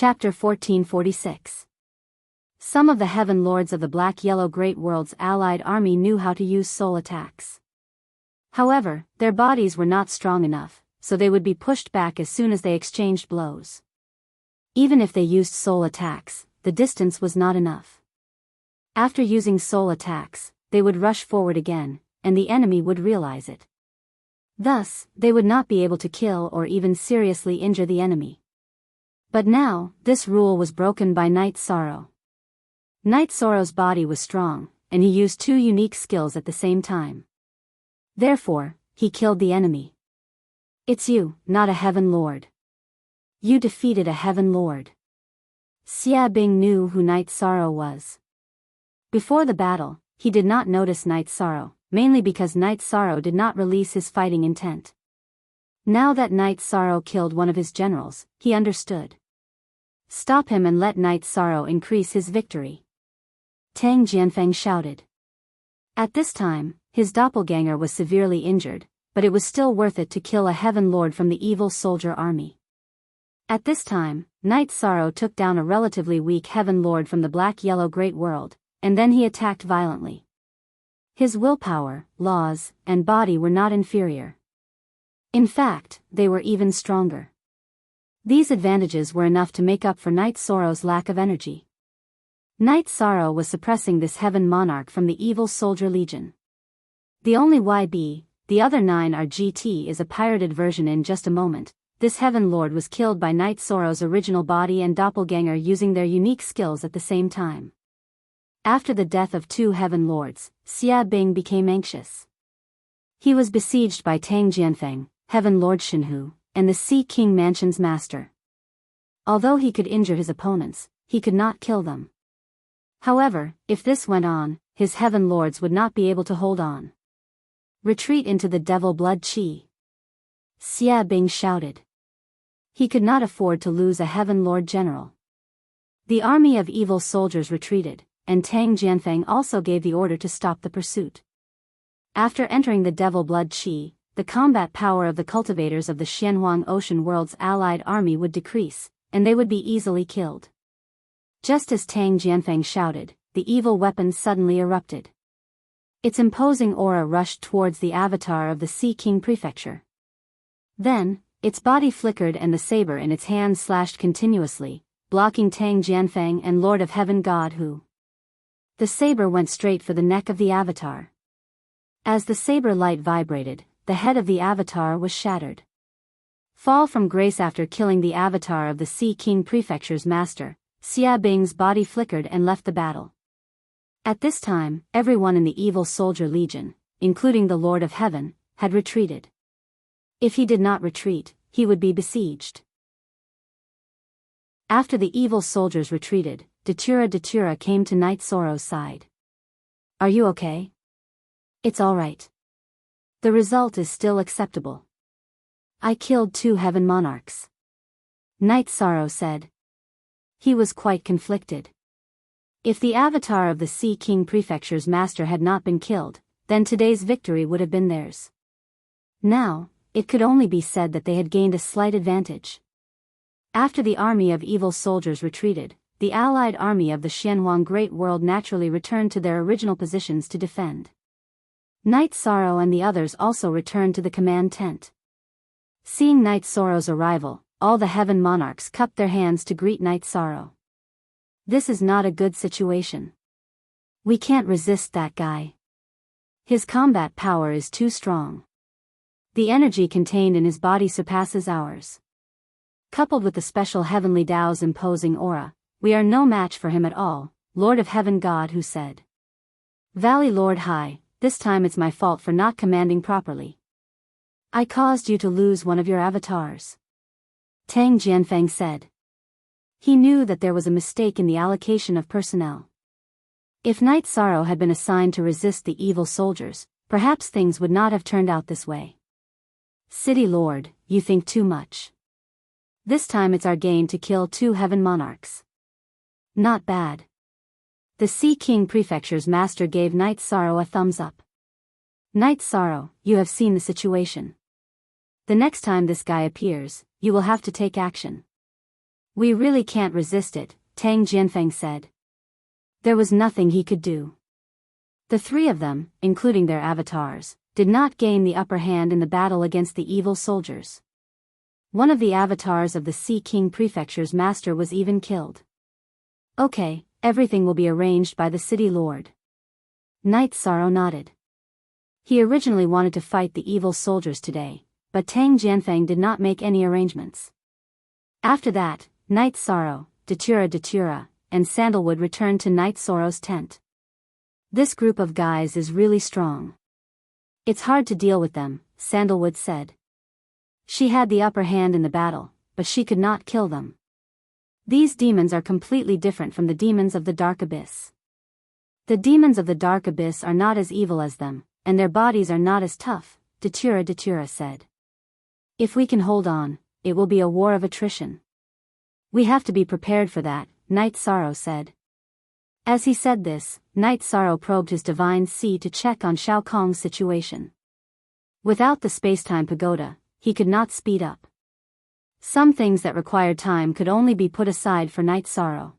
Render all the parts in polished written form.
Chapter 1446. Some of the Heaven Lords of the Black-Yellow Great World's allied army knew how to use soul attacks. However, their bodies were not strong enough, so they would be pushed back as soon as they exchanged blows. Even if they used soul attacks, the distance was not enough. After using soul attacks, they would rush forward again, and the enemy would realize it. Thus, they would not be able to kill or even seriously injure the enemy. But now, this rule was broken by Knight Sorrow. Knight Sorrow's body was strong, and he used two unique skills at the same time. Therefore, he killed the enemy. It's you, not a Heaven Lord. You defeated a Heaven Lord. Xia Bing knew who Knight Sorrow was. Before the battle, he did not notice Knight Sorrow, mainly because Knight Sorrow did not release his fighting intent. Now that Knight Sorrow killed one of his generals, he understood. Stop him and let Knight Sorrow increase his victory. Tang Jianfeng shouted. At this time, his doppelganger was severely injured, but it was still worth it to kill a Heaven Lord from the evil soldier army. At this time, Knight Sorrow took down a relatively weak Heaven Lord from the Black-Yellow Great World, and then he attacked violently. His willpower, laws, and body were not inferior. In fact, they were even stronger. These advantages were enough to make up for Knight Sorrow's lack of energy. Knight Sorrow was suppressing this Heaven Monarch from the evil soldier legion. The only YB, the other 9 are GT is a pirated version. In just a moment, this Heaven Lord was killed by Knight Sorrow's original body and doppelganger using their unique skills at the same time. After the death of 2 Heaven Lords, Xia Bing became anxious. He was besieged by Tang Jianfeng, Heaven Lord Shenhu, and the Sea King Mansion's master. Although he could injure his opponents, he could not kill them. However, if this went on, his Heaven Lords would not be able to hold on. Retreat into the Devil Blood Chi. Xia Bing shouted. He could not afford to lose a Heaven Lord general. The army of evil soldiers retreated, and Tang Jianfeng also gave the order to stop the pursuit. After entering the Devil Blood Chi, the combat power of the cultivators of the Xianhuang Ocean World's allied army would decrease, and they would be easily killed. Just as Tang Jianfeng shouted, the evil weapon suddenly erupted. Its imposing aura rushed towards the avatar of the Sea King Prefecture. Then, its body flickered and the saber in its hand slashed continuously, blocking Tang Jianfeng and Lord of Heaven God Hu. The saber went straight for the neck of the avatar. As the saber light vibrated, the head of the avatar was shattered. Fall from grace. After killing the avatar of the Sea King Prefecture's master, Xia Bing's body flickered and left the battle. At this time, everyone in the evil soldier legion, including the Lord of Heaven, had retreated. If he did not retreat, he would be besieged. After the evil soldiers retreated, Datura came to Knight Sorrow's side. Are you okay? It's alright. The result is still acceptable. I killed 2 Heaven Monarchs. Knight Sorrow said. He was quite conflicted. If the avatar of the Sea King Prefecture's master had not been killed, then today's victory would have been theirs. Now, it could only be said that they had gained a slight advantage. After the army of evil soldiers retreated, the allied army of the Xianhuang Great World naturally returned to their original positions to defend. Knight Sorrow and the others also returned to the command tent. Seeing Knight Sorrow's arrival, all the Heaven Monarchs cupped their hands to greet Knight Sorrow. This is not a good situation. We can't resist that guy. His combat power is too strong. The energy contained in his body surpasses ours. Coupled with the special heavenly Tao's imposing aura, we are no match for him at all, Lord of Heaven God Hu said. Valley Lord Hai, this time it's my fault for not commanding properly. I caused you to lose one of your avatars. Tang Jianfeng said. He knew that there was a mistake in the allocation of personnel. If Knight Sorrow had been assigned to resist the evil soldiers, perhaps things would not have turned out this way. City Lord, you think too much. This time it's our game to kill 2 Heaven Monarchs. Not bad. The Sea King Prefecture's master gave Knight Sorrow a thumbs up. Knight Sorrow, you have seen the situation. The next time this guy appears, you will have to take action. We really can't resist it, Tang Jianfeng said. There was nothing he could do. The three of them, including their avatars, did not gain the upper hand in the battle against the evil soldiers. One of the avatars of the Sea King Prefecture's master was even killed. Okay, everything will be arranged by the city lord. Knight Sorrow nodded. He originally wanted to fight the evil soldiers today, but Tang Jianfeng did not make any arrangements. After that, Knight Sorrow, Datura, and Sandalwood returned to Knight Sorrow's tent. This group of guys is really strong. It's hard to deal with them, Sandalwood said. She had the upper hand in the battle, but she could not kill them. These demons are completely different from the demons of the Dark Abyss. The demons of the Dark Abyss are not as evil as them, and their bodies are not as tough, Datura said. If we can hold on, it will be a war of attrition. We have to be prepared for that, Knight Sorrow said. As he said this, Knight Sorrow probed his divine sea to check on Shao Kong's situation. Without the spacetime pagoda, he could not speed up. Some things that required time could only be put aside for Knight Sorrow.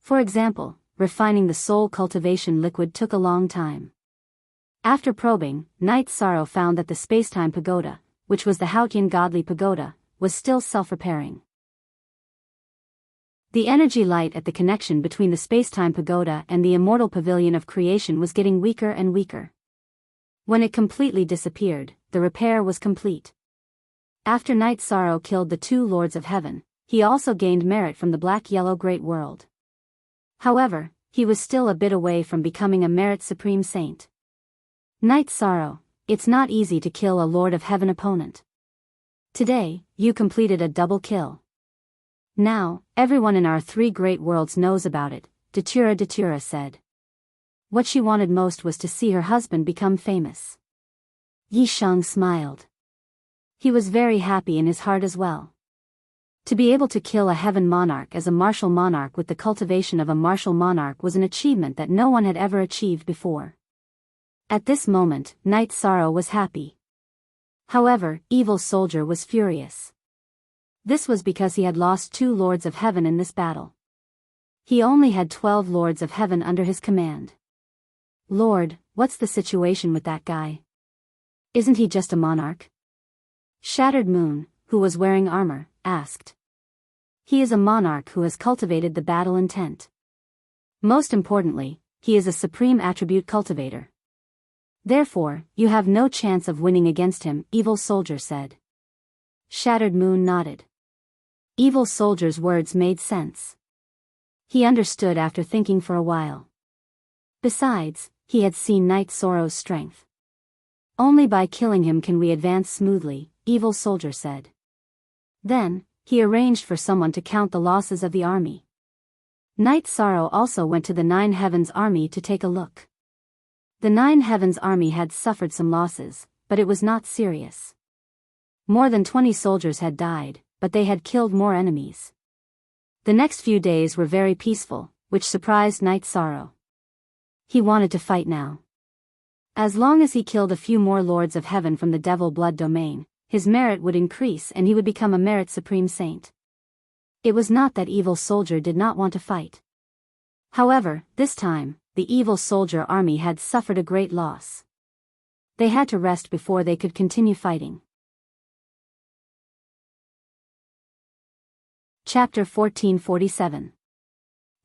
For example, refining the soul cultivation liquid took a long time. After probing, Knight Sorrow found that the spacetime pagoda, which was the Haotian godly pagoda, was still self-repairing. The energy light at the connection between the spacetime pagoda and the immortal pavilion of creation was getting weaker and weaker. When it completely disappeared, the repair was complete. After Knight Sorrow killed the two Lords of Heaven, he also gained merit from the black-yellow Great World. However, he was still a bit away from becoming a merit supreme saint. Knight Sorrow, it's not easy to kill a Lord of Heaven opponent. Today, you completed a double kill. Now, everyone in our three great worlds knows about it, Datura said. What she wanted most was to see her husband become famous. Yi Shang smiled. He was very happy in his heart as well. To be able to kill a heaven monarch as a martial monarch with the cultivation of a martial monarch was an achievement that no one had ever achieved before. At this moment, Knight Sorrow was happy. However, Evil Soldier was furious. This was because he had lost 2 Lords of Heaven in this battle. He only had 12 Lords of Heaven under his command. Lord, what's the situation with that guy? Isn't he just a monarch? Shattered Moon, who was wearing armor, asked. He is a monarch who has cultivated the battle intent. Most importantly, he is a supreme attribute cultivator. Therefore, you have no chance of winning against him, Evil Soldier said. Shattered Moon nodded. Evil Soldier's words made sense. He understood after thinking for a while. Besides, he had seen Knight Sorrow's strength. Only by killing him can we advance smoothly, Evil Soldier said. Then, he arranged for someone to count the losses of the army. Knight Sorrow also went to the Nine Heavens army to take a look. The Nine Heavens army had suffered some losses, but it was not serious. More than 20 soldiers had died, but they had killed more enemies. The next few days were very peaceful, which surprised Knight Sorrow. He wanted to fight now. As long as he killed a few more Lords of Heaven from the Devil Blood domain, his merit would increase and he would become a merit supreme saint. It was not that Evil Soldier did not want to fight. However, this time, the Evil Soldier army had suffered a great loss. They had to rest before they could continue fighting. Chapter 1447.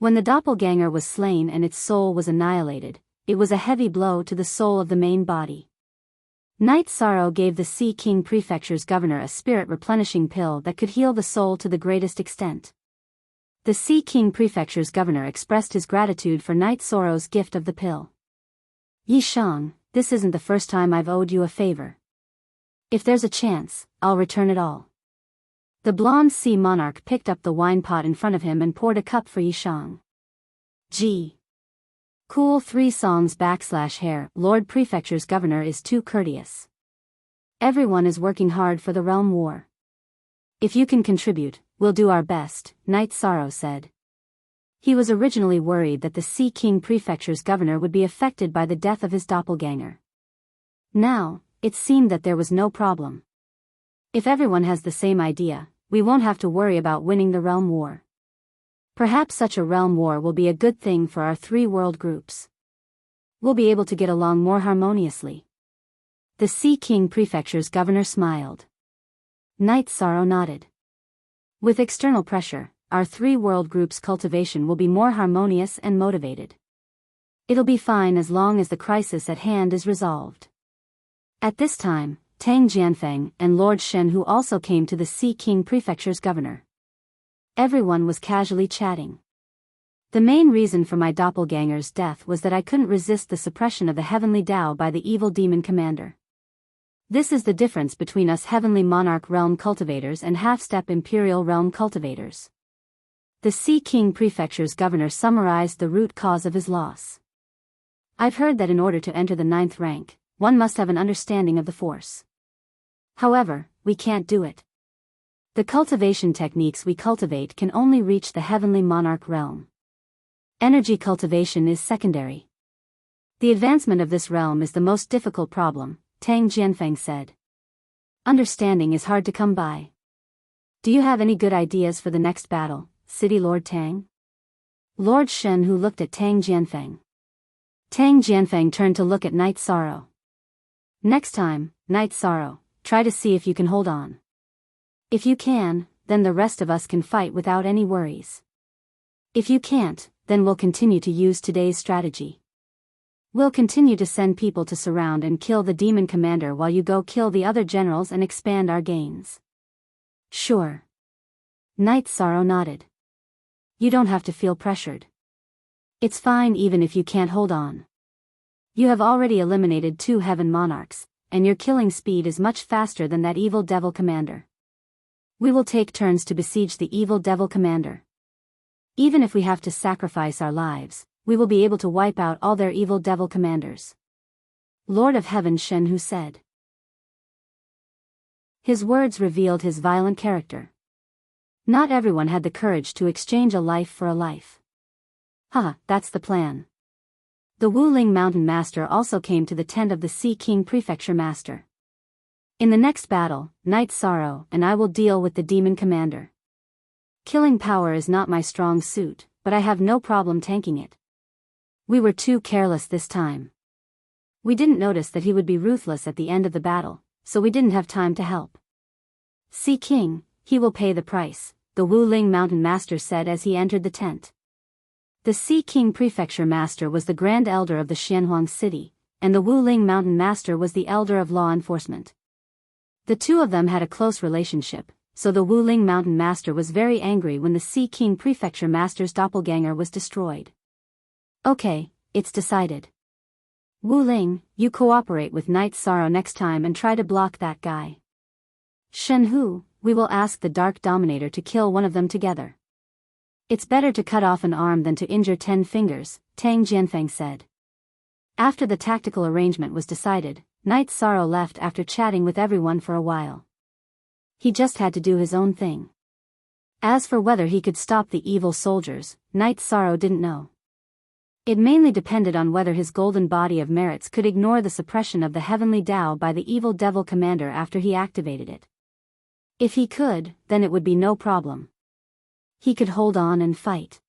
When the doppelganger was slain and its soul was annihilated, it was a heavy blow to the soul of the main body. Knight Sorrow gave the Sea King Prefecture's governor a spirit-replenishing pill that could heal the soul to the greatest extent. The Sea King Prefecture's governor expressed his gratitude for Knight Sorrow's gift of the pill. Yi Shang, this isn't the first time I've owed you a favor. If there's a chance, I'll return it all. The blonde sea monarch picked up the wine pot in front of him and poured a cup for Yi Shang. G. Cool 3 songs / hair. Lord Prefecture's governor is too courteous. Everyone is working hard for the realm war. If you can contribute, we'll do our best, Knight Sorrow said. He was originally worried that the Sea King Prefecture's governor would be affected by the death of his doppelganger. Now, it seemed that there was no problem. If everyone has the same idea, we won't have to worry about winning the realm war. Perhaps such a realm war will be a good thing for our 3 world groups. We'll be able to get along more harmoniously. The Sea King Prefecture's governor smiled. Night Sorrow nodded. With external pressure, our 3 world groups' cultivation will be more harmonious and motivated. It'll be fine as long as the crisis at hand is resolved. At this time, Tang Jianfeng and Lord Shen Hu also came to the Sea King Prefecture's governor. Everyone was casually chatting. The main reason for my doppelganger's death was that I couldn't resist the suppression of the heavenly Tao by the evil demon commander. This is the difference between us heavenly monarch realm cultivators and half-step imperial realm cultivators. The Sea King Prefecture's governor summarized the root cause of his loss. I've heard that in order to enter the 9th rank, one must have an understanding of the force. However, we can't do it. The cultivation techniques we cultivate can only reach the heavenly monarch realm. Energy cultivation is secondary. The advancement of this realm is the most difficult problem, Tang Jianfeng said. Understanding is hard to come by. Do you have any good ideas for the next battle, City Lord Tang? Lord Shen Hu looked at Tang Jianfeng. Tang Jianfeng turned to look at Night Sorrow. Next time, Night Sorrow, try to see if you can hold on. If you can, then the rest of us can fight without any worries. If you can't, then we'll continue to use today's strategy. We'll continue to send people to surround and kill the demon commander while you go kill the other generals and expand our gains. Sure. Night Sorrow nodded. You don't have to feel pressured. It's fine even if you can't hold on. You have already eliminated 2 heaven monarchs, and your killing speed is much faster than that evil devil commander. We will take turns to besiege the evil devil commander. Even if we have to sacrifice our lives, we will be able to wipe out all their evil devil commanders. Lord of Heaven Shen Hu said. His words revealed his violent character. Not everyone had the courage to exchange a life for a life. Haha, that's the plan. The Wuling Mountain Master also came to the tent of the Sea King Prefecture Master. In the next battle, Night Sorrow and I will deal with the demon commander. Killing power is not my strong suit, but I have no problem tanking it. We were too careless this time. We didn't notice that he would be ruthless at the end of the battle, so we didn't have time to help. Sea King, he will pay the price, the Wuling Mountain Master said as he entered the tent. The Sea King Prefecture Master was the Grand Elder of the Xianhuang City, and the Wuling Mountain Master was the Elder of Law Enforcement. The 2 of them had a close relationship, so the Wuling Mountain Master was very angry when the Sea King Prefecture Master's doppelganger was destroyed. Okay, it's decided. Wuling, you cooperate with Night Sorrow next time and try to block that guy. Shen Hu, we will ask the Dark Dominator to kill one of them together. It's better to cut off an arm than to injure 10 fingers, Tang Jianfeng said. After the tactical arrangement was decided, Night Sorrow left after chatting with everyone for a while. He just had to do his own thing. As for whether he could stop the evil soldiers, Night Sorrow didn't know. It mainly depended on whether his golden body of merits could ignore the suppression of the heavenly Tao by the evil devil commander after he activated it. If he could, then it would be no problem. He could hold on and fight.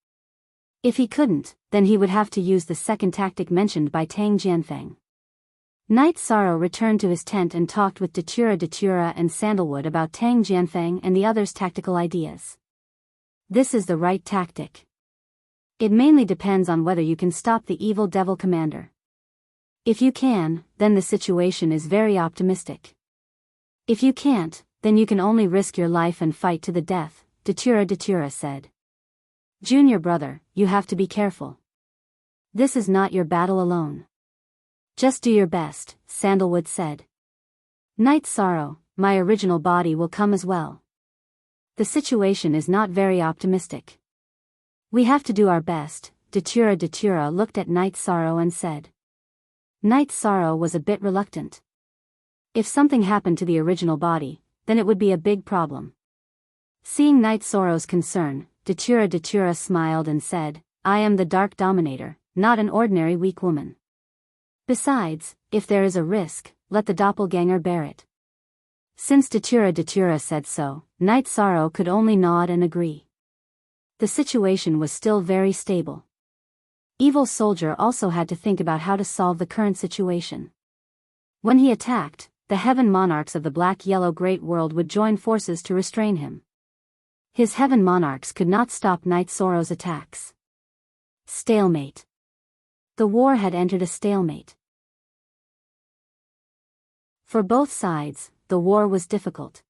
If he couldn't, then he would have to use the second tactic mentioned by Tang Jianfeng. Night Sorrow returned to his tent and talked with Datura and Sandalwood about Tang Jianfeng and the others' tactical ideas. This is the right tactic. It mainly depends on whether you can stop the evil devil commander. If you can, then the situation is very optimistic. If you can't, then you can only risk your life and fight to the death, Datura said. Junior brother, you have to be careful. This is not your battle alone. Just do your best, Sandalwood said. Night Sorrow, my original body will come as well. The situation is not very optimistic. We have to do our best, Datura looked at Night Sorrow and said. Night Sorrow was a bit reluctant. If something happened to the original body, then it would be a big problem. Seeing Night Sorrow's concern, Datura smiled and said, I am the Dark Dominator, not an ordinary weak woman. Besides, if there is a risk, let the doppelganger bear it. Since Datura said so, Night Sorrow could only nod and agree. The situation was still very stable. Evil Soldier also had to think about how to solve the current situation. When he attacked, the Heaven Monarchs of the Black-Yellow Great World would join forces to restrain him. His Heaven Monarchs could not stop Night Sorrow's attacks. Stalemate. The war had entered a stalemate. For both sides, the war was difficult.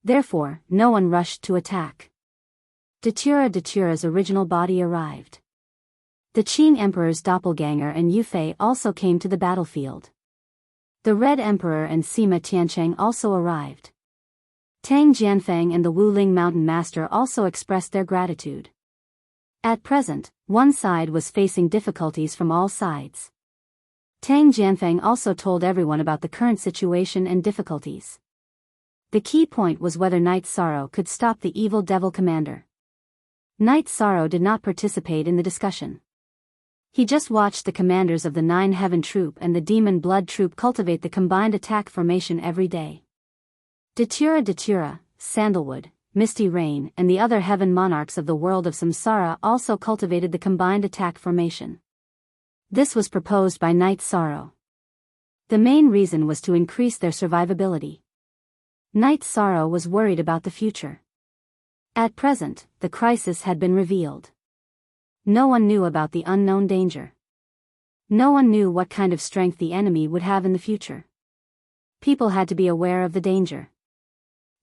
Therefore, no one rushed to attack. Datura's original body arrived. The Qing Emperor's doppelganger and Yufei also came to the battlefield. The Red Emperor and Sima Tiancheng also arrived. Tang Jianfeng and the Wuling Mountain Master also expressed their gratitude. At present, one side was facing difficulties from all sides. Tang Jianfeng also told everyone about the current situation and difficulties. The key point was whether Night Sorrow could stop the evil devil commander. Night Sorrow did not participate in the discussion. He just watched the commanders of the Nine Heaven Troop and the Demon Blood Troop cultivate the combined attack formation every day. Datura, Sandalwood, Misty Rain and the other Heaven Monarchs of the world of Samsara also cultivated the combined attack formation. This was proposed by Night Sorrow. The main reason was to increase their survivability. Night Sorrow was worried about the future. At present, the crisis had been revealed. No one knew about the unknown danger. No one knew what kind of strength the enemy would have in the future. People had to be aware of the danger.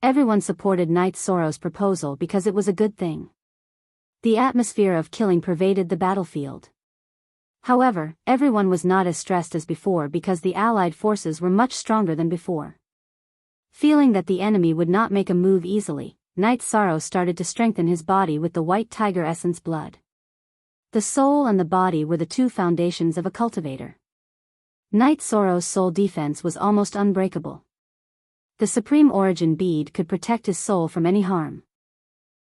Everyone supported Night Sorrow's proposal because it was a good thing. The atmosphere of killing pervaded the battlefield. However, everyone was not as stressed as before because the Allied forces were much stronger than before. Feeling that the enemy would not make a move easily, Night Sorrow started to strengthen his body with the White Tiger Essence blood. The soul and the body were the two foundations of a cultivator. Night Sorrow's soul defense was almost unbreakable. The Supreme Origin bead could protect his soul from any harm.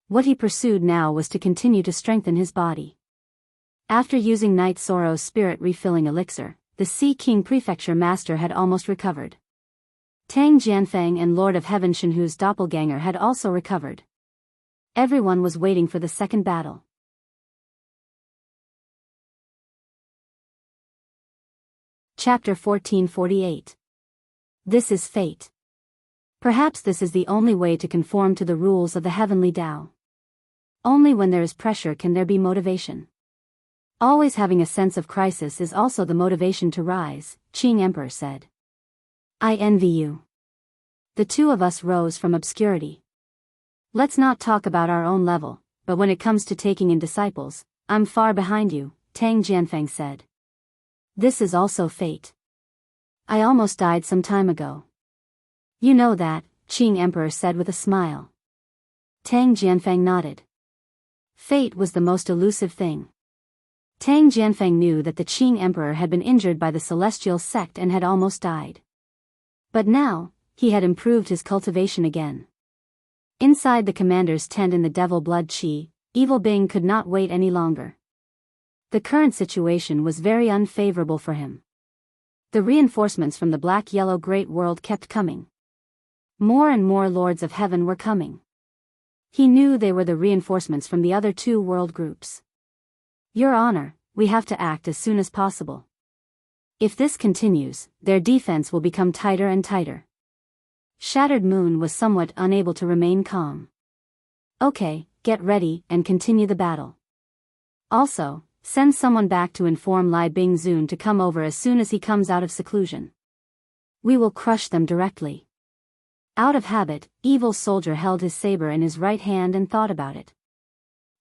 What he pursued now was to continue to strengthen his body. After using Night Sorrow's spirit refilling elixir, the Sea King Prefecture Master had almost recovered. Tang Jianfeng and Lord of Heaven Shenhu's doppelganger had also recovered. Everyone was waiting for the second battle. Chapter 1448. This is fate. Perhaps this is the only way to conform to the rules of the heavenly Tao. Only when there is pressure can there be motivation. Always having a sense of crisis is also the motivation to rise, Qing Emperor said. I envy you. The two of us rose from obscurity. Let's not talk about our own level, but when it comes to taking in disciples, I'm far behind you, Tang Jianfeng said. This is also fate. I almost died some time ago. You know that, Qing Emperor said with a smile. Tang Jianfeng nodded. Fate was the most elusive thing. Tang Jianfeng knew that the Qing Emperor had been injured by the celestial sect and had almost died. But now, he had improved his cultivation again. Inside the commander's tent in the Devil Blood Chi, Evil Bing could not wait any longer. The current situation was very unfavorable for him. The reinforcements from the Black-Yellow Great World kept coming. More and more Lords of Heaven were coming. He knew they were the reinforcements from the other two world groups. Your Honor, we have to act as soon as possible. If this continues, their defense will become tighter and tighter. Shattered Moon was somewhat unable to remain calm. Okay, get ready and continue the battle. Also, send someone back to inform Lai Bingzun to come over as soon as he comes out of seclusion. We will crush them directly. Out of habit, Evil Soldier held his saber in his right hand and thought about it.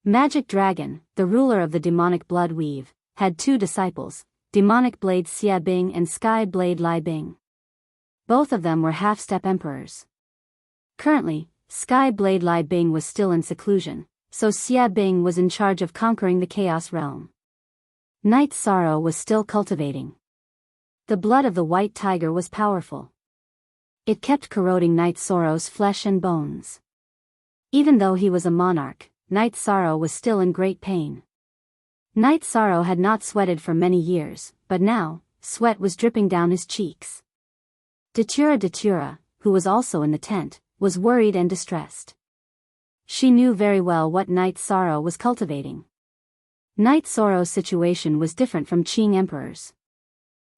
Magic Dragon, the ruler of the demonic blood weave, had two disciples, Demonic Blade Xia Bing and Sky Blade Lai Bing. Both of them were half-step emperors. Currently, Sky Blade Lai Bing was still in seclusion, so Xia Bing was in charge of conquering the Chaos Realm. Night Sorrow was still cultivating. The blood of the White Tiger was powerful. It kept corroding Night Sorrow's flesh and bones. Even though he was a monarch, Night Sorrow was still in great pain. Night Sorrow had not sweated for many years, but now, sweat was dripping down his cheeks. Datura, who was also in the tent, was worried and distressed. She knew very well what Night Sorrow was cultivating. Night Sorrow's situation was different from Qing Emperor's.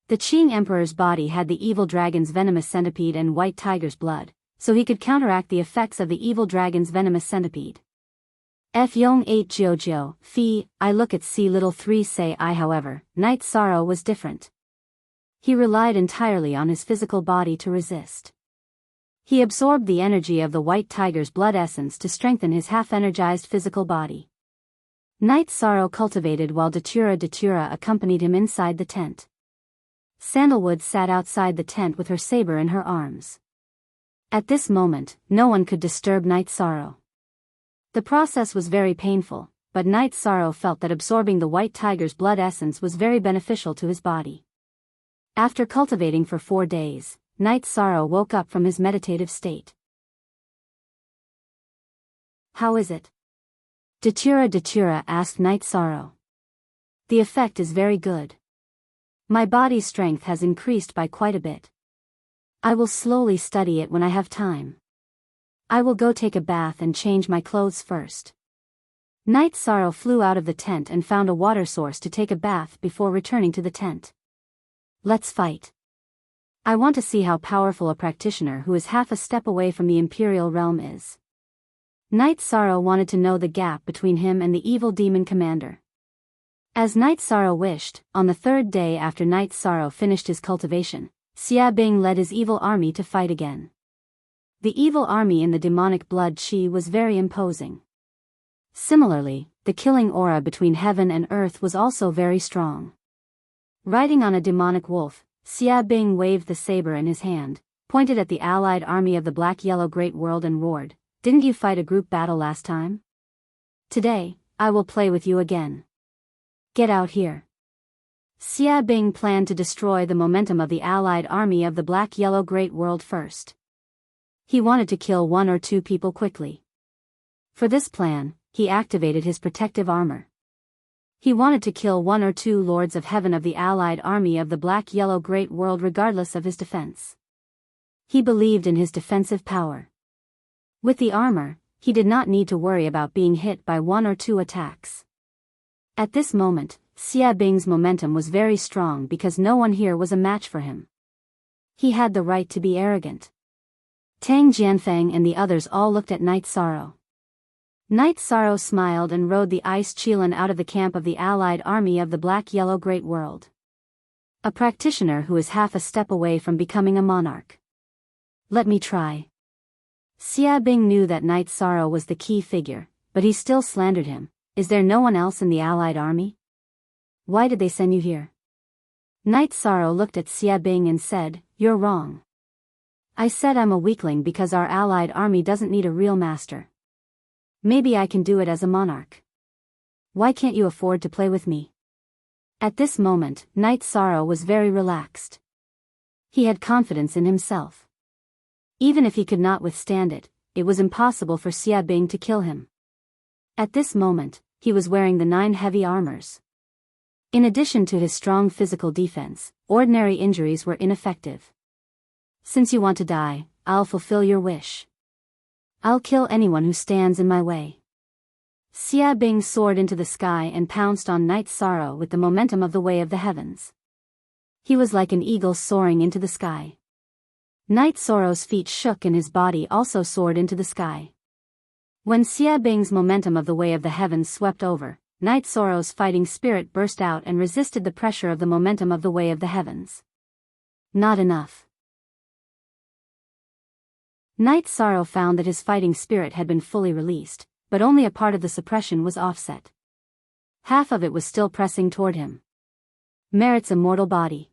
The Qing Emperor's body had the evil dragon's venomous centipede and white tiger's blood, so he could counteract the effects of the evil dragon's venomous centipede. F Yong 8 Jiao Fi, I look at C little 3 say I. However, Night Sorrow was different. He relied entirely on his physical body to resist. He absorbed the energy of the white tiger's blood essence to strengthen his half-energized physical body. Night Sorrow cultivated while Datura accompanied him inside the tent. Sandalwood sat outside the tent with her saber in her arms. At this moment, no one could disturb Night Sorrow. The process was very painful, but Night Sorrow felt that absorbing the white tiger's blood essence was very beneficial to his body. After cultivating for 4 days, Night Sorrow woke up from his meditative state. How is it? Datura asked Night Sorrow. The effect is very good. My body's strength has increased by quite a bit. I will slowly study it when I have time. I will go take a bath and change my clothes first. Night Sorrow flew out of the tent and found a water source to take a bath before returning to the tent. Let's fight. I want to see how powerful a practitioner who is half a step away from the Imperial realm is. Night Sorrow wanted to know the gap between him and the evil demon commander. As Night Sorrow wished, on the 3rd day after Night Sorrow finished his cultivation, Xia Bing led his evil army to fight again. The evil army in the demonic blood chi was very imposing. Similarly, the killing aura between heaven and earth was also very strong. Riding on a demonic wolf, Xia Bing waved the saber in his hand, pointed at the allied army of the black-yellow great world and roared, "Didn't you fight a group battle last time? Today, I will play with you again. Get out here." Xia Bing planned to destroy the momentum of the allied army of the black-yellow great world first. He wanted to kill 1 or 2 people quickly. For this plan, he activated his protective armor. He wanted to kill 1 or 2 lords of heaven of the allied army of the black-yellow great world regardless of his defense. He believed in his defensive power. With the armor, he did not need to worry about being hit by 1 or 2 attacks. At this moment, Xia Bing's momentum was very strong because no one here was a match for him. He had the right to be arrogant. Tang Jianfeng and the others all looked at Night Sorrow. Night Sorrow smiled and rode the ice Qilin out of the camp of the allied army of the black-yellow great world. A practitioner who is half a step away from becoming a monarch. Let me try. Xia Bing knew that Night Sorrow was the key figure, but he still slandered him. Is there no one else in the allied army? Why did they send you here? Night Sorrow looked at Xia Bing and said, "You're wrong. I said I'm a weakling because our allied army doesn't need a real master. Maybe I can do it as a monarch. Why can't you afford to play with me?" At this moment, Night Sorrow was very relaxed. He had confidence in himself. Even if he could not withstand it, it was impossible for Xia Bing to kill him. At this moment, he was wearing the 9 heavy armors. In addition to his strong physical defense, ordinary injuries were ineffective. Since you want to die, I'll fulfill your wish. I'll kill anyone who stands in my way. Xia Bing soared into the sky and pounced on Night Sorrow with the momentum of the way of the heavens. He was like an eagle soaring into the sky. Night Sorrow's feet shook and his body also soared into the sky. When Xia Bing's momentum of the way of the heavens swept over, Night Sorrow's fighting spirit burst out and resisted the pressure of the momentum of the way of the heavens. Not enough. Night Sorrow found that his fighting spirit had been fully released, but only a part of the suppression was offset. Half of it was still pressing toward him. Merit's immortal body.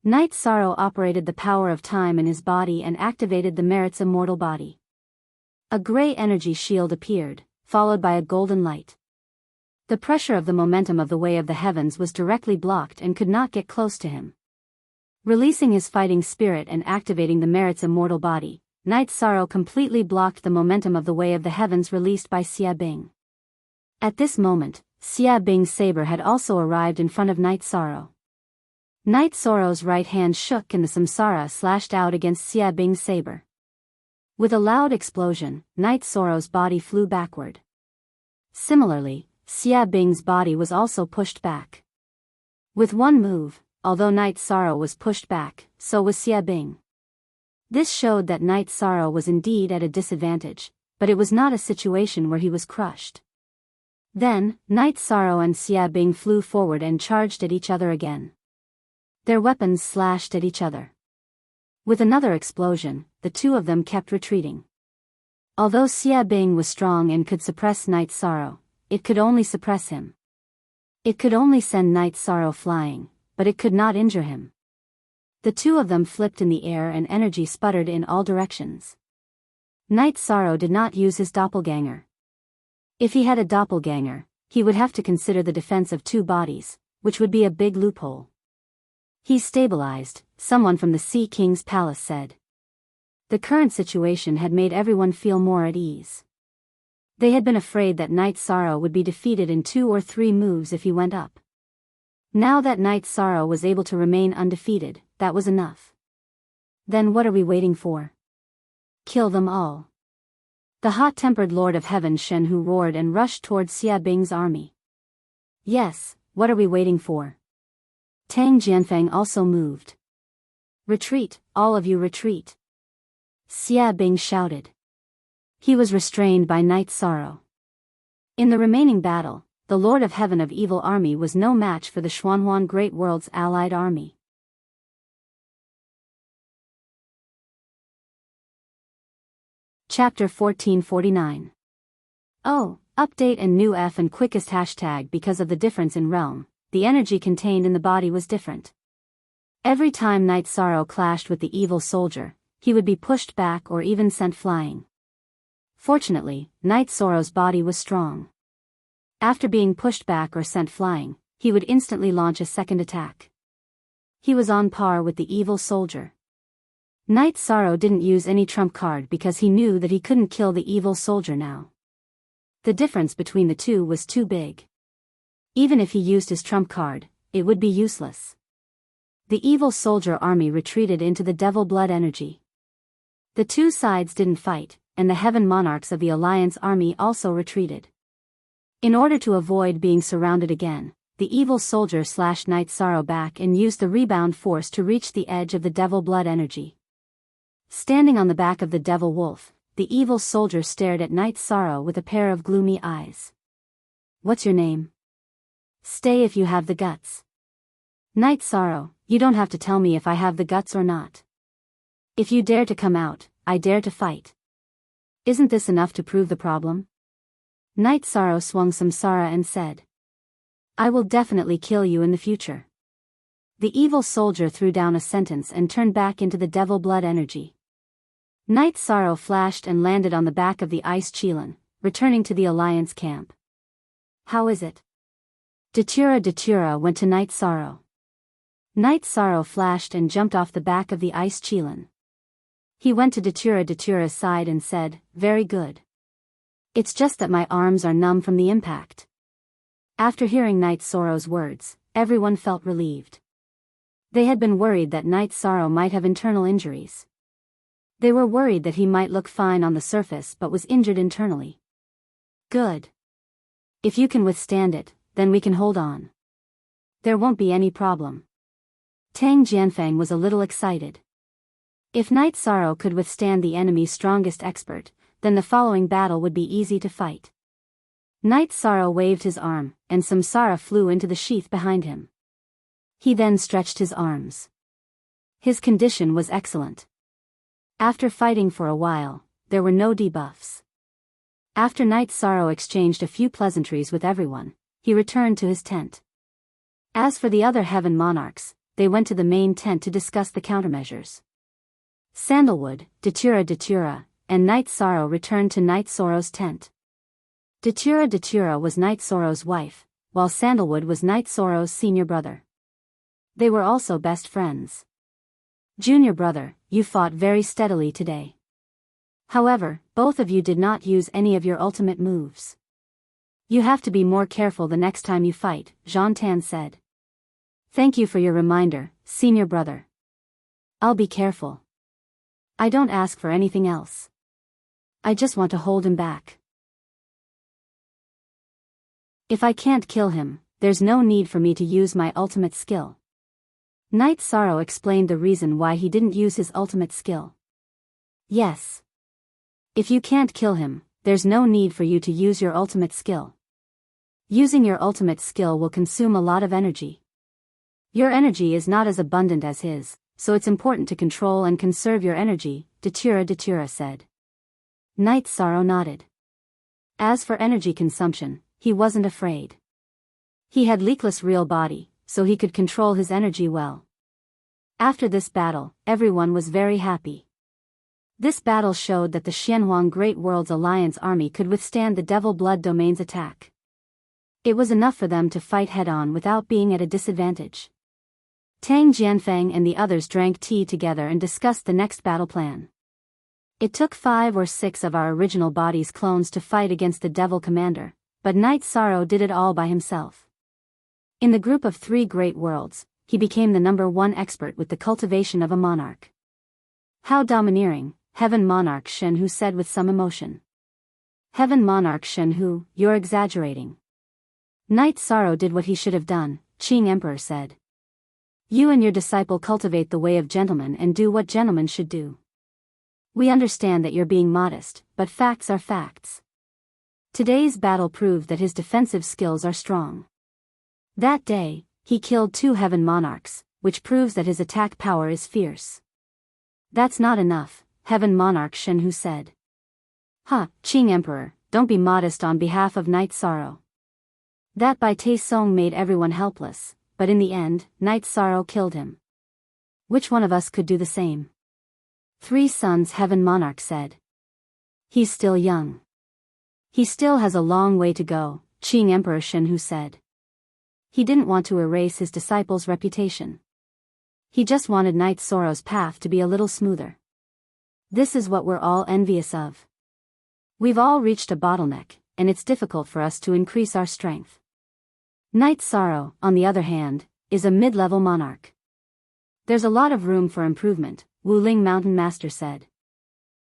Night Sorrow operated the power of time in his body and activated the Merit's immortal body. A gray energy shield appeared, followed by a golden light. The pressure of the momentum of the way of the heavens was directly blocked and could not get close to him. Releasing his fighting spirit and activating the Merit's immortal body, Night Sorrow completely blocked the momentum of the way of the heavens released by Xia Bing. At this moment, Xia Bing's saber had also arrived in front of Night Sorrow. Night Sorrow's right hand shook and the samsara slashed out against Xia Bing's saber. With a loud explosion, Night Sorrow's body flew backward. Similarly, Xia Bing's body was also pushed back. With one move, although Night Sorrow was pushed back, so was Xia Bing. This showed that Night Sorrow was indeed at a disadvantage, but it was not a situation where he was crushed. Then, Night Sorrow and Xia Bing flew forward and charged at each other again. Their weapons slashed at each other. With another explosion, the two of them kept retreating. Although Xia Bing was strong and could suppress Night Sorrow, it could only suppress him. It could only send Night Sorrow flying, but it could not injure him. The two of them flipped in the air and energy sputtered in all directions. Night Sorrow did not use his doppelganger. If he had a doppelganger, he would have to consider the defense of two bodies, which would be a big loophole. He's stabilized, someone from the Sea King's palace said. The current situation had made everyone feel more at ease. They had been afraid that Night Sorrow would be defeated in 2 or 3 moves if he went up. Now that Night Sorrow was able to remain undefeated, that was enough. Then what are we waiting for? Kill them all. The hot-tempered Lord of Heaven Shenhu roared and rushed towards Xia Bing's army. Yes, what are we waiting for? Tang Jianfeng also moved. Retreat, all of you retreat. Xia Bing shouted. He was restrained by Night Sorrow. In the remaining battle, the Lord of Heaven of Evil army was no match for the Xuanhuan Great World's allied army. Chapter 1449. Oh, update and new F and quickest hashtag. Because of the difference in realm, the energy contained in the body was different. Every time Night Sorrow clashed with the evil soldier, he would be pushed back or even sent flying. Fortunately, Night Sorrow's body was strong. After being pushed back or sent flying, he would instantly launch a second attack. He was on par with the evil soldier. Night Sorrow didn't use any trump card because he knew that he couldn't kill the evil soldier now. The difference between the two was too big. Even if he used his trump card, it would be useless. The evil soldier army retreated into the devil blood energy. The two sides didn't fight, and the heaven monarchs of the Alliance army also retreated. In order to avoid being surrounded again, the evil soldier slashed Night Sorrow back and used the rebound force to reach the edge of the devil blood energy. Standing on the back of the devil wolf, the evil soldier stared at Night Sorrow with a pair of gloomy eyes. What's your name? Stay if you have the guts. Night Sorrow, you don't have to tell me if I have the guts or not. If you dare to come out, I dare to fight. Isn't this enough to prove the problem? Night Sorrow swung samsara and said. I will definitely kill you in the future. The evil soldier threw down a sentence and turned back into the devil blood energy. Night Sorrow flashed and landed on the back of the ice Qilin, returning to the Alliance camp. How is it? Datura went to Night Sorrow. Night Sorrow flashed and jumped off the back of the ice Qilin. He went to Datura's side and said, very good. It's just that my arms are numb from the impact. After hearing Night Sorrow's words, everyone felt relieved. They had been worried that Night Sorrow might have internal injuries. They were worried that he might look fine on the surface but was injured internally. Good. If you can withstand it, then we can hold on. There won't be any problem. Tang Jianfeng was a little excited. If Night Sorrow could withstand the enemy's strongest expert, then the following battle would be easy to fight. Night Sorrow waved his arm, and samsara flew into the sheath behind him. He then stretched his arms. His condition was excellent. After fighting for a while, there were no debuffs. After Night Sorrow exchanged a few pleasantries with everyone, he returned to his tent. As for the other heaven monarchs, they went to the main tent to discuss the countermeasures. Sandalwood, Datura, and Night Sorrow returned to Night Sorrow's tent. Datura was Night Sorrow's wife, while Sandalwood was Night Sorrow's senior brother. They were also best friends. Junior brother, you fought very steadily today. However, both of you did not use any of your ultimate moves. You have to be more careful the next time you fight, Zhang Tan said. Thank you for your reminder, senior brother. I'll be careful. I don't ask for anything else. I just want to hold him back. If I can't kill him, there's no need for me to use my ultimate skill. Night Sorrow explained the reason why he didn't use his ultimate skill. Yes. If you can't kill him, there's no need for you to use your ultimate skill. Using your ultimate skill will consume a lot of energy. Your energy is not as abundant as his, so it's important to control and conserve your energy, Datura said. Night Sorrow nodded. As for energy consumption, he wasn't afraid. He had Leekless real body, so he could control his energy well. After this battle, everyone was very happy. This battle showed that the Xianhuang Great Worlds Alliance army could withstand the Devil Blood Domain's attack. It was enough for them to fight head-on without being at a disadvantage. Tang Jianfeng and the others drank tea together and discussed the next battle plan. It took 5 or 6 of our original body's clones to fight against the Devil Commander, but Night Sorrow did it all by himself. In the group of 3 great worlds, he became the #1 expert with the cultivation of a monarch. How domineering, Heaven Monarch Shenhu said with some emotion. Heaven Monarch Shenhu, you're exaggerating. Night Sorrow did what he should have done, Qing Emperor said. You and your disciple cultivate the way of gentlemen and do what gentlemen should do. We understand that you're being modest, but facts are facts. Today's battle proved that his defensive skills are strong. That day, he killed 2 Heaven Monarchs, which proves that his attack power is fierce. That's not enough, Heaven Monarch Shenhu said. Qing Emperor, don't be modest on behalf of Night Sorrow. That Bai Tai Song made everyone helpless, but in the end, Night Sorrow killed him. Which one of us could do the same? 3 sons Heaven Monarch said. He's still young. He still has a long way to go, Qing Emperor Shenhu said. He didn't want to erase his disciple's reputation. He just wanted Night Sorrow's path to be a little smoother. This is what we're all envious of. We've all reached a bottleneck, and it's difficult for us to increase our strength. Night Sorrow, on the other hand, is a mid-level monarch. There's a lot of room for improvement, Wuling Mountain Master said.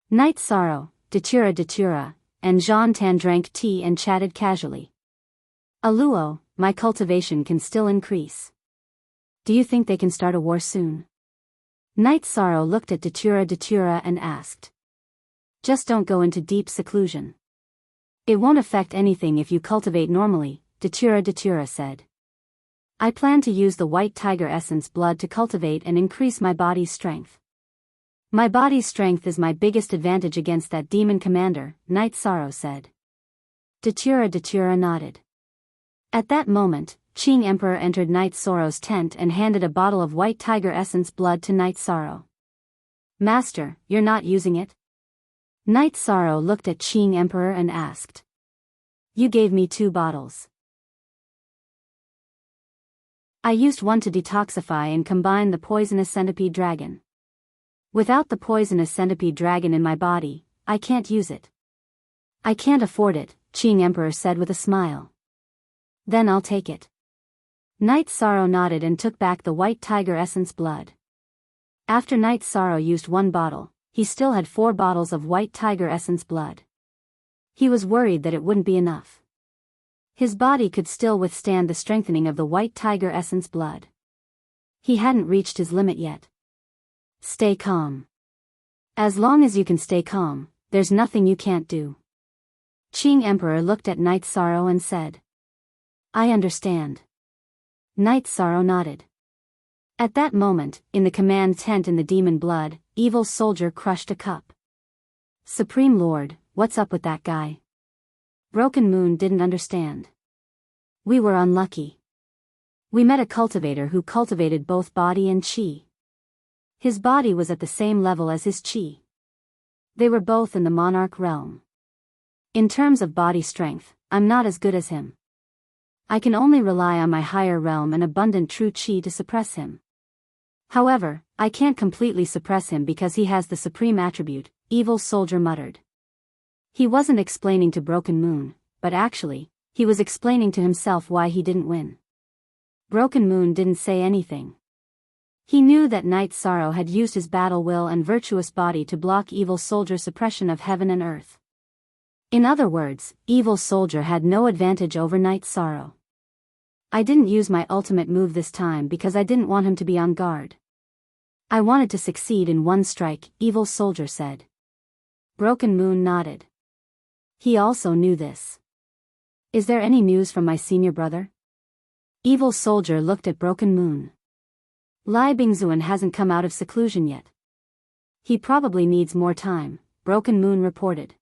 Night Sorrow, Datura, and Zhan Tan drank tea and chatted casually. Aluo, my cultivation can still increase. Do you think they can start a war soon? Night Sorrow looked at Datura and asked. Just don't go into deep seclusion. It won't affect anything if you cultivate normally, Datura said. I plan to use the White Tiger Essence blood to cultivate and increase my body's strength. My body's strength is my biggest advantage against that demon commander, Night Sorrow said. Datura nodded. At that moment, Qing Emperor entered Night Sorrow's tent and handed a bottle of White Tiger Essence blood to Night Sorrow. Master, you're not using it? Night Sorrow looked at Qing Emperor and asked. You gave me 2 bottles. I used one to detoxify and combine the poisonous centipede dragon. Without the poisonous centipede dragon in my body, I can't use it. I can't afford it, Qing Emperor said with a smile. Then I'll take it. Night Sorrow nodded and took back the White Tiger Essence blood. After Night Sorrow used 1 bottle, he still had 4 bottles of White Tiger Essence blood. He was worried that it wouldn't be enough. His body could still withstand the strengthening of the White Tiger Essence blood. He hadn't reached his limit yet. Stay calm. As long as you can stay calm, there's nothing you can't do. Qing Emperor looked at Night Sorrow and said. I understand. Night Sorrow nodded. At that moment, in the command tent in the demon blood, Evil Soldier crushed a cup. Supreme Lord, what's up with that guy? Broken Moon didn't understand. We were unlucky. We met a cultivator who cultivated both body and chi. His body was at the same level as his chi. They were both in the monarch realm. In terms of body strength, I'm not as good as him. I can only rely on my higher realm and abundant true chi to suppress him. However, I can't completely suppress him because he has the supreme attribute, Evil Soldier muttered. He wasn't explaining to Broken Moon, but actually, he was explaining to himself why he didn't win. Broken Moon didn't say anything. He knew that Night Sorrow had used his battle will and virtuous body to block Evil Soldier's suppression of heaven and earth. In other words, Evil Soldier had no advantage over Night Sorrow. I didn't use my ultimate move this time because I didn't want him to be on guard. I wanted to succeed in one strike, Evil Soldier said. Broken Moon nodded. He also knew this. Is there any news from my senior brother? Evil Soldier looked at Broken Moon. Lai Bingzuan hasn't come out of seclusion yet. He probably needs more time, Broken Moon reported.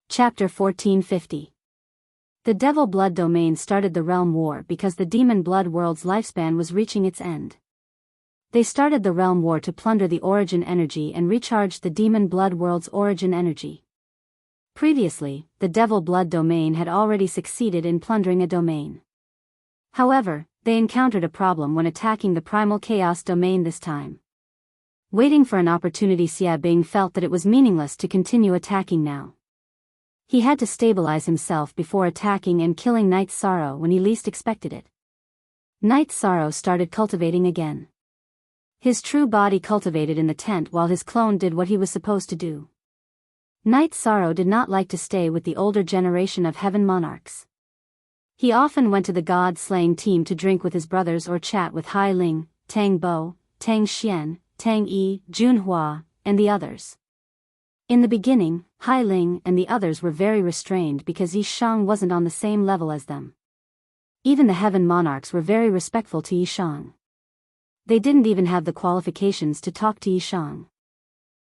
Chapter 1450. The Devil Blood Domain started the Realm War because the Demon Blood World's lifespan was reaching its end. They started the Realm War to plunder the Origin Energy and recharge the Demon Blood World's Origin Energy. Previously, the Devil Blood Domain had already succeeded in plundering a domain. However, they encountered a problem when attacking the Primal Chaos Domain this time. Waiting for an opportunity, Xia Bing felt that it was meaningless to continue attacking now. He had to stabilize himself before attacking and killing Night Sorrow when he least expected it. Night Sorrow started cultivating again. His true body cultivated in the tent while his clone did what he was supposed to do. Night Sorrow did not like to stay with the older generation of heaven monarchs. He often went to the god-slaying team to drink with his brothers or chat with Hai Ling, Tang Bo, Tang Xian, Tang Yi, Junhua, and the others. In the beginning, Hai Ling and the others were very restrained because Yi Shang wasn't on the same level as them. Even the heaven monarchs were very respectful to Yi Shang. They didn't even have the qualifications to talk to Yi Shang.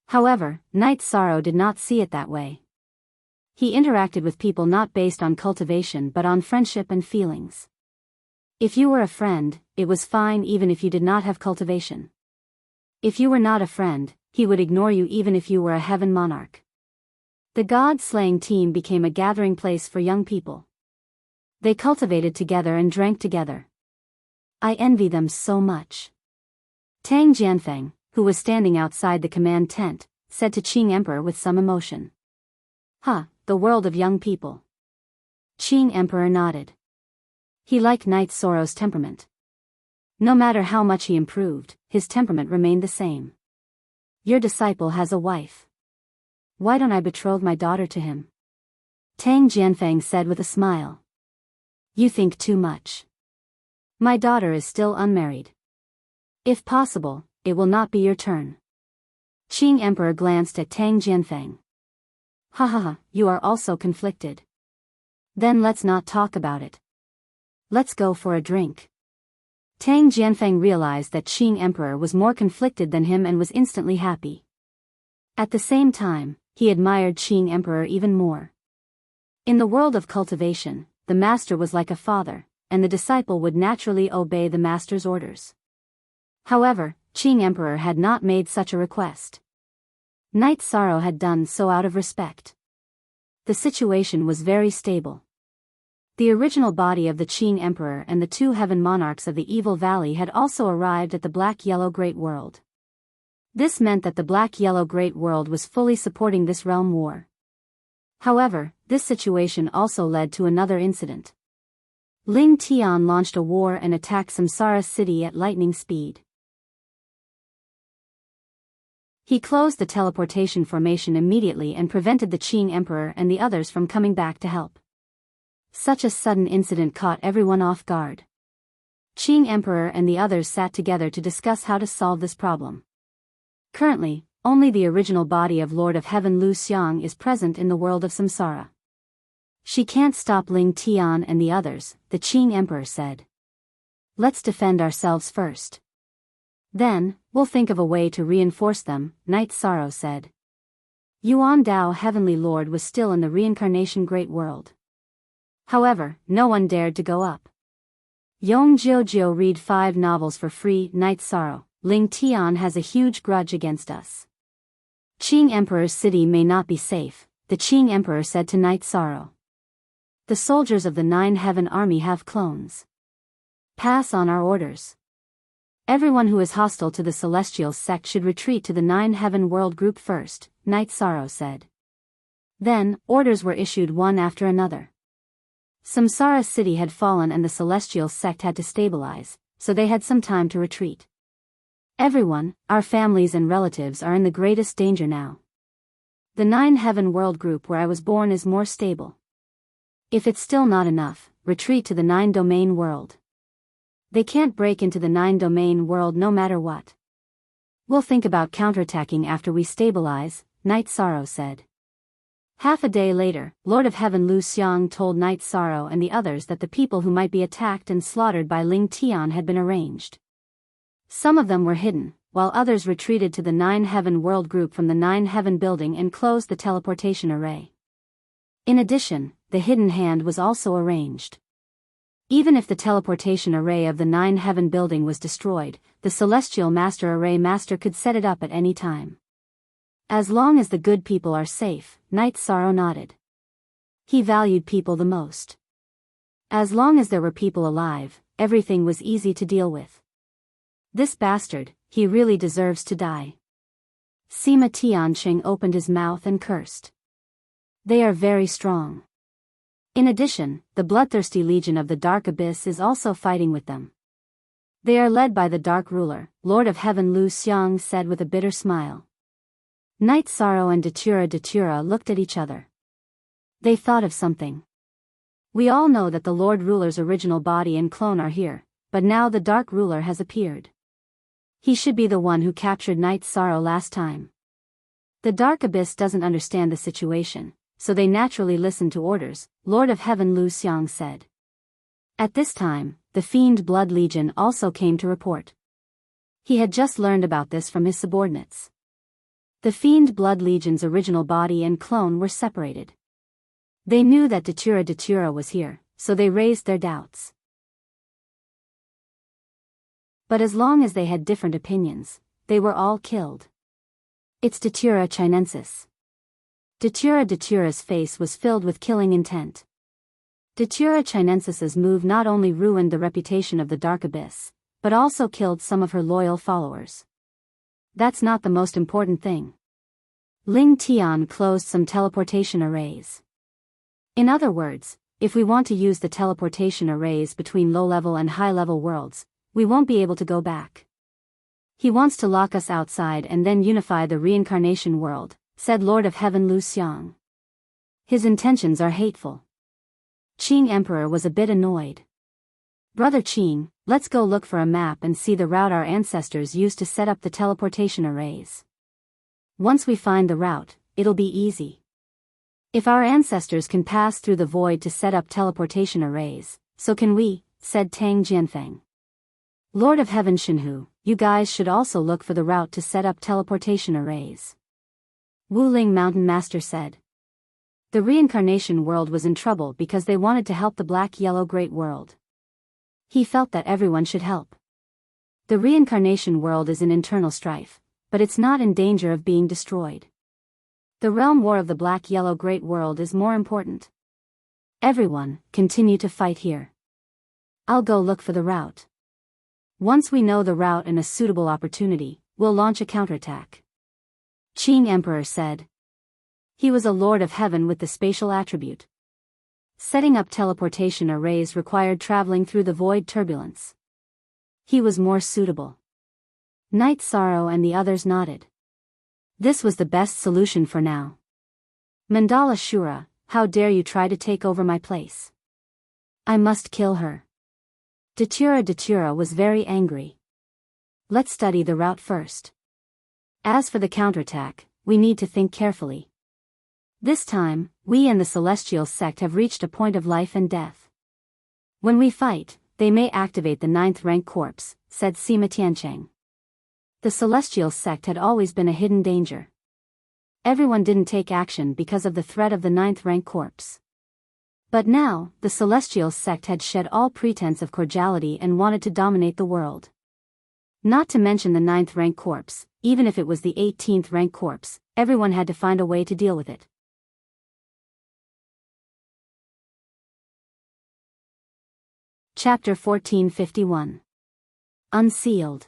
However, Night Sorrow did not see it that way. He interacted with people not based on cultivation but on friendship and feelings. If you were a friend, it was fine even if you did not have cultivation. If you were not a friend, he would ignore you even if you were a heaven monarch. The god-slaying team became a gathering place for young people. They cultivated together and drank together. I envy them so much. Tang Jianfeng, who was standing outside the command tent, said to Qing Emperor with some emotion. The world of young people. Qing Emperor nodded. He liked Night Sorrow's temperament. No matter how much he improved, his temperament remained the same. Your disciple has a wife. Why don't I betroth my daughter to him? Tang Jianfeng said with a smile. You think too much. My daughter is still unmarried. If possible, it will not be your turn. Qing Emperor glanced at Tang Jianfeng. You are also conflicted. Then let's not talk about it. Let's go for a drink. Tang Jianfeng realized that Qing Emperor was more conflicted than him and was instantly happy. At the same time, he admired Qing Emperor even more. In the world of cultivation, the master was like a father, and the disciple would naturally obey the master's orders. However, Qing Emperor had not made such a request. Night Sorrow had done so out of respect. The situation was very stable. The original body of the Qing Emperor and the two heaven monarchs of the Evil Valley had also arrived at the Black-Yellow Great World. This meant that the Black-Yellow Great World was fully supporting this realm war. However, this situation also led to another incident. Ling Tian launched a war and attacked Samsara City at lightning speed. He closed the teleportation formation immediately and prevented the Qing Emperor and the others from coming back to help. Such a sudden incident caught everyone off guard. Qing Emperor and the others sat together to discuss how to solve this problem. Currently, only the original body of Lord of Heaven Lu Xiang is present in the world of Samsara. She can't stop Ling Tian and the others, the Qing Emperor said. Let's defend ourselves first. Then, we'll think of a way to reinforce them, Night Sorrow said. Yuan Dao Heavenly Lord was still in the reincarnation great world. However, no one dared to go up. Yong Jiu read 5 novels for free, Night Sorrow. Ling Tian has a huge grudge against us. Qing Emperor's city may not be safe, the Qing Emperor said to Night Sorrow. The soldiers of the 9 Heaven Army have clones. Pass on our orders. Everyone who is hostile to the Celestial sect should retreat to the 9 Heaven World Group first, Night Sorrow said. Then, orders were issued one after another. Samsara city had fallen and the celestial sect had to stabilize, so they had some time to retreat. Everyone, our families and relatives are in the greatest danger now. The 9 heaven world group where I was born is more stable. If it's still not enough, retreat to the 9 domain world. They can't break into the 9 domain world no matter what. We'll think about counterattacking after we stabilize, Night Sorrow said. Half a day later, Lord of Heaven Lu Xiang told Night Sorrow and the others that the people who might be attacked and slaughtered by Ling Tian had been arranged. Some of them were hidden, while others retreated to the 9 heaven world group from the 9 heaven building and closed the teleportation array. In addition, the hidden hand was also arranged. Even if the teleportation array of the 9 heaven building was destroyed, the celestial master array master could set it up at any time. As long as the good people are safe, Night Sorrow nodded. He valued people the most. As long as there were people alive, everything was easy to deal with. This bastard, he really deserves to die. Sima Tianqing opened his mouth and cursed. They are very strong. In addition, the bloodthirsty legion of the Dark Abyss is also fighting with them. They are led by the Dark Ruler, Lord of Heaven Lu Xiang said with a bitter smile. Night Sorrow and Datura looked at each other. They thought of something. We all know that the Lord Ruler's original body and clone are here, but now the Dark Ruler has appeared. He should be the one who captured Night Sorrow last time. The Dark Abyss doesn't understand the situation, so they naturally listen to orders, Lord of Heaven Lu Xiang said. At this time, the Fiend Blood Legion also came to report. He had just learned about this from his subordinates. The Fiend Blood Legion's original body and clone were separated. They knew that Datura was here, so they raised their doubts. But as long as they had different opinions, they were all killed. It's Datura Chinensis. Datura's face was filled with killing intent. Datura Chinensis's move not only ruined the reputation of the Dark Abyss, but also killed some of her loyal followers. That's not the most important thing. Ling Tian closed some teleportation arrays. In other words, if we want to use the teleportation arrays between low-level and high-level worlds, we won't be able to go back. He wants to lock us outside and then unify the reincarnation world, said Lord of Heaven Lu Xiang. His intentions are hateful. Qing Emperor was a bit annoyed. Brother Qing, let's go look for a map and see the route our ancestors used to set up the teleportation arrays. Once we find the route, it'll be easy. If our ancestors can pass through the void to set up teleportation arrays, so can we, said Tang Jianfeng. Lord of Heaven Shenhu, you guys should also look for the route to set up teleportation arrays. Wuling Mountain Master said. The reincarnation world was in trouble because they wanted to help the Black-Yellow Great World. He felt that everyone should help. The reincarnation world is in internal strife, but it's not in danger of being destroyed. The realm war of the Black-Yellow Great World is more important. Everyone, continue to fight here. I'll go look for the route. Once we know the route and a suitable opportunity, we'll launch a counterattack. Qing Emperor said. He was a Lord of Heaven with the spatial attribute. Setting up teleportation arrays required traveling through the void turbulence. He was more suitable. Night Sorrow and the others nodded. This was the best solution for now. Mandala Shura, how dare you try to take over my place? I must kill her. Datura was very angry. Let's study the route first. As for the counterattack, we need to think carefully. This time, we and the Celestial Sect have reached a point of life and death. When we fight, they may activate the 9th rank corpse, said Sima Tiancheng. The Celestial Sect had always been a hidden danger. Everyone didn't take action because of the threat of the 9th rank corpse. But now, the Celestial Sect had shed all pretense of cordiality and wanted to dominate the world. Not to mention the 9th rank corpse, even if it was the 18th rank corpse, everyone had to find a way to deal with it. Chapter 1451. Unsealed.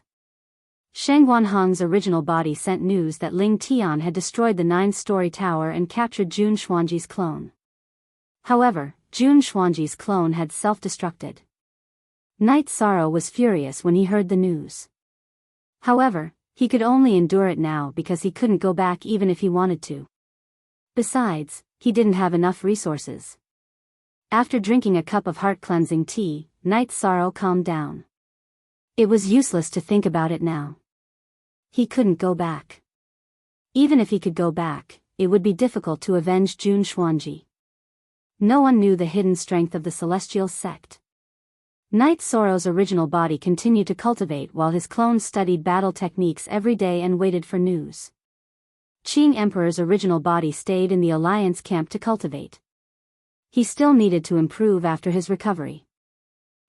Shang Guanhong's original body sent news that Ling Tian had destroyed the 9-story tower and captured Jun Xuanji's clone. However, Jun Xuanji's clone had self-destructed. Night Sorrow was furious when he heard the news. However, he could only endure it now because he couldn't go back even if he wanted to. Besides, he didn't have enough resources. After drinking a cup of heart-cleansing tea, Night Sorrow calmed down. It was useless to think about it now. He couldn't go back. Even if he could go back, it would be difficult to avenge Jun Xuanji. No one knew the hidden strength of the Celestial Sect. Night Sorrow's original body continued to cultivate while his clones studied battle techniques every day and waited for news. Qing Emperor's original body stayed in the Alliance camp to cultivate. He still needed to improve after his recovery.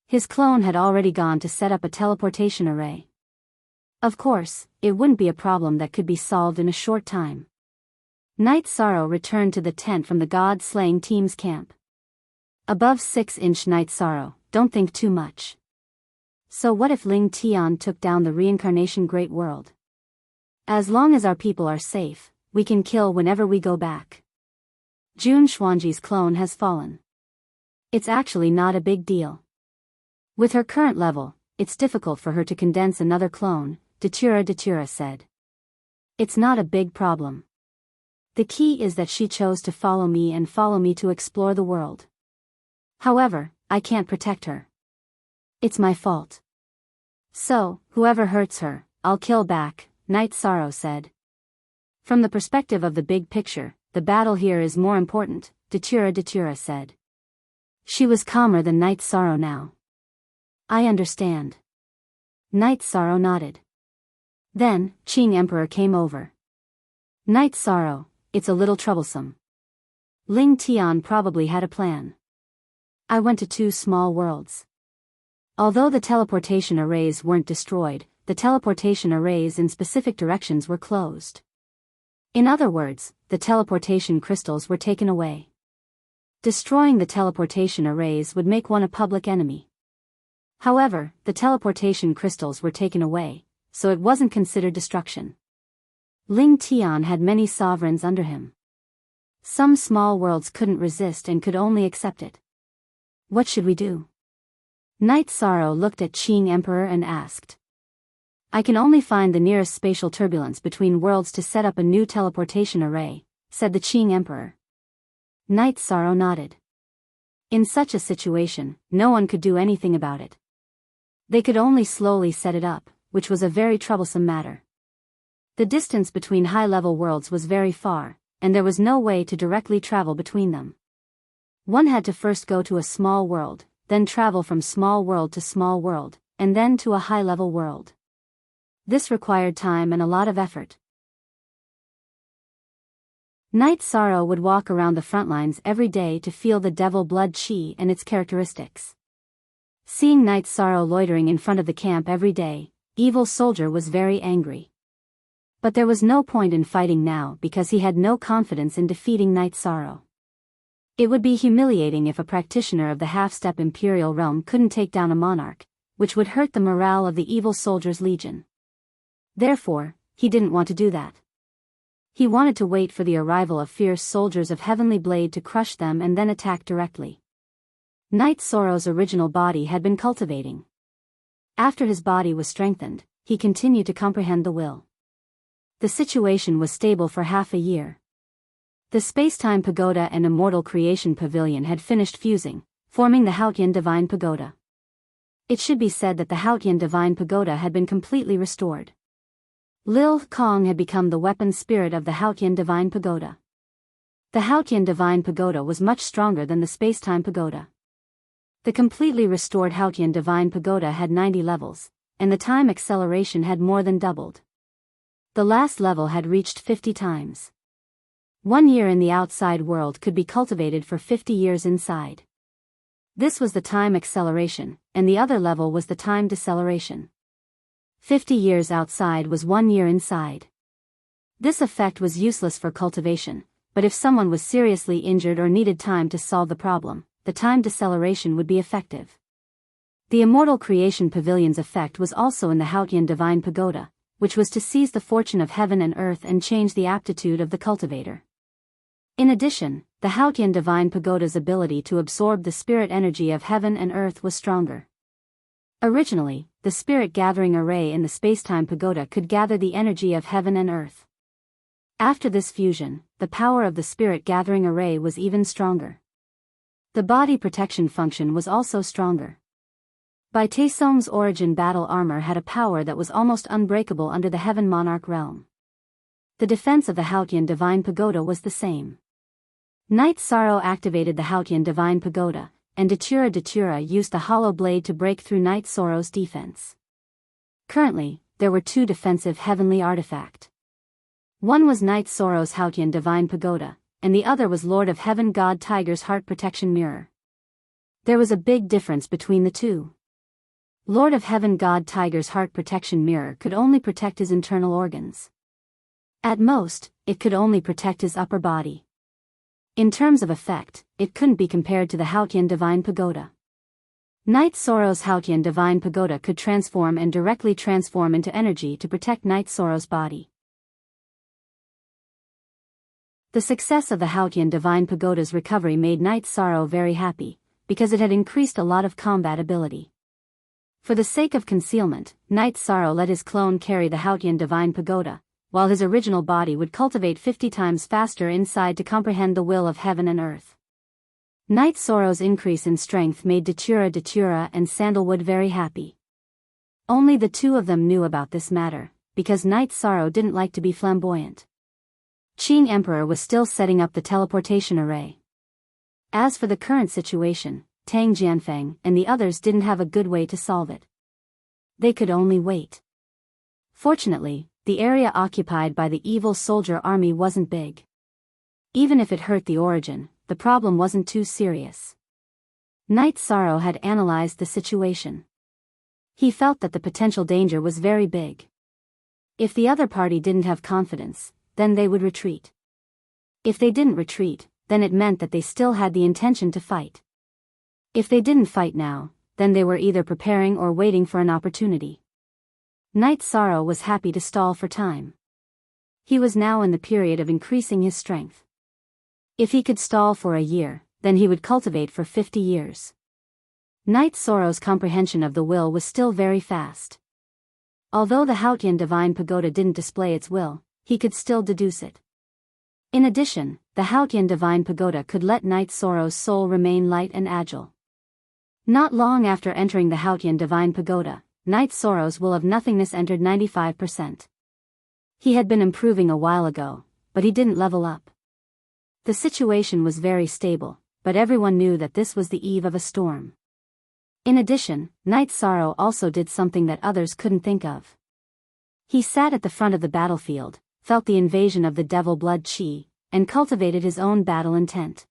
His clone had already gone to set up a teleportation array. Of course, it wouldn't be a problem that could be solved in a short time. Night Sorrow returned to the tent from the God-slaying team's camp. Above 6-inch Night Sorrow, don't think too much. So what if Ling Tian took down the reincarnation great world? As long as our people are safe, we can kill whenever we go back. Jun Xuanji's clone has fallen. It's actually not a big deal. With her current level, it's difficult for her to condense another clone, Datura said. It's not a big problem. The key is that she chose to follow me to explore the world. However, I can't protect her. It's my fault. So, whoever hurts her, I'll kill back, Night Sorrow said. From the perspective of the big picture, the battle here is more important, Datura said. She was calmer than Night Sorrow now. I understand. Night Sorrow nodded. Then, Qing Emperor came over. Night Sorrow, it's a little troublesome. Ling Tian probably had a plan. I went to 2 small worlds. Although the teleportation arrays weren't destroyed, the teleportation arrays in specific directions were closed. In other words, the teleportation crystals were taken away. Destroying the teleportation arrays would make one a public enemy. However, the teleportation crystals were taken away, so it wasn't considered destruction. Ling Tian had many sovereigns under him. Some small worlds couldn't resist and could only accept it. What should we do? Night Sorrow looked at Qing Emperor and asked. I can only find the nearest spatial turbulence between worlds to set up a new teleportation array, said the Qing Emperor. Night Sorrow nodded. In such a situation, no one could do anything about it. They could only slowly set it up, which was a very troublesome matter. The distance between high-level worlds was very far, and there was no way to directly travel between them. One had to first go to a small world, then travel from small world to small world, and then to a high-level world. This required time and a lot of effort. Night Sorrow would walk around the front lines every day to feel the devil blood chi and its characteristics. Seeing Night Sorrow loitering in front of the camp every day, Evil Soldier was very angry. But there was no point in fighting now because he had no confidence in defeating Night Sorrow. It would be humiliating if a practitioner of the half-step Imperial realm couldn't take down a monarch, which would hurt the morale of the Evil Soldier's legion. Therefore, he didn't want to do that. He wanted to wait for the arrival of fierce soldiers of Heavenly Blade to crush them and then attack directly. Night Sorrow's original body had been cultivating. After his body was strengthened, he continued to comprehend the will. The situation was stable for half a year. The Space-Time Pagoda and Immortal Creation Pavilion had finished fusing, forming the Haotian Divine Pagoda. It should be said that the Haotian Divine Pagoda had been completely restored. Lil Kong had become the weapon spirit of the Haotian Divine Pagoda. The Haotian Divine Pagoda was much stronger than the Space-Time Pagoda. The completely restored Haotian Divine Pagoda had 90 levels, and the time acceleration had more than doubled. The last level had reached 50 times. 1 year in the outside world could be cultivated for 50 years inside. This was the time acceleration, and the other level was the time deceleration. 50 years outside was 1 year inside. This effect was useless for cultivation, but if someone was seriously injured or needed time to solve the problem, the time deceleration would be effective. The Immortal Creation Pavilion's effect was also in the Haotian Divine Pagoda, which was to seize the fortune of heaven and earth and change the aptitude of the cultivator. In addition, the Haotian Divine Pagoda's ability to absorb the spirit energy of heaven and earth was stronger. Originally, the spirit gathering array in the spacetime pagoda could gather the energy of heaven and earth. After this fusion, the power of the spirit gathering array was even stronger. The body protection function was also stronger. Bai Taesong's origin battle armor had a power that was almost unbreakable under the Heaven Monarch realm. The defense of the Haotian Divine Pagoda was the same. Night Sorrow activated the Haotian Divine Pagoda, and Datura used the hollow blade to break through Night Sorrow's defense. Currently, there were two defensive heavenly artifacts. One was Night Sorrow's Haotian Divine Pagoda, and the other was Lord of Heaven God Tiger's Heart Protection Mirror. There was a big difference between the two. Lord of Heaven God Tiger's Heart Protection Mirror could only protect his internal organs. At most, it could only protect his upper body. In terms of effect, it couldn't be compared to the Haotian Divine Pagoda. Night Sorrow's Haotian Divine Pagoda could transform and directly transform into energy to protect Night Sorrow's body. The success of the Haotian Divine Pagoda's recovery made Night Sorrow very happy, because it had increased a lot of combat ability. For the sake of concealment, Night Sorrow let his clone carry the Haotian Divine Pagoda, while his original body would cultivate 50 times faster inside to comprehend the will of heaven and earth. Night Sorrow's increase in strength made Datura and Sandalwood very happy. Only the two of them knew about this matter, because Night Sorrow didn't like to be flamboyant. Qing Emperor was still setting up the teleportation array. As for the current situation, Tang Jianfeng and the others didn't have a good way to solve it. They could only wait. Fortunately, the area occupied by the evil soldier army wasn't big. Even if it hurt the origin, the problem wasn't too serious. Night Sorrow had analyzed the situation. He felt that the potential danger was very big. If the other party didn't have confidence, then they would retreat. If they didn't retreat, then it meant that they still had the intention to fight. If they didn't fight now, then they were either preparing or waiting for an opportunity. Night Sorrow was happy to stall for time. He was now in the period of increasing his strength. If he could stall for a year, then he would cultivate for 50 years. Night Sorrow's comprehension of the will was still very fast. Although the Haotian Divine Pagoda didn't display its will, he could still deduce it. In addition, the Haotian Divine Pagoda could let Night Sorrow's soul remain light and agile. Not long after entering the Haotian Divine Pagoda, Night Sorrow's will of nothingness entered 95%. He had been improving a while ago, but he didn't level up. The situation was very stable, but everyone knew that this was the eve of a storm. In addition, Night Sorrow also did something that others couldn't think of. He sat at the front of the battlefield, felt the invasion of the devil blood chi, and cultivated his own battle intent.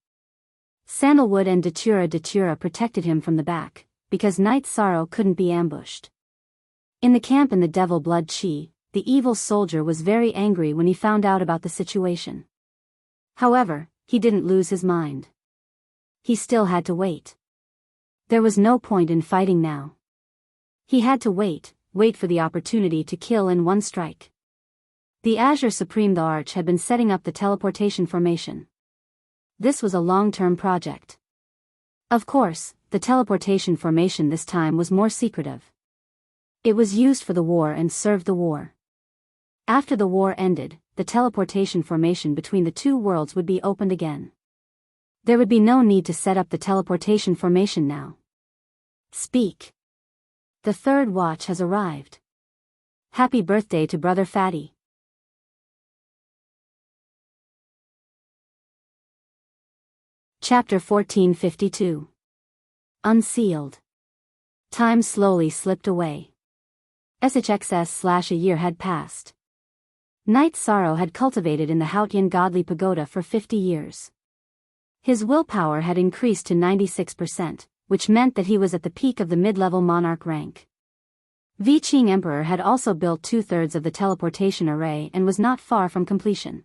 Sandalwood and Datura protected him from the back, because Night Sorrow couldn't be ambushed. In the camp in the devil blood chi, the evil soldier was very angry when he found out about the situation. However, he didn't lose his mind. He still had to wait. There was no point in fighting now. He had to wait for the opportunity to kill in one strike. The Azure Supreme the Arch had been setting up the teleportation formation. This was a long-term project. Of course, the teleportation formation this time was more secretive. It was used for the war and served the war. After the war ended, the teleportation formation between the two worlds would be opened again. There would be no need to set up the teleportation formation now. Speak. The third watch has arrived. Happy birthday to Brother Fatty. Chapter 1452. Unsealed. Time slowly slipped away. SHXS/a year had passed. Night Sorrow had cultivated in the Haotian Godly Pagoda for 50 years. His willpower had increased to 96%, which meant that he was at the peak of the mid-level monarch rank. Qing Emperor had also built 2/3 of the teleportation array and was not far from completion.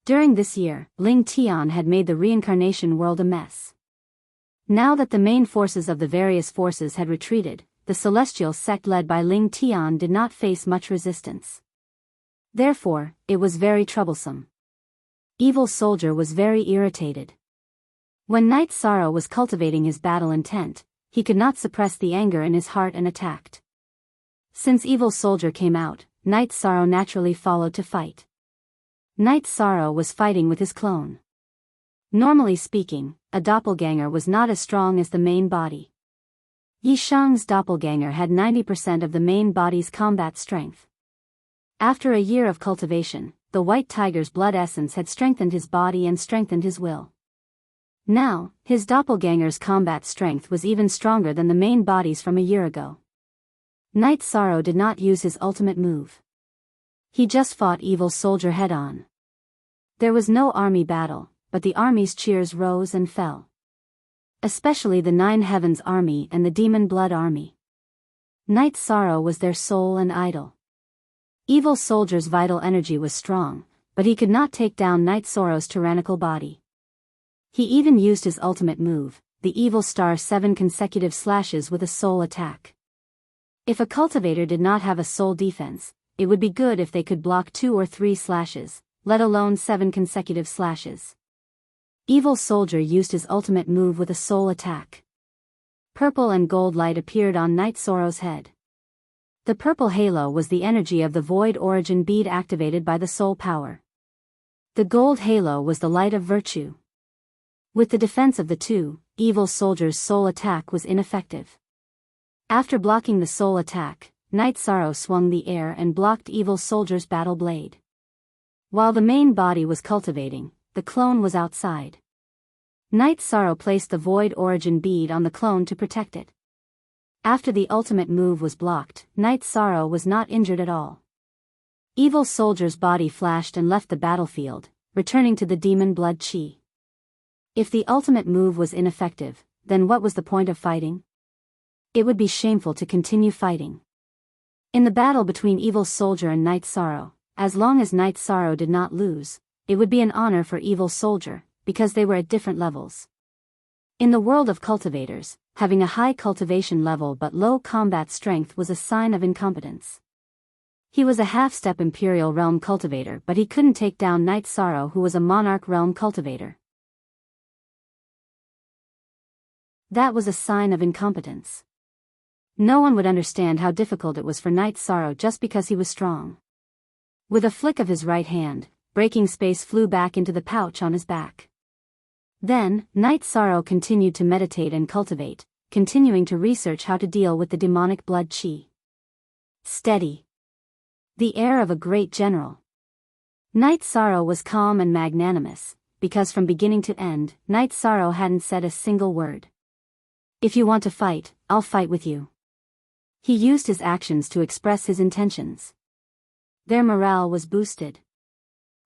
During this year, Ling Tian had made the reincarnation world a mess. Now that the main forces of the various forces had retreated, the celestial sect led by Ling Tian did not face much resistance. Therefore, it was very troublesome. Evil Soldier was very irritated. When Night Sorrow was cultivating his battle intent, he could not suppress the anger in his heart and attacked. Since Evil Soldier came out, Night Sorrow naturally followed to fight. Night Sorrow was fighting with his clone. Normally speaking, a doppelganger was not as strong as the main body. Yi Shang's doppelganger had 90% of the main body's combat strength. After a year of cultivation, the White Tiger's blood essence had strengthened his body and strengthened his will. Now, his doppelganger's combat strength was even stronger than the main body's from a year ago. Night Sorrow did not use his ultimate move. He just fought Evil Soldier head-on. There was no army battle, but the army's cheers rose and fell. Especially the Nine Heavens Army and the Demon Blood Army. Night Sorrow was their soul and idol. Evil Soldier's vital energy was strong, but he could not take down Night Sorrow's tyrannical body. He even used his ultimate move, the Evil Star 7 consecutive slashes with a soul attack. If a cultivator did not have a soul defense, it would be good if they could block 2 or 3 slashes, let alone 7 consecutive slashes. Evil Soldier used his ultimate move with a soul attack. Purple and gold light appeared on Night Sorrow's head. The purple halo was the energy of the Void Origin bead activated by the soul power. The gold halo was the light of virtue. With the defense of the two, Evil Soldier's soul attack was ineffective. After blocking the soul attack, Night Sorrow swung the air and blocked Evil Soldier's battle blade. While the main body was cultivating, the clone was outside. Night Sorrow placed the Void Origin bead on the clone to protect it. After the ultimate move was blocked, Night Sorrow was not injured at all. Evil Soldier's body flashed and left the battlefield, returning to the Demon Blood Chi. If the ultimate move was ineffective, then what was the point of fighting? It would be shameful to continue fighting. In the battle between Evil Soldier and Night Sorrow, as long as Night Sorrow did not lose, it would be an honor for Evil Soldier, because they were at different levels. In the world of cultivators, having a high cultivation level but low combat strength was a sign of incompetence. He was a half-step Imperial Realm cultivator, but he couldn't take down Night Sorrow, who was a Monarch Realm cultivator. That was a sign of incompetence. No one would understand how difficult it was for Night Sorrow just because he was strong. With a flick of his right hand, breaking space flew back into the pouch on his back. Then, Night Sorrow continued to meditate and cultivate, continuing to research how to deal with the demonic blood chi. Steady. The air of a great general. Night Sorrow was calm and magnanimous, because from beginning to end, Night Sorrow hadn't said a single word. If you want to fight, I'll fight with you. He used his actions to express his intentions. Their morale was boosted.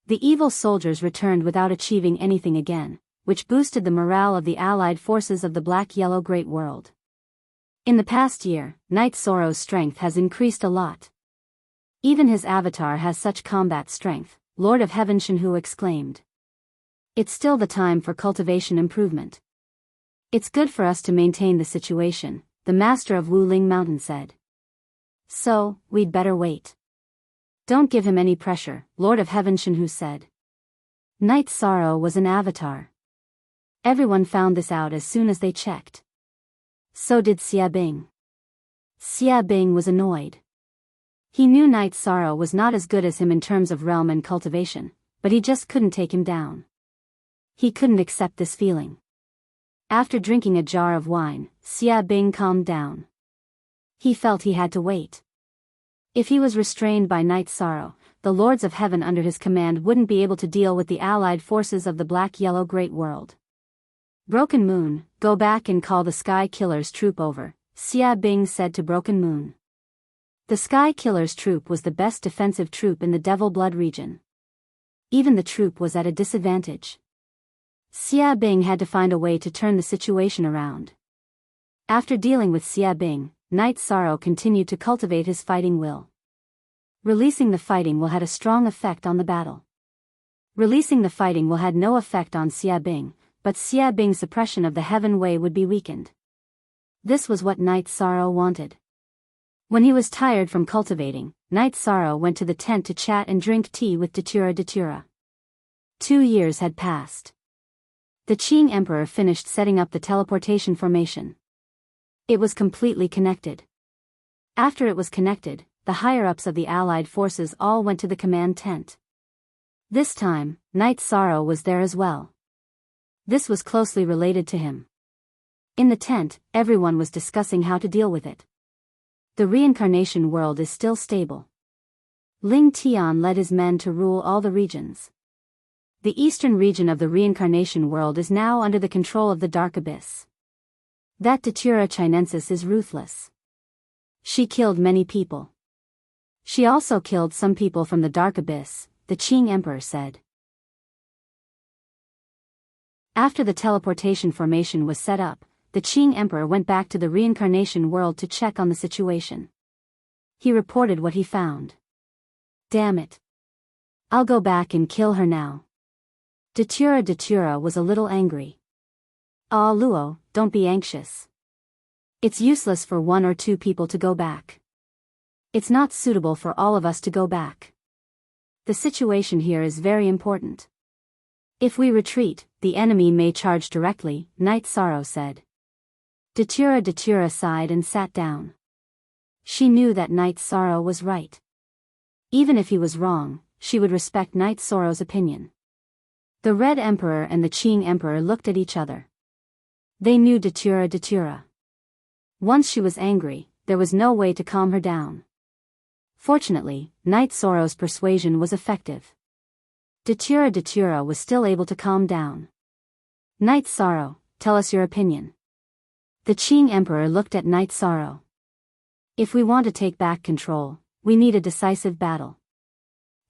The Evil Soldiers returned without achieving anything again, which boosted the morale of the allied forces of the Black-Yellow Great World. In the past year, Night Sorrow's strength has increased a lot. Even his avatar has such combat strength, Lord of Heaven Shenhu exclaimed. It's still the time for cultivation improvement. It's good for us to maintain the situation, the master of Wuling Mountain said. So, we'd better wait. Don't give him any pressure, Lord of Heaven Shenhu said. Night Sorrow was an avatar. Everyone found this out as soon as they checked. So did Xia Bing. Xia Bing was annoyed. He knew Night Sorrow was not as good as him in terms of realm and cultivation, but he just couldn't take him down. He couldn't accept this feeling. After drinking a jar of wine, Xia Bing calmed down. He felt he had to wait. If he was restrained by Night Sorrow, the Lords of Heaven under his command wouldn't be able to deal with the allied forces of the Black-Yellow Great World. Broken Moon, go back and call the Sky Killer's troop over, Xia Bing said to Broken Moon. The Sky Killer's troop was the best defensive troop in the Devil Blood region. Even the troop was at a disadvantage. Xia Bing had to find a way to turn the situation around. After dealing with Xia Bing, Night Sorrow continued to cultivate his fighting will. Releasing the fighting will had a strong effect on the battle. Releasing the fighting will had no effect on Xia Bing, but Xia Bing's suppression of the Heaven Way would be weakened. This was what Night Sorrow wanted. When he was tired from cultivating, Night Sorrow went to the tent to chat and drink tea with Datura Datura. 2 years had passed. The Qing Emperor finished setting up the teleportation formation. It was completely connected. After it was connected, the higher-ups of the Allied forces all went to the command tent. This time, Knight Sorrow was there as well. This was closely related to him. In the tent, everyone was discussing how to deal with it. The reincarnation world is still stable. Ling Tian led his men to rule all the regions. The eastern region of the reincarnation world is now under the control of the Dark Abyss. That Datura Chinensis is ruthless. She killed many people. She also killed some people from the Dark Abyss, the Qing Emperor said. After the teleportation formation was set up, the Qing Emperor went back to the reincarnation world to check on the situation. He reported what he found. Damn it. I'll go back and kill her now. Datura was a little angry. Ah Luo, don't be anxious. It's useless for 1 or 2 people to go back. It's not suitable for all of us to go back. The situation here is very important. If we retreat, the enemy may charge directly, Knight Sorrow said. Datura sighed and sat down. She knew that Knight Sorrow was right. Even if he was wrong, she would respect Knight Sorrow's opinion. The Red Emperor and the Qing Emperor looked at each other. They knew Datura. Once she was angry, there was no way to calm her down. Fortunately, Knight Sorrow's persuasion was effective. Datura was still able to calm down. Knight Sorrow, tell us your opinion. The Qing Emperor looked at Knight Sorrow. If we want to take back control, we need a decisive battle.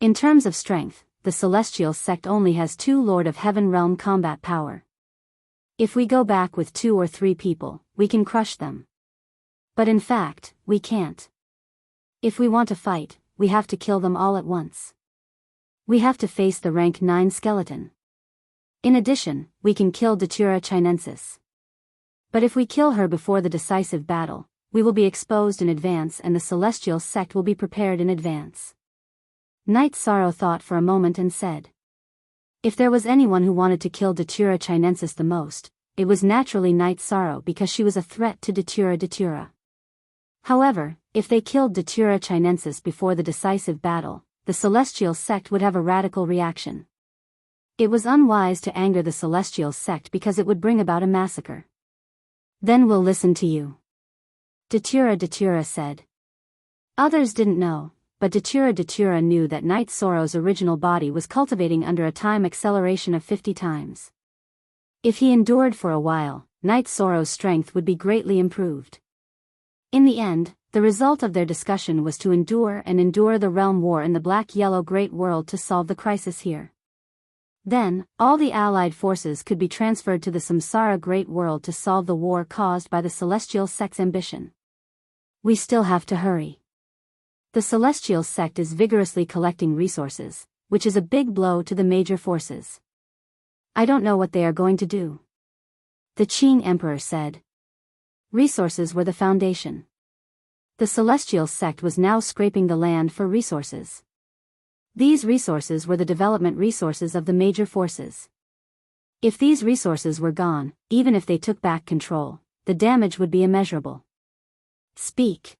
In terms of strength, the Celestial Sect only has 2 Lord of Heaven realm combat power. If we go back with 2 or 3 people, we can crush them. But in fact, we can't. If we want to fight, we have to kill them all at once. We have to face the rank 9 skeleton. In addition, we can kill Datura Chinensis. But if we kill her before the decisive battle, we will be exposed in advance and the Celestial Sect will be prepared in advance. Knight Sorrow thought for a moment and said. If there was anyone who wanted to kill Datura Chinensis the most, it was naturally Knight Sorrow because she was a threat to Datura. However, if they killed Datura Chinensis before the decisive battle, the Celestial Sect would have a radical reaction. It was unwise to anger the Celestial Sect because it would bring about a massacre. Then we'll listen to you. Datura said. Others didn't know, but Datura knew that Knight Sorrow's original body was cultivating under a time acceleration of 50 times. If he endured for a while, Knight Sorrow's strength would be greatly improved. In the end, the result of their discussion was to endure the realm war in the black-yellow great world to solve the crisis here. Then, all the Allied forces could be transferred to the Samsara great world to solve the war caused by the Celestial Sect's ambition. We still have to hurry. The Celestial Sect is vigorously collecting resources, which is a big blow to the major forces. I don't know what they are going to do. The Qing Emperor said. Resources were the foundation. The Celestial Sect was now scraping the land for resources. These resources were the development resources of the major forces. If these resources were gone, even if they took back control, the damage would be immeasurable. Speak.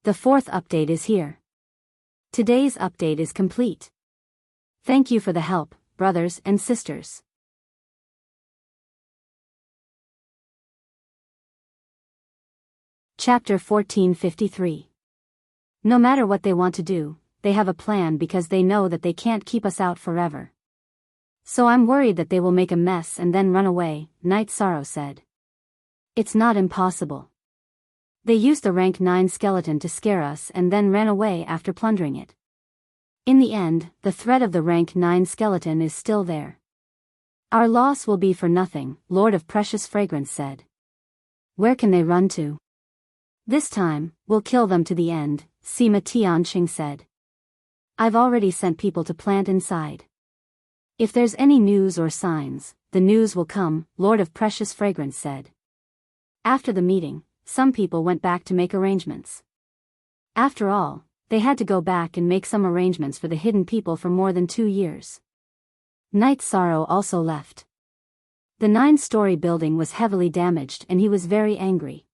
The 4th update is here. Today's update is complete. Thank you for the help, brothers and sisters. Chapter 1453. No matter what they want to do, they have a plan because they know that they can't keep us out forever. So I'm worried that they will make a mess and then run away, Knight Sorrow said. It's not impossible. They used the rank 9 skeleton to scare us and then ran away after plundering it. In the end, the threat of the rank 9 skeleton is still there. Our loss will be for nothing, Lord of Precious Fragrance said. Where can they run to? This time, we'll kill them to the end, Sima Tianqing said. I've already sent people to plant inside. If there's any news or signs, the news will come, Lord of Precious Fragrance said. After the meeting, some people went back to make arrangements. After all, they had to go back and make some arrangements for the hidden people for more than 2 years. Night Sorrow also left. The 9-story building was heavily damaged and he was very angry.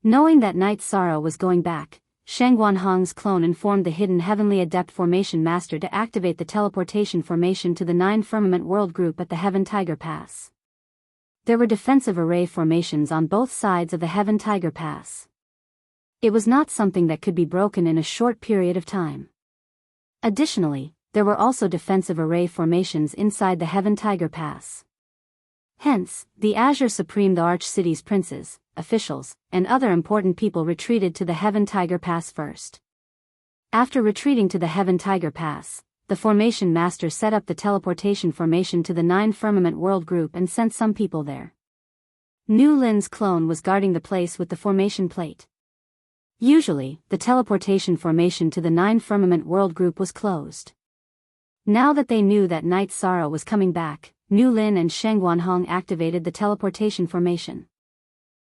Knowing that Night Sorrow was going back, Sheng Guanhong's clone informed the hidden Heavenly Adept Formation Master to activate the teleportation formation to the 9 Firmament World Group at the Heaven Tiger Pass. There were defensive array formations on both sides of the Heaven Tiger Pass. It was not something that could be broken in a short period of time. Additionally, there were also defensive array formations inside the Heaven Tiger Pass. Hence, the Azure Supreme, the Arch City's princes, officials, and other important people retreated to the Heaven Tiger Pass first. After retreating to the Heaven Tiger Pass, the Formation Master set up the teleportation formation to the 9 Firmament World Group and sent some people there. Nu Lin's clone was guarding the place with the formation plate. Usually, the teleportation formation to the 9 Firmament World Group was closed. Now that they knew that Night Sorrow was coming back, Nu Lin and Sheng Guanhong activated the teleportation formation.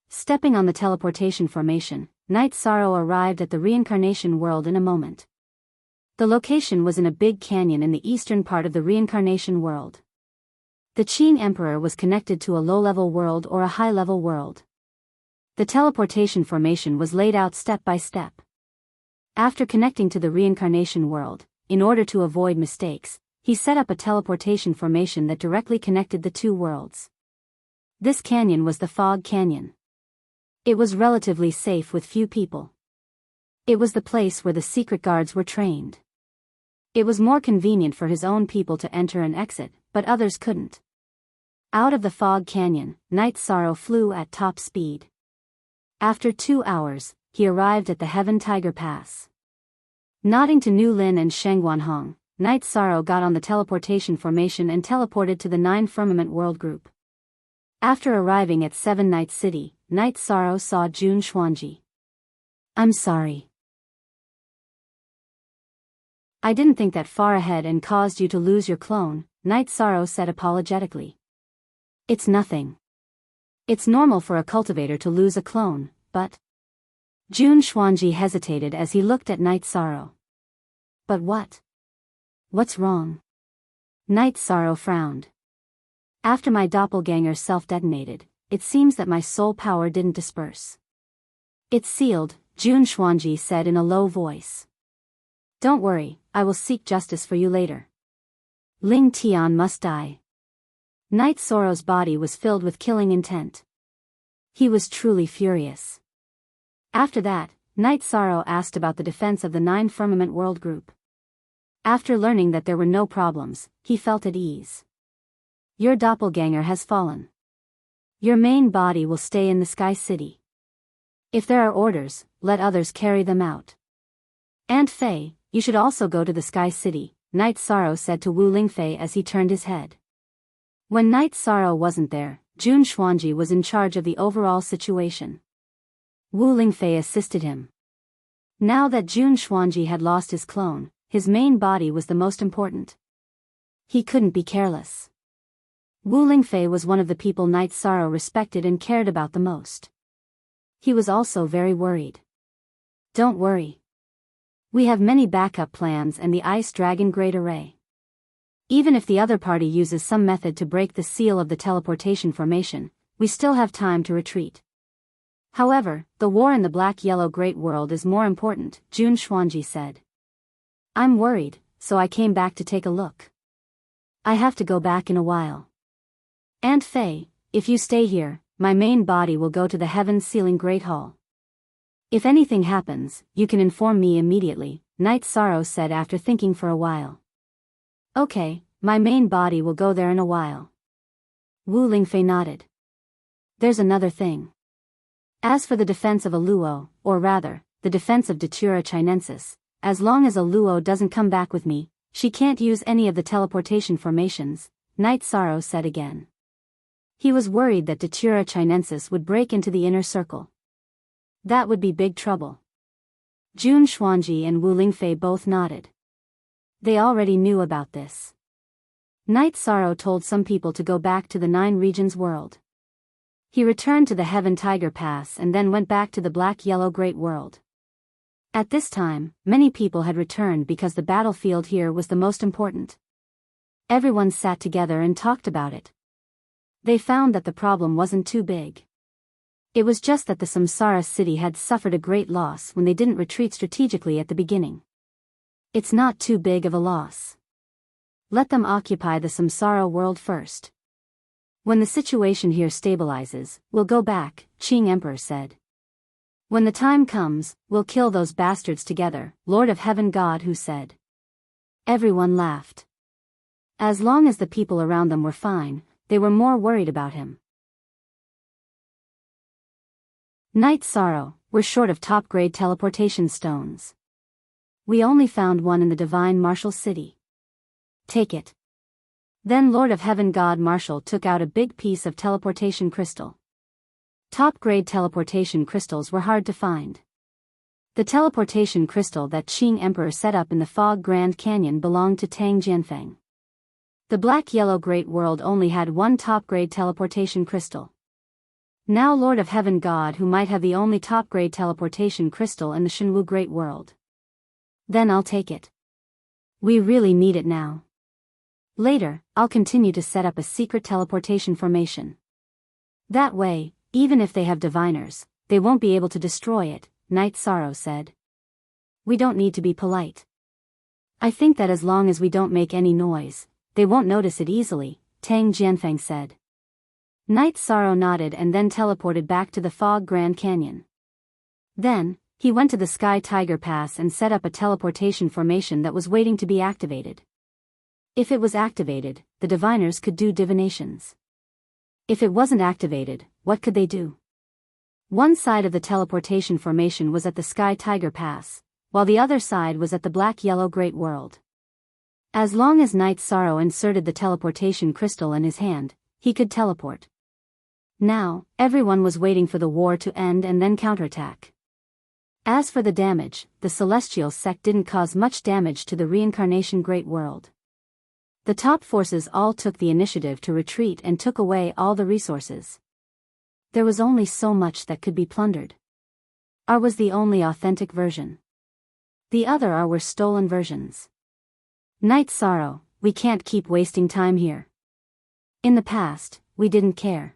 Stepping on the teleportation formation, Night Sorrow arrived at the reincarnation world in a moment. The location was in a big canyon in the eastern part of the reincarnation world. The Qing Emperor was connected to a low-level world or a high-level world. The teleportation formation was laid out step by step. After connecting to the reincarnation world, in order to avoid mistakes, he set up a teleportation formation that directly connected the two worlds. This canyon was the Fog Canyon. It was relatively safe with few people. It was the place where the secret guards were trained. It was more convenient for his own people to enter and exit, but others couldn't. Out of the Fog Canyon, Night Sorrow flew at top speed. After 2 hours, he arrived at the Heaven Tiger Pass. Nodding to Nu Lin and Sheng Guanhong, Night Sorrow got on the teleportation formation and teleported to the 9 Firmament World Group. After arriving at 7 Night City, Night Sorrow saw Jun Xuanji. "I'm sorry. I didn't think that far ahead and caused you to lose your clone," Night Sorrow said apologetically. "It's nothing. It's normal for a cultivator to lose a clone, but..." Jun Xuanji hesitated as he looked at Night Sorrow. "But what? What's wrong?" Night Sorrow frowned. "After my doppelganger self-detonated, it seems that my soul power didn't disperse." "It's sealed," Jun Xuanji said in a low voice. "Don't worry, I will seek justice for you later. Ling Tian must die." Night Sorrow's body was filled with killing intent. He was truly furious. After that, Night Sorrow asked about the defense of the 9 Firmament World Group. After learning that there were no problems, he felt at ease. "Your doppelganger has fallen. Your main body will stay in the Sky City. If there are orders, let others carry them out. Aunt Fei, you should also go to the Sky City," Night Sorrow said to Wu Lingfei as he turned his head. When Night Sorrow wasn't there, Jun Xuanji was in charge of the overall situation. Wu Lingfei assisted him. Now that Jun Xuanji had lost his clone, his main body was the most important. He couldn't be careless. Wu Lingfei was one of the people Night Sorrow respected and cared about the most. He was also very worried. "Don't worry. We have many backup plans and the Ice Dragon Great Array. Even if the other party uses some method to break the seal of the teleportation formation, we still have time to retreat. However, the war in the Black-Yellow Great World is more important," Jun Xuanji said. "I'm worried, so I came back to take a look. I have to go back in a while. Aunt Fei, if you stay here, my main body will go to the Heaven Sealing Great Hall. If anything happens, you can inform me immediately," Night Sorrow said after thinking for a while. "Okay, my main body will go there in a while." Wu Lingfei nodded. "There's another thing. As for the defense of a Luo, or rather, the defense of Datura Chinensis, as long as a Luo doesn't come back with me, she can't use any of the teleportation formations," Night Sorrow said again. He was worried that Datura Chinensis would break into the inner circle. That would be big trouble. Jun Xuanji and Wu Lingfei both nodded. They already knew about this. Night Sorrow told some people to go back to the 9 Regions world. He returned to the Heaven Tiger Pass and then went back to the Black-Yellow Great World. At this time, many people had returned because the battlefield here was the most important. Everyone sat together and talked about it. They found that the problem wasn't too big. It was just that the Samsara city had suffered a great loss when they didn't retreat strategically at the beginning. It's not too big of a loss. Let them occupy the Samsara world first. When the situation here stabilizes, we'll go back, Qing Emperor said. When the time comes, we'll kill those bastards together, Lord of Heaven God Hu said. Everyone laughed. As long as the people around them were fine, they were more worried about him. Night Sorrow, we're short of top-grade teleportation stones. We only found one in the Divine Martial City. Take it. Then Lord of Heaven God Marshall took out a big piece of teleportation crystal. Top-grade teleportation crystals were hard to find. The teleportation crystal that Qing Emperor set up in the Fog Grand Canyon belonged to Tang Jianfeng. The black-yellow Great World only had one top-grade teleportation crystal. Now Lord of Heaven God Hu might have the only top-grade teleportation crystal in the Shenwu Great World. Then I'll take it. We really need it now. Later, I'll continue to set up a secret teleportation formation. That way, even if they have diviners, they won't be able to destroy it, Night Sorrow said. We don't need to be polite. I think that as long as we don't make any noise, they won't notice it easily, Tang Jianfeng said. Night Sorrow nodded and then teleported back to the Fog Grand Canyon. Then, he went to the Sky Tiger Pass and set up a teleportation formation that was waiting to be activated. If it was activated, the diviners could do divinations. If it wasn't activated, what could they do? One side of the teleportation formation was at the Sky Tiger Pass, while the other side was at the Black-Yellow Great World. As long as Night Sorrow inserted the teleportation crystal in his hand, he could teleport. Now, everyone was waiting for the war to end and then counterattack. As for the damage, the Celestial Sect didn't cause much damage to the Reincarnation Great World. The top forces all took the initiative to retreat and took away all the resources. There was only so much that could be plundered. R was the only authentic version. The other R were stolen versions. Night Sorrow, we can't keep wasting time here. In the past, we didn't care.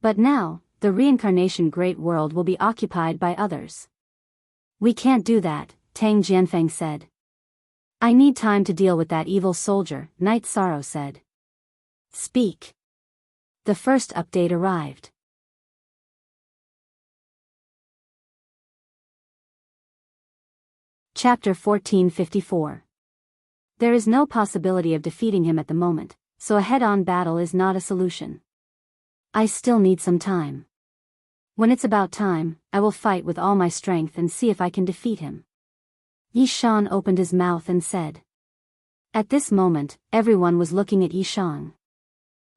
But now, the Reincarnation Great World will be occupied by others. We can't do that, Tang Jianfeng said. I need time to deal with that evil soldier, Night Sorrow said. Speak. The first update arrived. Chapter 1454. There is no possibility of defeating him at the moment, so a head-on battle is not a solution. I still need some time. When it's about time, I will fight with all my strength and see if I can defeat him. Yishan opened his mouth and said. At this moment, everyone was looking at Yishan.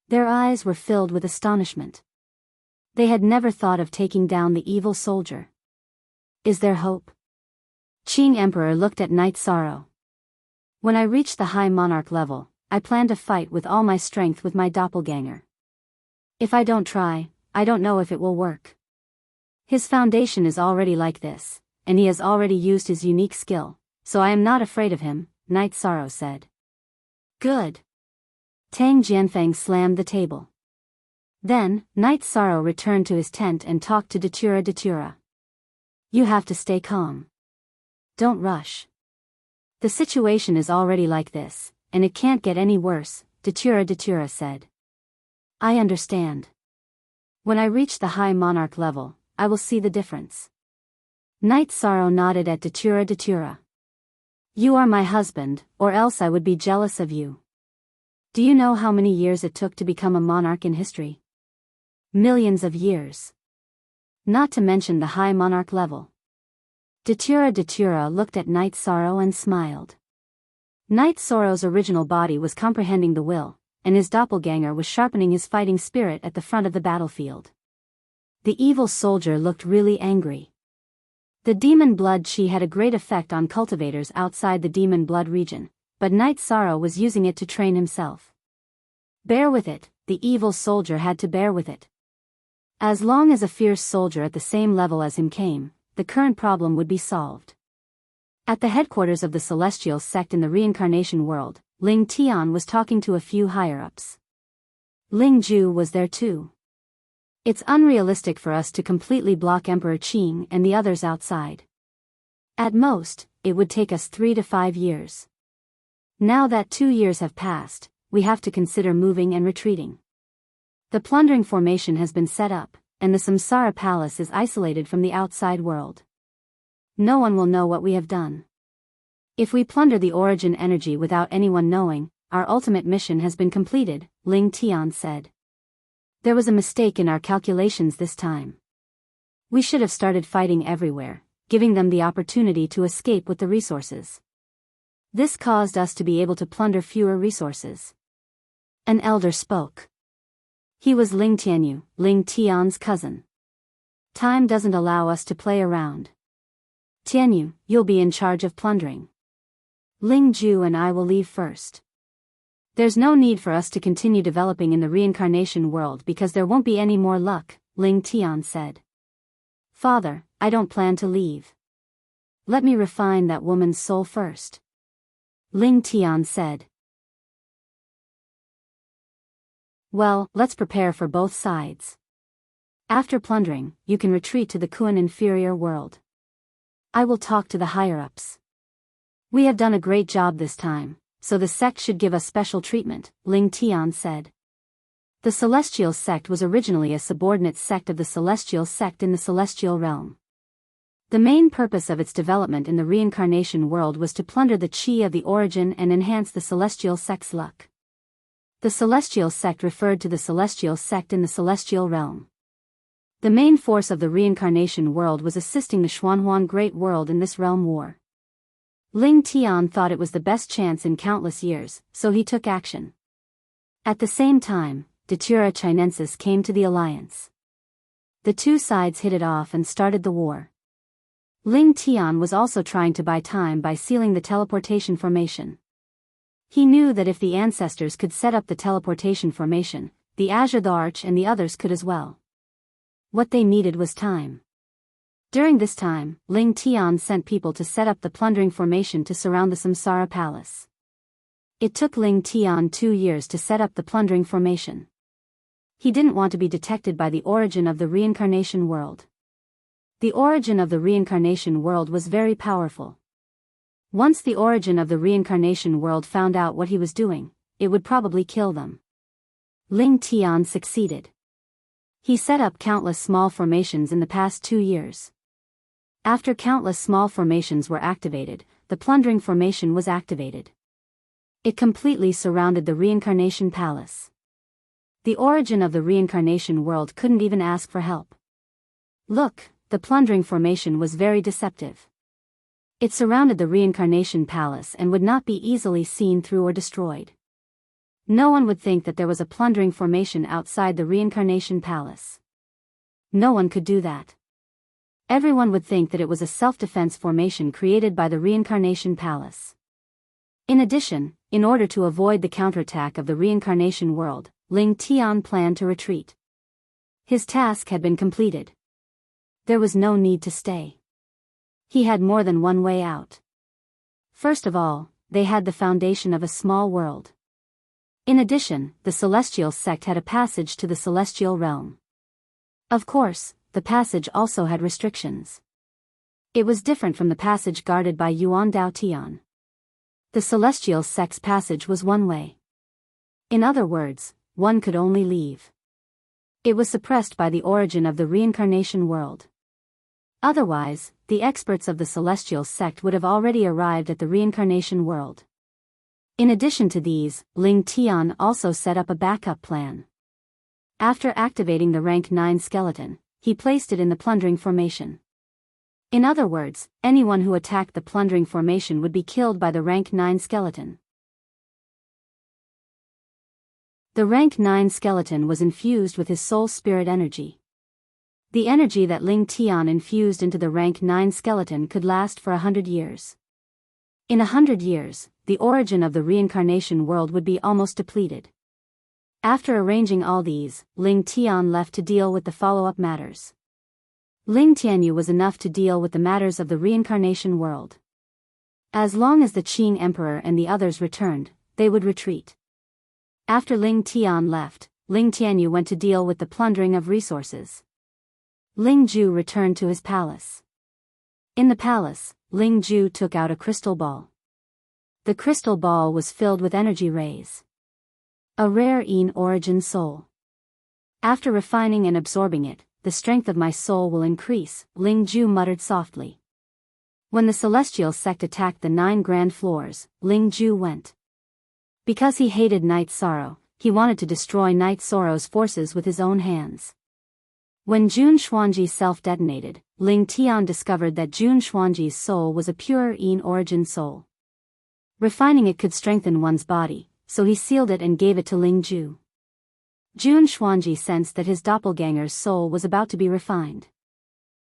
Their eyes were filled with astonishment. They had never thought of taking down the evil soldier. Is there hope? Qing Emperor looked at Night Sorrow. When I reach the High Monarch level, I plan to fight with all my strength with my doppelganger. If I don't try, I don't know if it will work. His foundation is already like this, and he has already used his unique skill, so I am not afraid of him, Night Sorrow said. Good. Tang Jianfeng slammed the table. Then, Night Sorrow returned to his tent and talked to Datura. You have to stay calm. Don't rush. The situation is already like this, and it can't get any worse, Datura said. I understand. When I reach the High Monarch level, I will see the difference. Night Sorrow nodded at Datura. You are my husband, or else I would be jealous of you. Do you know how many years it took to become a monarch in history? Millions of years. Not to mention the High Monarch level. Datura looked at Night Sorrow and smiled. Night Sorrow's original body was comprehending the will, and his doppelganger was sharpening his fighting spirit at the front of the battlefield. The evil soldier looked really angry. The demon blood chi had a great effect on cultivators outside the demon blood region, but Night Sorrow was using it to train himself. Bear with it, the evil soldier had to bear with it. As long as a fierce soldier at the same level as him came, the current problem would be solved. At the headquarters of the Celestial Sect in the Reincarnation World, Ling Tian was talking to a few higher-ups. Ling Ju was there too. It's unrealistic for us to completely block Emperor Qing and the others outside. At most, it would take us 3 to 5 years. Now that 2 years have passed, we have to consider moving and retreating. The plundering formation has been set up, and the Samsara Palace is isolated from the outside world. No one will know what we have done. If we plunder the origin energy without anyone knowing, our ultimate mission has been completed, Ling Tian said. There was a mistake in our calculations this time. We should have started fighting everywhere, giving them the opportunity to escape with the resources. This caused us to be able to plunder fewer resources. An elder spoke. He was Ling Tianyu, Ling Tian's cousin. Time doesn't allow us to play around. Tianyu, you'll be in charge of plundering. Ling Ju and I will leave first. There's no need for us to continue developing in the reincarnation world because there won't be any more luck, Ling Tian said. Father, I don't plan to leave. Let me refine that woman's soul first. Ling Tian said. Well, let's prepare for both sides. After plundering, you can retreat to the Kuan inferior world. I will talk to the higher-ups. We have done a great job this time, so the sect should give us special treatment, Ling Tian said. The Celestial Sect was originally a subordinate sect of the Celestial Sect in the Celestial Realm. The main purpose of its development in the reincarnation world was to plunder the Qi of the origin and enhance the Celestial Sect's luck. The Celestial Sect referred to the Celestial Sect in the Celestial Realm. The main force of the reincarnation world was assisting the Xuanhuan Great World in this realm war. Ling Tian thought it was the best chance in countless years, so he took action. At the same time, Datura Chinensis came to the alliance. The two sides hit it off and started the war. Ling Tian was also trying to buy time by sealing the teleportation formation. He knew that if the ancestors could set up the teleportation formation, the Azure the Arch and the others could as well. What they needed was time. During this time, Ling Tian sent people to set up the plundering formation to surround the Samsara Palace. It took Ling Tian 2 years to set up the plundering formation. He didn't want to be detected by the origin of the reincarnation world. The origin of the reincarnation world was very powerful. Once the origin of the reincarnation world found out what he was doing, it would probably kill them. Ling Tian succeeded. He set up countless small formations in the past 2 years. After countless small formations were activated, the plundering formation was activated. It completely surrounded the reincarnation palace. The origin of the reincarnation world couldn't even ask for help. Look, the plundering formation was very deceptive. It surrounded the reincarnation palace and would not be easily seen through or destroyed. No one would think that there was a plundering formation outside the reincarnation palace. No one could do that. Everyone would think that it was a self-defense formation created by the reincarnation palace. In addition, in order to avoid the counterattack of the reincarnation world, Ling Tian planned to retreat. His task had been completed. There was no need to stay. He had more than one way out. First of all, they had the foundation of a small world. In addition, the Celestial Sect had a passage to the Celestial Realm. Of course, the passage also had restrictions. It was different from the passage guarded by Yuan Dao Tian. The Celestial Sect's passage was one way. In other words, one could only leave. It was suppressed by the origin of the reincarnation world. Otherwise, the experts of the Celestial Sect would have already arrived at the reincarnation world. In addition to these, Ling Tian also set up a backup plan. After activating the rank 9 skeleton, he placed it in the plundering formation. In other words, anyone who attacked the plundering formation would be killed by the rank 9 skeleton. The rank 9 skeleton was infused with his soul spirit energy. The energy that Ling Tian infused into the rank 9 skeleton could last for 100 years. In 100 years, the origin of the reincarnation world would be almost depleted. After arranging all these, Ling Tian left to deal with the follow-up matters. Ling Tianyu was enough to deal with the matters of the reincarnation world. As long as the Qing Emperor and the others returned, they would retreat. After Ling Tian left, Ling Tianyu went to deal with the plundering of resources. Ling Ju returned to his palace. In the palace, Ling Ju took out a crystal ball. The crystal ball was filled with energy rays. A rare origin soul. After refining and absorbing it, the strength of my soul will increase, Ling Ju muttered softly. When the celestial sect attacked the 9 grand floors, Ling Ju went. Because he hated Night Sorrow, he wanted to destroy Night Sorrow's forces with his own hands. When Jun Xuanji self-detonated, Ling Tian discovered that Jun Xuanji's soul was a pure origin soul. Refining it could strengthen one's body, so he sealed it and gave it to Ling Ju. Jun Xuanji sensed that his doppelganger's soul was about to be refined.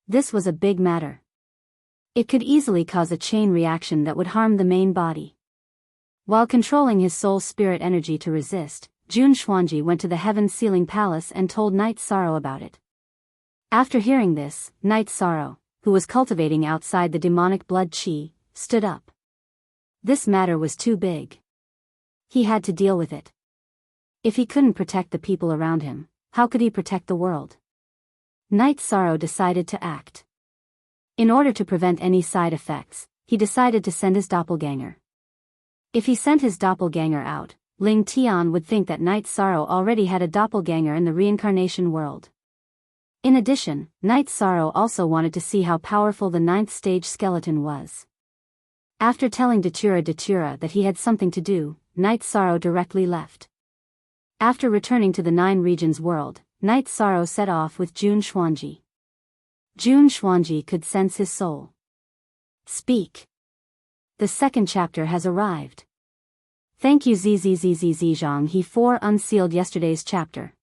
This was a big matter. It could easily cause a chain reaction that would harm the main body. While controlling his soul spirit energy to resist, Jun Xuanji went to the heaven-sealing palace and told Night Sorrow about it. After hearing this, Night Sorrow, who was cultivating outside the demonic blood qi, stood up. This matter was too big. He had to deal with it. If he couldn't protect the people around him, how could he protect the world? Night Sorrow decided to act. In order to prevent any side effects, he decided to send his doppelganger. If he sent his doppelganger out, Ling Tian would think that Night Sorrow already had a doppelganger in the reincarnation world. In addition, Night Sorrow also wanted to see how powerful the 9th stage skeleton was. After telling Datura that he had something to do, Night Sorrow directly left. After returning to the 9 regions world, Night Sorrow set off with Jun Xuanji. Jun Xuanji could sense his soul. Speak. The 2nd chapter has arrived. Thank you ZZZZZ Zhang He 4 unsealed yesterday's chapter.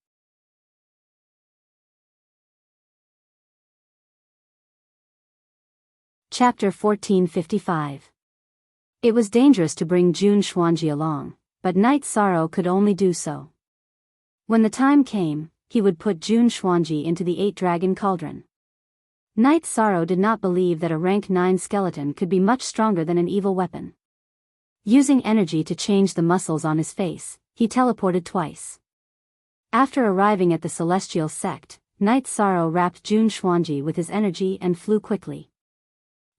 Chapter 1455. It was dangerous to bring Jun Xuanji along, but Night Sorrow could only do so. When the time came, he would put Jun Xuanji into the 8-dragon cauldron. Night Sorrow did not believe that a rank 9 skeleton could be much stronger than an evil weapon. Using energy to change the muscles on his face, he teleported twice. After arriving at the celestial sect, Night Sorrow wrapped Jun Xuanji with his energy and flew quickly.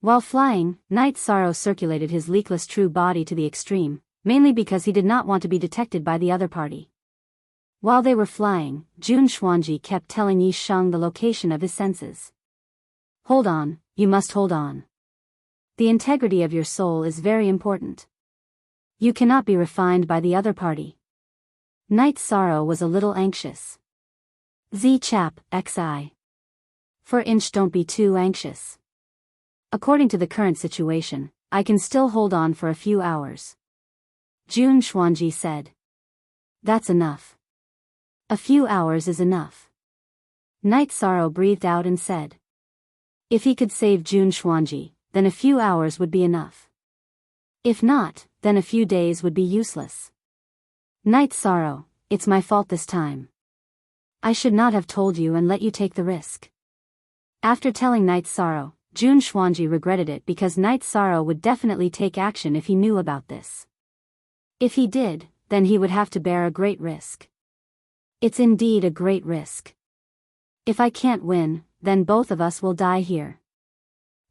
While flying, Night Sorrow circulated his leakless true body to the extreme, mainly because he did not want to be detected by the other party. While they were flying, Jun Xuanji kept telling Yi Sheng the location of his senses. Hold on, you must hold on. The integrity of your soul is very important. You cannot be refined by the other party. Night Sorrow was a little anxious. Z chap, xi. For inch don't be too anxious. According to the current situation, I can still hold on for a few hours. Jun Xuanji said. That's enough. A few hours is enough. Night Sorrow breathed out and said. If he could save Jun Xuanji, then a few hours would be enough. If not, then a few days would be useless. Night Sorrow, it's my fault this time. I should not have told you and let you take the risk. After telling Night Sorrow, Jun Xuanji regretted it because Night Sorrow would definitely take action if he knew about this. If he did, then he would have to bear a great risk. It's indeed a great risk. If I can't win, then both of us will die here.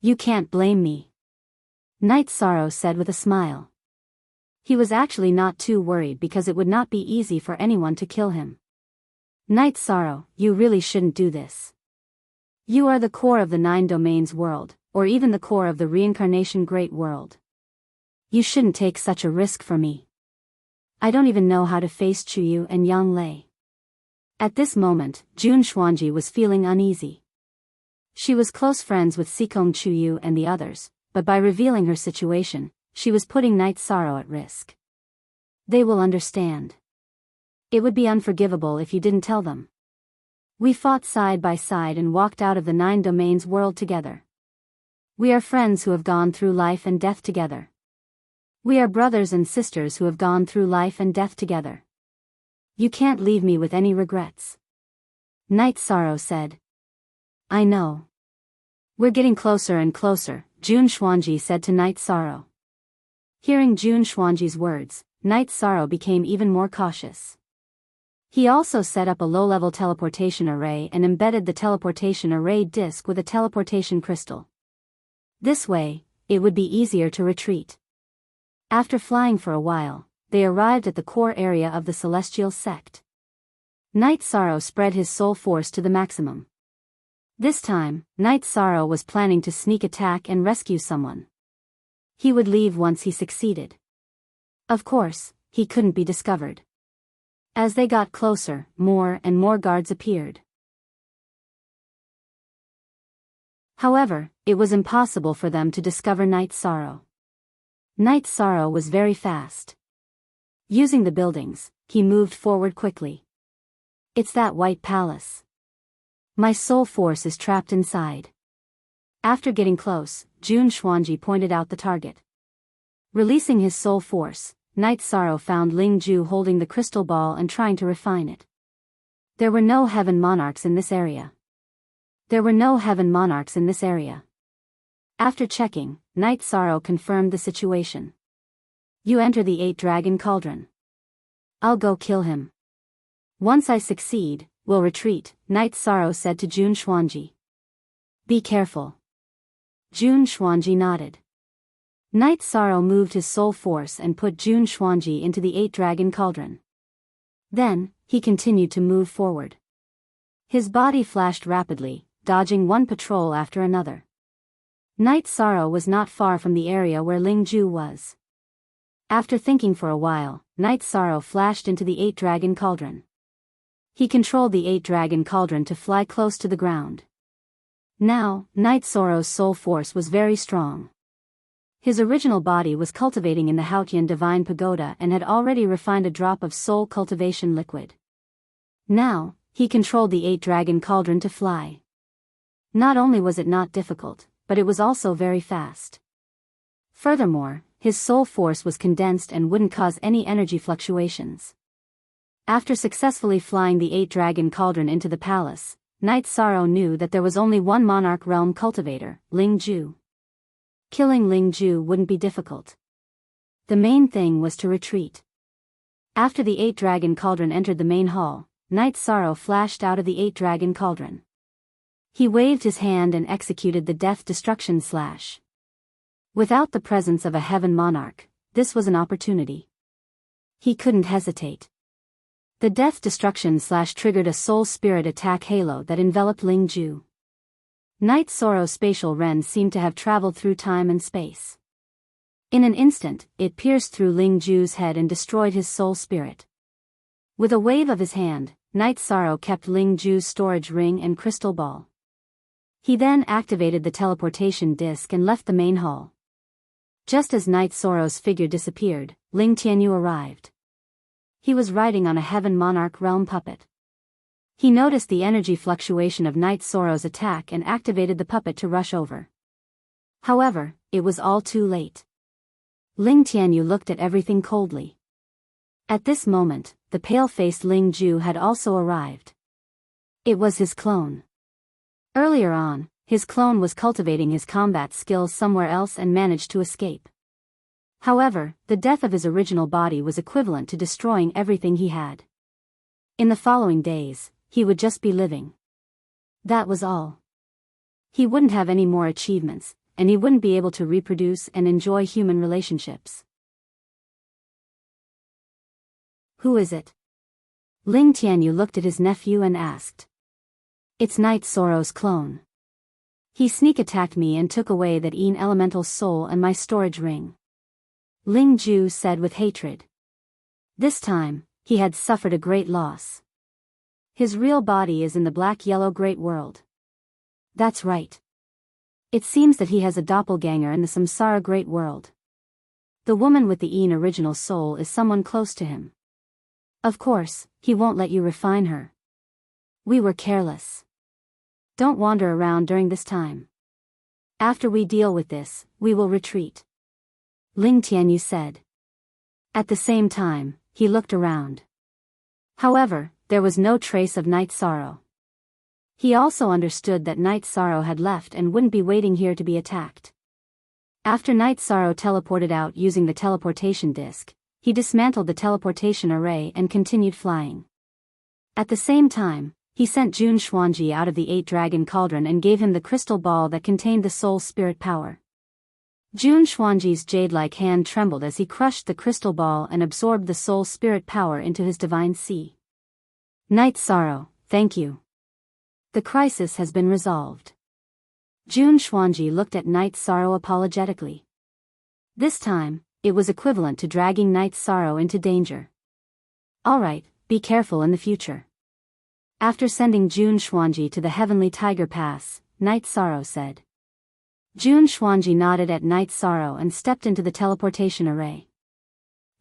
You can't blame me. Night Sorrow said with a smile. He was actually not too worried because it would not be easy for anyone to kill him. Night Sorrow, you really shouldn't do this. You are the core of the 9 domains world, or even the core of the reincarnation great world. You shouldn't take such a risk for me. I don't even know how to face Chuyu and Yang Lei. At this moment, Jun Xuanji was feeling uneasy. She was close friends with Sikong Chuyu and the others, but by revealing her situation, she was putting Night Sorrow at risk. They will understand. It would be unforgivable if you didn't tell them. We fought side by side and walked out of the 9 domains world together. We are friends who have gone through life and death together. We are brothers and sisters who have gone through life and death together. You can't leave me with any regrets. Night Sorrow said. I know. We're getting closer and closer, Jun Xuanji said to Night Sorrow. Hearing Jun Xuanji's words, Night Sorrow became even more cautious. He also set up a low-level teleportation array and embedded the teleportation array disk with a teleportation crystal. This way, it would be easier to retreat. After flying for a while, they arrived at the core area of the celestial sect. Night Sorrow spread his soul force to the maximum. This time, Night Sorrow was planning to sneak attack and rescue someone. He would leave once he succeeded. Of course, he couldn't be discovered. As they got closer, more and more guards appeared. However, it was impossible for them to discover Night Sorrow. Night Sorrow was very fast. Using the buildings, he moved forward quickly. It's that white palace. My soul force is trapped inside. After getting close, Jun Xuanji pointed out the target. Releasing his soul force, Night Sorrow found Ling Ju holding the crystal ball and trying to refine it. There were no heaven monarchs in this area. After checking, Night Sorrow confirmed the situation. You enter the 8-dragon cauldron. I'll go kill him. Once I succeed, we'll retreat, Night Sorrow said to Jun Xuanji. Be careful. Jun Xuanji nodded. Night Sorrow moved his soul force and put Jun Xuanji into the 8-dragon cauldron. Then, he continued to move forward. His body flashed rapidly, dodging one patrol after another. Night Sorrow was not far from the area where Ling Ju was. After thinking for a while, Night Sorrow flashed into the 8-dragon cauldron. He controlled the 8-dragon cauldron to fly close to the ground. Now, Night Sorrow's soul force was very strong. His original body was cultivating in the Haotian Divine Pagoda and had already refined a drop of soul cultivation liquid. Now, he controlled the 8-dragon cauldron to fly. Not only was it not difficult, but it was also very fast. Furthermore, his soul force was condensed and wouldn't cause any energy fluctuations. After successfully flying the 8-dragon cauldron into the palace, Night Sorrow knew that there was only one monarch realm cultivator, Ling Ju. Killing Ling Ju wouldn't be difficult. The main thing was to retreat. After the 8-dragon cauldron entered the main hall, Night Sorrow flashed out of the 8-dragon cauldron. He waved his hand and executed the Death Destruction Slash. Without the presence of a heaven monarch, this was an opportunity. He couldn't hesitate. The Death Destruction Slash triggered a soul spirit attack halo that enveloped Ling Ju. Night Sorrow's spatial Ren seemed to have traveled through time and space. In an instant, it pierced through Ling Ju's head and destroyed his soul spirit. With a wave of his hand, Night Sorrow kept Ling Ju's storage ring and crystal ball. He then activated the teleportation disc and left the main hall. Just as Night Sorrow's figure disappeared, Ling Tianyu arrived. He was riding on a heaven monarch realm puppet. He noticed the energy fluctuation of Night Sorrow's attack and activated the puppet to rush over. However, it was all too late. Ling Tianyu looked at everything coldly. At this moment, the pale-faced Ling Ju had also arrived. It was his clone. Earlier on, his clone was cultivating his combat skills somewhere else and managed to escape. However, the death of his original body was equivalent to destroying everything he had. In the following days, he would just be living. That was all. He wouldn't have any more achievements, and he wouldn't be able to reproduce and enjoy human relationships. Who is it? Ling Tianyu looked at his nephew and asked. It's Night Sorrow's clone. He sneak attacked me and took away that Een elemental soul and my storage ring. Ling Ju said with hatred. This time, he had suffered a great loss. His real body is in the black-yellow great world. That's right. It seems that he has a doppelganger in the Samsara great world. The woman with the Een original soul is someone close to him. Of course, he won't let you refine her. We were careless. Don't wander around during this time. After we deal with this, we will retreat. Ling Tianyu said. At the same time, he looked around. However, there was no trace of Night Sorrow. He also understood that Night Sorrow had left and wouldn't be waiting here to be attacked. After Night Sorrow teleported out using the teleportation disc, he dismantled the teleportation array and continued flying. At the same time, he sent Jun Xuanji out of the 8-dragon cauldron and gave him the crystal ball that contained the soul spirit power. Jun Xuanji's jade-like hand trembled as he crushed the crystal ball and absorbed the soul spirit power into his divine sea. Night Sorrow, thank you. The crisis has been resolved. Jun Xuanji looked at Night Sorrow apologetically. This time, it was equivalent to dragging Night Sorrow into danger. Alright, be careful in the future. After sending Jun Xuanji to the Heavenly Tiger Pass, Night Sorrow said. Jun Xuanji nodded at Night Sorrow and stepped into the teleportation array.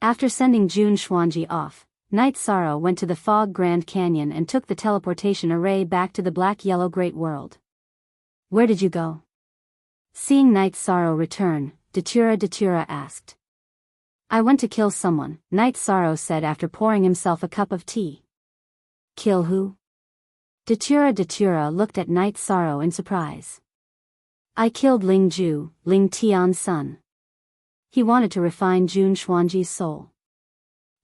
After sending Jun Xuanji off, Night Sorrow went to the Fog Grand Canyon and took the teleportation array back to the Black-Yellow Great World. Where did you go? Seeing Night Sorrow return, Datura asked. I went to kill someone, Night Sorrow said after pouring himself a cup of tea. Kill who? Datura looked at Night Sorrow in surprise. I killed Ling Ju, Ling Tian's son. He wanted to refine Jun Xuanji's soul.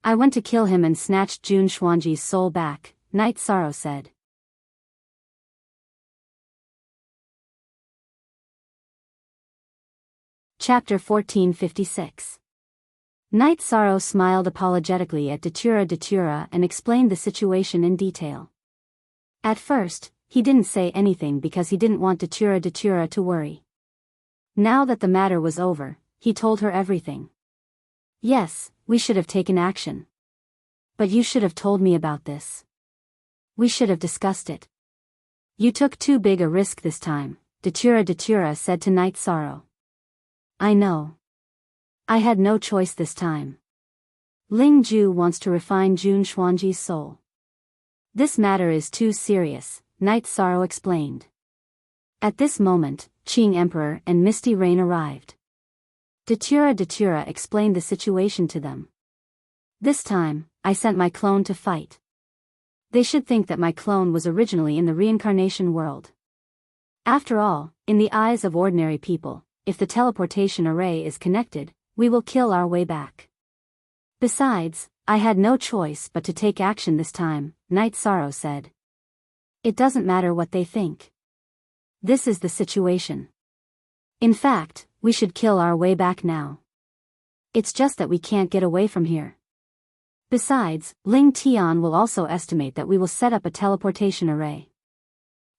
I went to kill him and snatched Jun Xuanji's soul back, Night Sorrow said. Chapter 1456. Night Sorrow smiled apologetically at Datura and explained the situation in detail. At first, he didn't say anything because he didn't want Datura to worry. Now that the matter was over, he told her everything. Yes, we should have taken action. But you should have told me about this. We should have discussed it. You took too big a risk this time, Datura said to Night Sorrow. I know. I had no choice this time. Ling Ju wants to refine Jun Xuanji's soul. This matter is too serious, Night Sorrow explained. At this moment, Qing Emperor and Misty Rain arrived. Datura explained the situation to them. This time, I sent my clone to fight. They should think that my clone was originally in the reincarnation world. After all, in the eyes of ordinary people, if the teleportation array is connected, we will kill our way back. Besides, I had no choice but to take action this time, Night Sorrow said. It doesn't matter what they think. This is the situation. In fact, we should kill our way back now. It's just that we can't get away from here. Besides, Ling Tian will also estimate that we will set up a teleportation array.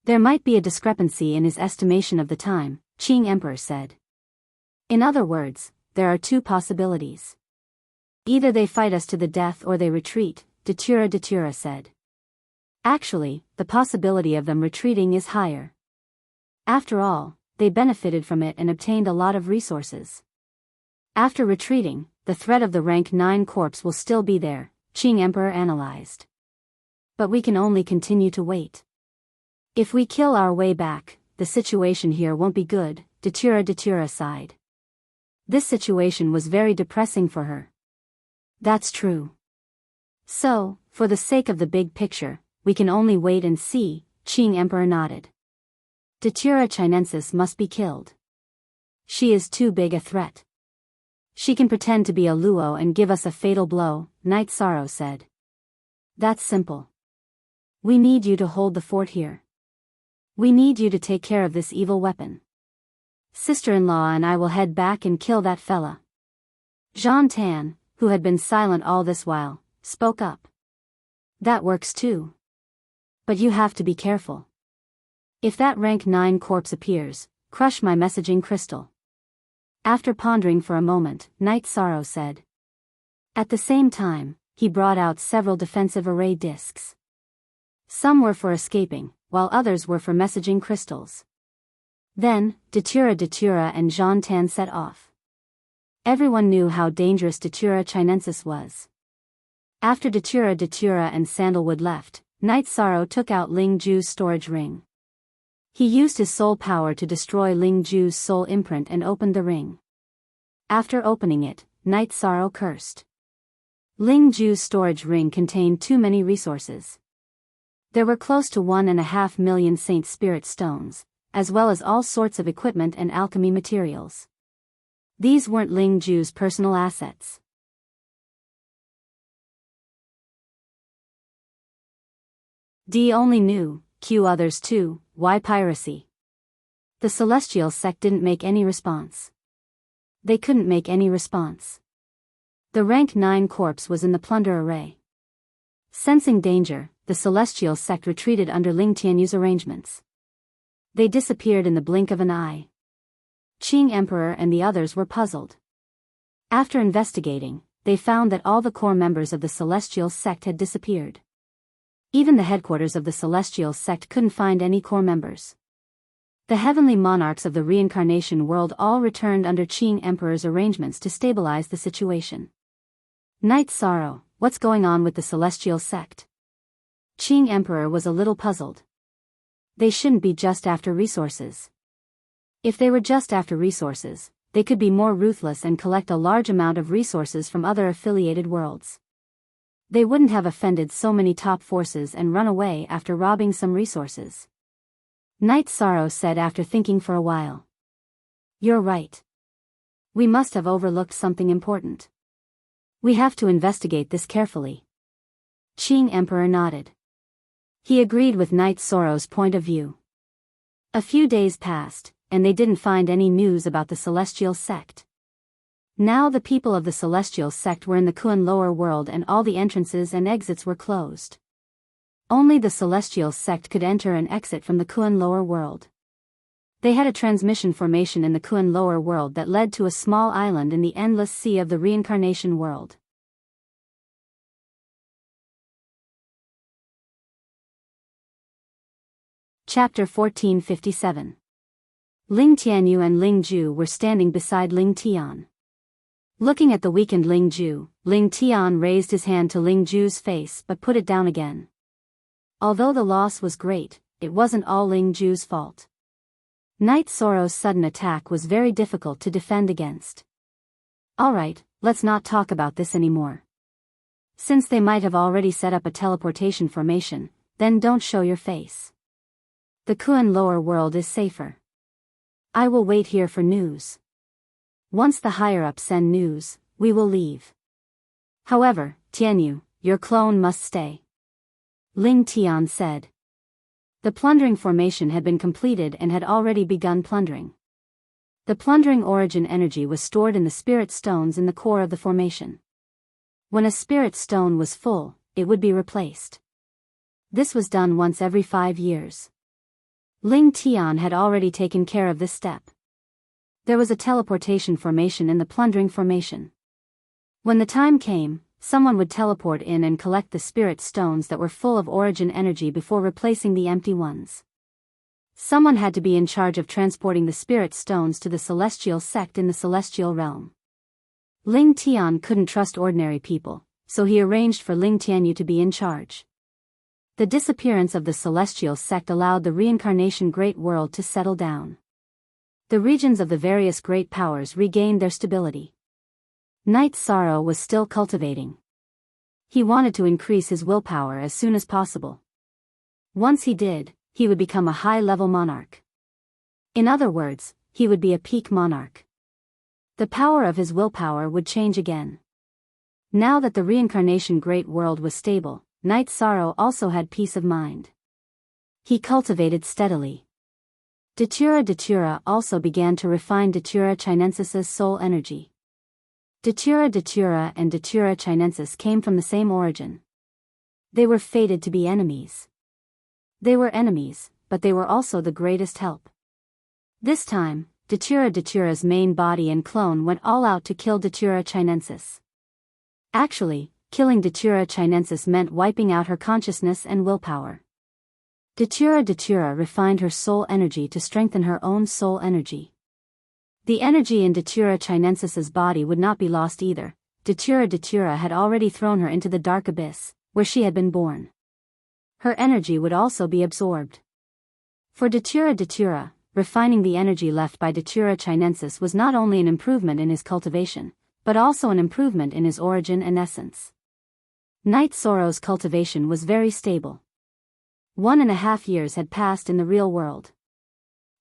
There might be a discrepancy in his estimation of the time, Qing Emperor said. In other words, there are two possibilities. Either they fight us to the death or they retreat, Datura said. Actually, the possibility of them retreating is higher. After all, they benefited from it and obtained a lot of resources. After retreating, the threat of the rank 9 corpse will still be there, Qing Emperor analyzed. But we can only continue to wait. If we kill our way back, the situation here won't be good, Datura sighed. This situation was very depressing for her. That's true. So, for the sake of the big picture, we can only wait and see, Qing Emperor nodded. Datura Chinensis must be killed. She is too big a threat. She can pretend to be a Luo and give us a fatal blow, Night Sorrow said. That's simple. We need you to hold the fort here. We need you to take care of this evil weapon. Sister-in-law and I will head back and kill that fella. Jean Tan, who had been silent all this while, spoke up. That works too. But you have to be careful. If that rank 9 corpse appears, crush my messaging crystal. After pondering for a moment, Night Sorrow said. At the same time, he brought out several defensive array discs. Some were for escaping, while others were for messaging crystals. Then, Datura and Jean Tan set off. Everyone knew how dangerous Datura Chinensis was. After Datura and Sandalwood left, Night Sorrow took out Ling Ju's storage ring. He used his soul power to destroy Ling Ju's soul imprint and opened the ring. After opening it, Night Sorrow cursed. Ling Ju's storage ring contained too many resources. There were close to 1.5 million Saint Spirit stones, as well as all sorts of equipment and alchemy materials. These weren't Ling Ju's personal assets. D only knew, Q others too, why piracy? The celestial sect didn't make any response. They couldn't make any response. The rank 9 corpse was in the plunder array. Sensing danger, the celestial sect retreated under Ling Tianyu's arrangements. They disappeared in the blink of an eye. Qing Emperor and the others were puzzled. After investigating, they found that all the core members of the celestial sect had disappeared. Even the headquarters of the celestial sect couldn't find any core members. The heavenly monarchs of the reincarnation world all returned under Qing Emperor's arrangements to stabilize the situation. Night Sorrow, what's going on with the celestial sect? Qing Emperor was a little puzzled. They shouldn't be just after resources. If they were just after resources, they could be more ruthless and collect a large amount of resources from other affiliated worlds. They wouldn't have offended so many top forces and run away after robbing some resources. Night Sorrow said after thinking for a while. You're right. We must have overlooked something important. We have to investigate this carefully. Qing Emperor nodded. He agreed with Night Sorrow's point of view. A few days passed, and they didn't find any news about the celestial sect. Now the people of the celestial sect were in the Kuan lower world and all the entrances and exits were closed. Only the celestial sect could enter and exit from the Kuan lower world. They had a transmission formation in the Kuan lower world that led to a small island in the endless sea of the reincarnation world. Chapter 1457. Ling Tianyu and Ling Ju were standing beside Ling Tian. Looking at the weakened Ling Ju, Ling Tian raised his hand to Ling Ju's face but put it down again. Although the loss was great, it wasn't all Ling Ju's fault. Night Sorrow's sudden attack was very difficult to defend against. Alright, let's not talk about this anymore. Since they might have already set up a teleportation formation, then don't show your face. The Kuan lower world is safer. I will wait here for news. Once the higher-ups send news, we will leave. However, Tianyu, your clone must stay. Ling Tian said. The plundering formation had been completed and had already begun plundering. The plundering origin energy was stored in the spirit stones in the core of the formation. When a spirit stone was full, it would be replaced. This was done once every 5 years. Ling Tian had already taken care of this step. There was a teleportation formation in the plundering formation. When the time came, someone would teleport in and collect the spirit stones that were full of origin energy before replacing the empty ones. Someone had to be in charge of transporting the spirit stones to the celestial sect in the celestial realm. Ling Tian couldn't trust ordinary people, so he arranged for Ling Tianyu to be in charge. The disappearance of the celestial sect allowed the reincarnation great world to settle down. The regions of the various great powers regained their stability. Night Sorrow was still cultivating. He wanted to increase his willpower as soon as possible. Once he did, he would become a high-level monarch. In other words, he would be a peak monarch. The power of his willpower would change again. Now that the reincarnation great world was stable, Night Sorrow also had peace of mind. He cultivated steadily. Datura also began to refine Datura Chinensis's soul energy. Datura and Datura Chinensis came from the same origin. They were fated to be enemies. They were enemies, but they were also the greatest help. This time, Datura's main body and clone went all out to kill Datura Chinensis. Actually, killing Datura Chinensis meant wiping out her consciousness and willpower. Datura refined her soul energy to strengthen her own soul energy. The energy in Datura Chinensis's body would not be lost either. Datura had already thrown her into the dark abyss, where she had been born. Her energy would also be absorbed. For Datura, refining the energy left by Datura Chinensis was not only an improvement in his cultivation, but also an improvement in his origin and essence. Night Sorrow's cultivation was very stable. 1.5 years had passed in the real world.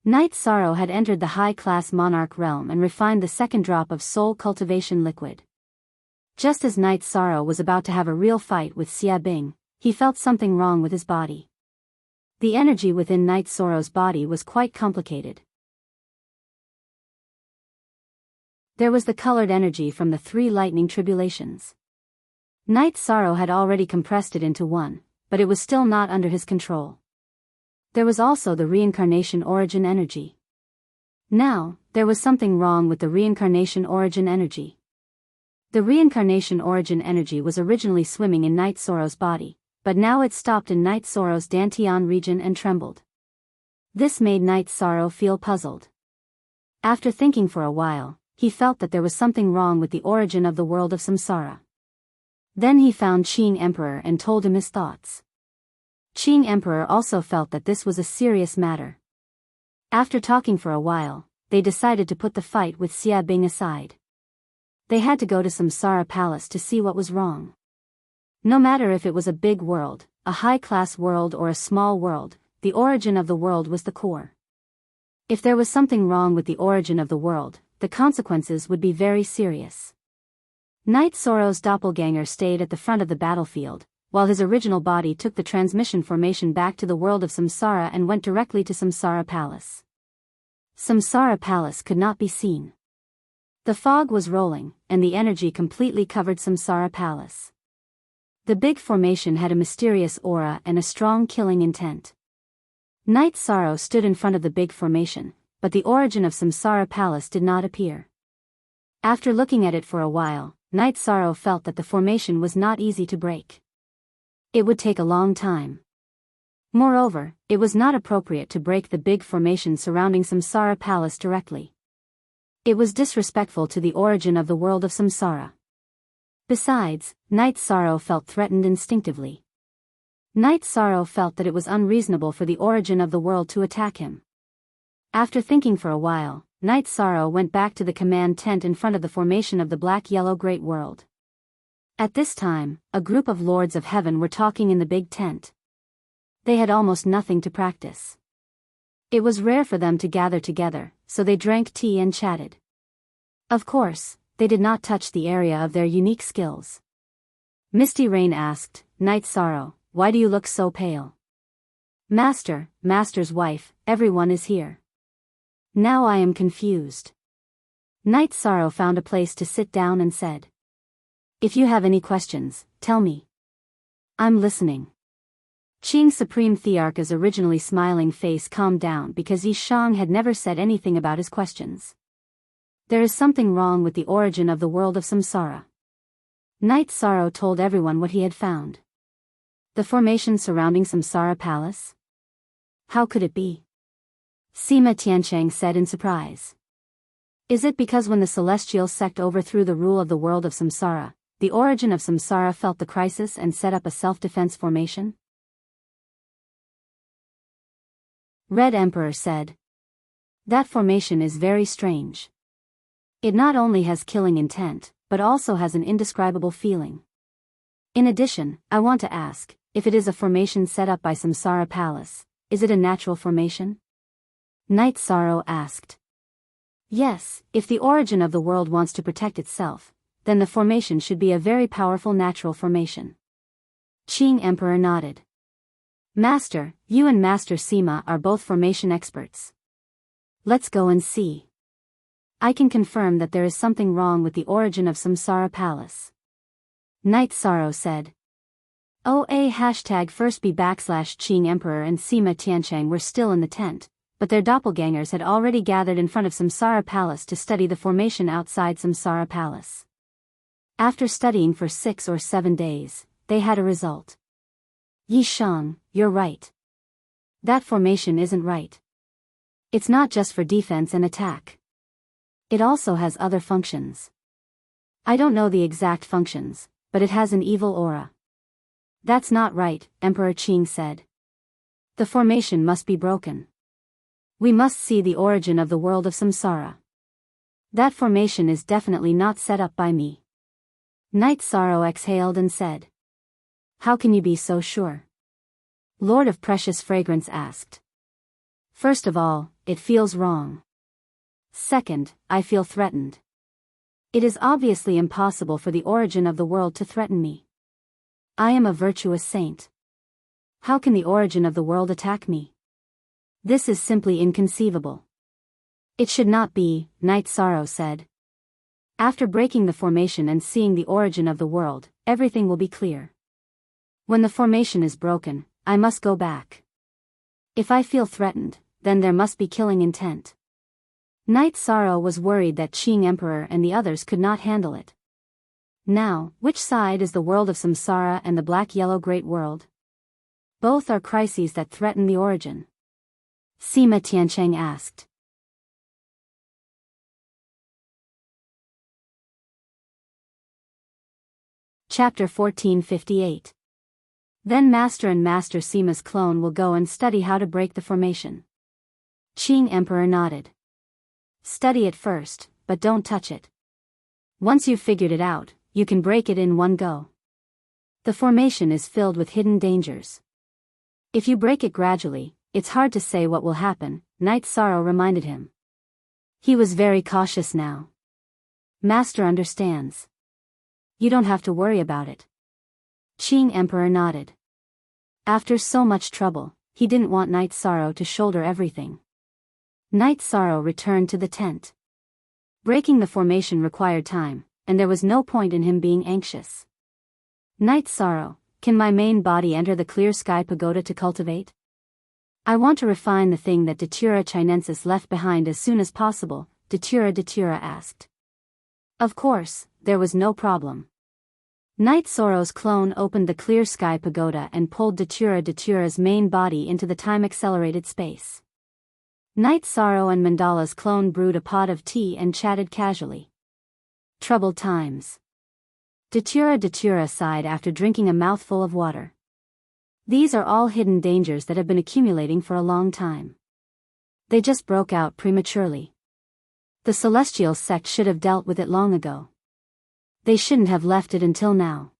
Night Sorrow had entered the high-class monarch realm and refined the second drop of soul cultivation liquid. Just as Night Sorrow was about to have a real fight with Xia Bing, he felt something wrong with his body. The energy within Night Sorrow's body was quite complicated. There was the colored energy from the 3 lightning tribulations. Night Sorrow had already compressed it into one, but it was still not under his control. There was also the reincarnation origin energy. Now, there was something wrong with the reincarnation origin energy. The reincarnation origin energy was originally swimming in Night Sorrow's body, but now it stopped in Night Sorrow's Dantian region and trembled. This made Night Sorrow feel puzzled. After thinking for a while, he felt that there was something wrong with the origin of the world of samsara. Then he found Qing Emperor and told him his thoughts. Qing Emperor also felt that this was a serious matter. After talking for a while, they decided to put the fight with Xia Bing aside. They had to go to Samsara Palace to see what was wrong. No matter if it was a big world, a high-class world or a small world, the origin of the world was the core. If there was something wrong with the origin of the world, the consequences would be very serious. Night Sorrow's doppelganger stayed at the front of the battlefield, while his original body took the transmission formation back to the world of Samsara and went directly to Samsara Palace. Samsara Palace could not be seen. The fog was rolling, and the energy completely covered Samsara Palace. The big formation had a mysterious aura and a strong killing intent. Night Sorrow stood in front of the big formation, but the origin of Samsara Palace did not appear. After looking at it for a while, Night Sorrow felt that the formation was not easy to break. It would take a long time. Moreover, it was not appropriate to break the big formation surrounding Samsara Palace directly. It was disrespectful to the origin of the world of Samsara. Besides, Night Sorrow felt threatened instinctively. Night Sorrow felt that it was unreasonable for the origin of the world to attack him. After thinking for a while, Night Sorrow went back to the command tent in front of the formation of the black-yellow great world. At this time, a group of lords of heaven were talking in the big tent. They had almost nothing to practice. It was rare for them to gather together, so they drank tea and chatted. Of course, they did not touch the area of their unique skills. Misty Rain asked, "Night Sorrow, why do you look so pale?" Master's wife, everyone is here. Now I am confused." Night Sorrow found a place to sit down and said, "If you have any questions, tell me. I'm listening." Qing Supreme Thearka's originally smiling face calmed down because Yi Shang had never said anything about his questions. There is something wrong with the origin of the world of samsara. Night Sorrow told everyone what he had found. The formation surrounding Samsara Palace? How could it be? Sima Tiancheng said in surprise. Is it because when the celestial sect overthrew the rule of the world of samsara, the origin of samsara felt the crisis and set up a self-defense formation? Red Emperor said. That formation is very strange. It not only has killing intent, but also has an indescribable feeling. In addition, I want to ask, if it is a formation set up by Samsara Palace, is it a natural formation? Night Sorrow asked. Yes, if the origin of the world wants to protect itself, then the formation should be a very powerful natural formation. Qing Emperor nodded. Master, you and Master Sima are both formation experts. Let's go and see. I can confirm that there is something wrong with the origin of Samsara Palace. Night Sorrow said. #1b/Qing Emperor and Sima Tiancheng were still in the tent, but their doppelgangers had already gathered in front of Samsara Palace to study the formation outside Samsara Palace. After studying for 6 or 7 days, they had a result. Yi Shang, you're right. That formation isn't right. It's not just for defense and attack. It also has other functions. I don't know the exact functions, but it has an evil aura. That's not right, Emperor Qing said. The formation must be broken. We must see the origin of the world of samsara. That formation is definitely not set up by me. Night Sorrow exhaled and said. How can you be so sure? Lord of Precious Fragrance asked. First of all, it feels wrong. Second, I feel threatened. It is obviously impossible for the origin of the world to threaten me. I am a virtuous saint. How can the origin of the world attack me? This is simply inconceivable. It should not be, Night Sorrow said. After breaking the formation and seeing the origin of the world, everything will be clear. When the formation is broken, I must go back. If I feel threatened, then there must be killing intent. Night Sorrow was worried that Qing Emperor and the others could not handle it. Now, which side is the world of Samsara and the black-yellow Great World? Both are crises that threaten the origin. Sima Tiancheng asked. Chapter 1458. Then Master and Master Sima's clone will go and study how to break the formation. Qing Emperor nodded. Study it first, but don't touch it. Once you've figured it out, you can break it in one go. The formation is filled with hidden dangers. If you break it gradually, it's hard to say what will happen, Night Sorrow reminded him. He was very cautious now. Master understands. You don't have to worry about it. Qing Emperor nodded. After so much trouble, he didn't want Night Sorrow to shoulder everything. Night Sorrow returned to the tent. Breaking the formation required time, and there was no point in him being anxious. Night Sorrow, can my main body enter the clear sky pagoda to cultivate? I want to refine the thing that Datura Chinensis left behind as soon as possible, Datura asked. Of course, there was no problem. Night Sorrow's clone opened the clear sky pagoda and pulled Datura's main body into the time-accelerated space. Night Sorrow and Mandala's clone brewed a pot of tea and chatted casually. Troubled times. Datura sighed after drinking a mouthful of water. These are all hidden dangers that have been accumulating for a long time. They just broke out prematurely. The celestial sect should have dealt with it long ago. They shouldn't have left it until now.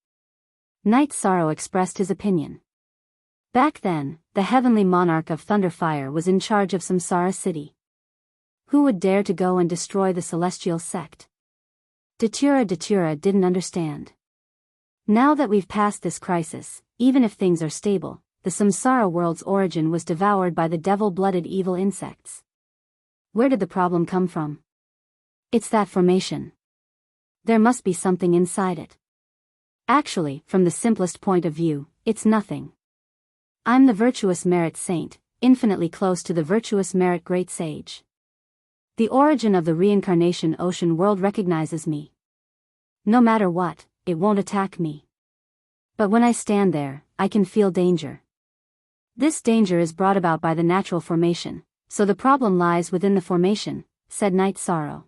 Night Sorrow expressed his opinion. Back then, the heavenly monarch of Thunderfire was in charge of Samsara City. Who would dare to go and destroy the celestial sect? Datura didn't understand. Now that we've passed this crisis, even if things are stable, the Samsara world's origin was devoured by the devil-blooded evil insects. Where did the problem come from? It's that formation. There must be something inside it. Actually, from the simplest point of view, it's nothing. I'm the virtuous merit saint, infinitely close to the virtuous merit great sage. The origin of the reincarnation ocean world recognizes me. No matter what, it won't attack me. But when I stand there, I can feel danger. This danger is brought about by the natural formation, so the problem lies within the formation, said Night Sorrow.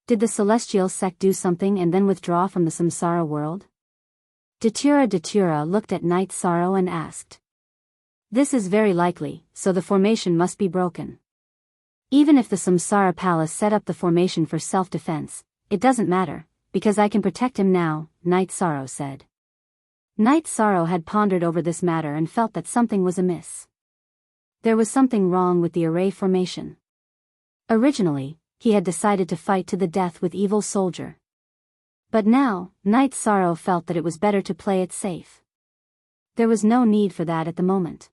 Did the celestial sect do something and then withdraw from the Samsara world? Datura looked at Night Sorrow and asked. This is very likely, so the formation must be broken. Even if the Samsara palace set up the formation for self-defense, it doesn't matter, because I can protect him now, Night Sorrow said. Night Sorrow had pondered over this matter and felt that something was amiss. There was something wrong with the array formation. Originally, he had decided to fight to the death with Evil Soldier. But now, Night Sorrow felt that it was better to play it safe. There was no need for that at the moment.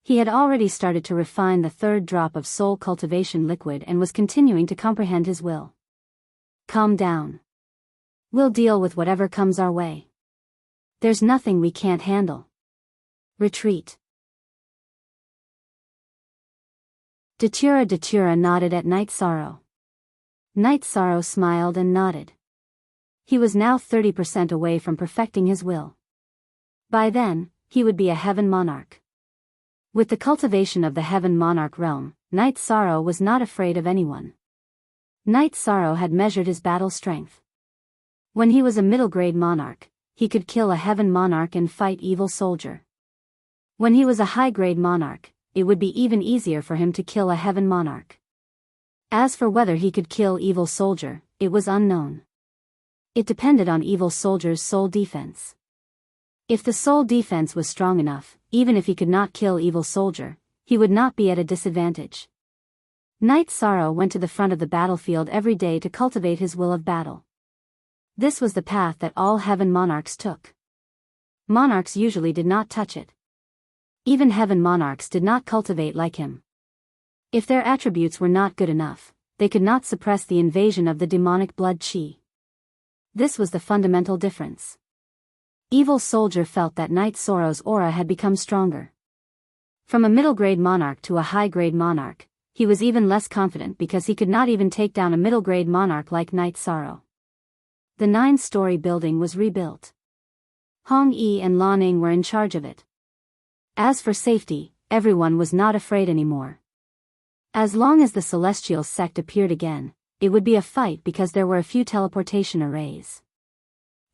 He had already started to refine the third drop of soul cultivation liquid and was continuing to comprehend his will. Calm down. We'll deal with whatever comes our way. There's nothing we can't handle. Retreat. Datura nodded at Night Sorrow. Night Sorrow smiled and nodded. He was now 30% away from perfecting his will. By then, he would be a heaven monarch. With the cultivation of the heaven monarch realm, Night Sorrow was not afraid of anyone. Night Sorrow had measured his battle strength. When he was a middle-grade monarch, he could kill a heaven monarch and fight Evil Soldier. When he was a high-grade monarch, it would be even easier for him to kill a heaven monarch. As for whether he could kill Evil Soldier, it was unknown. It depended on Evil Soldier's soul defense. If the soul defense was strong enough, even if he could not kill Evil Soldier, he would not be at a disadvantage. Night Sorrow went to the front of the battlefield every day to cultivate his will of battle. This was the path that all heaven monarchs took. Monarchs usually did not touch it. Even heaven monarchs did not cultivate like him. If their attributes were not good enough, they could not suppress the invasion of the demonic blood chi. This was the fundamental difference. Evil Soldier felt that Night Sorrow's aura had become stronger. From a middle-grade monarch to a high-grade monarch, he was even less confident because he could not even take down a middle-grade monarch like Night Sorrow. The 9-story building was rebuilt. Hong Yi and Lan Ning were in charge of it. As for safety, everyone was not afraid anymore. As long as the celestial sect appeared again, it would be a fight because there were a few teleportation arrays.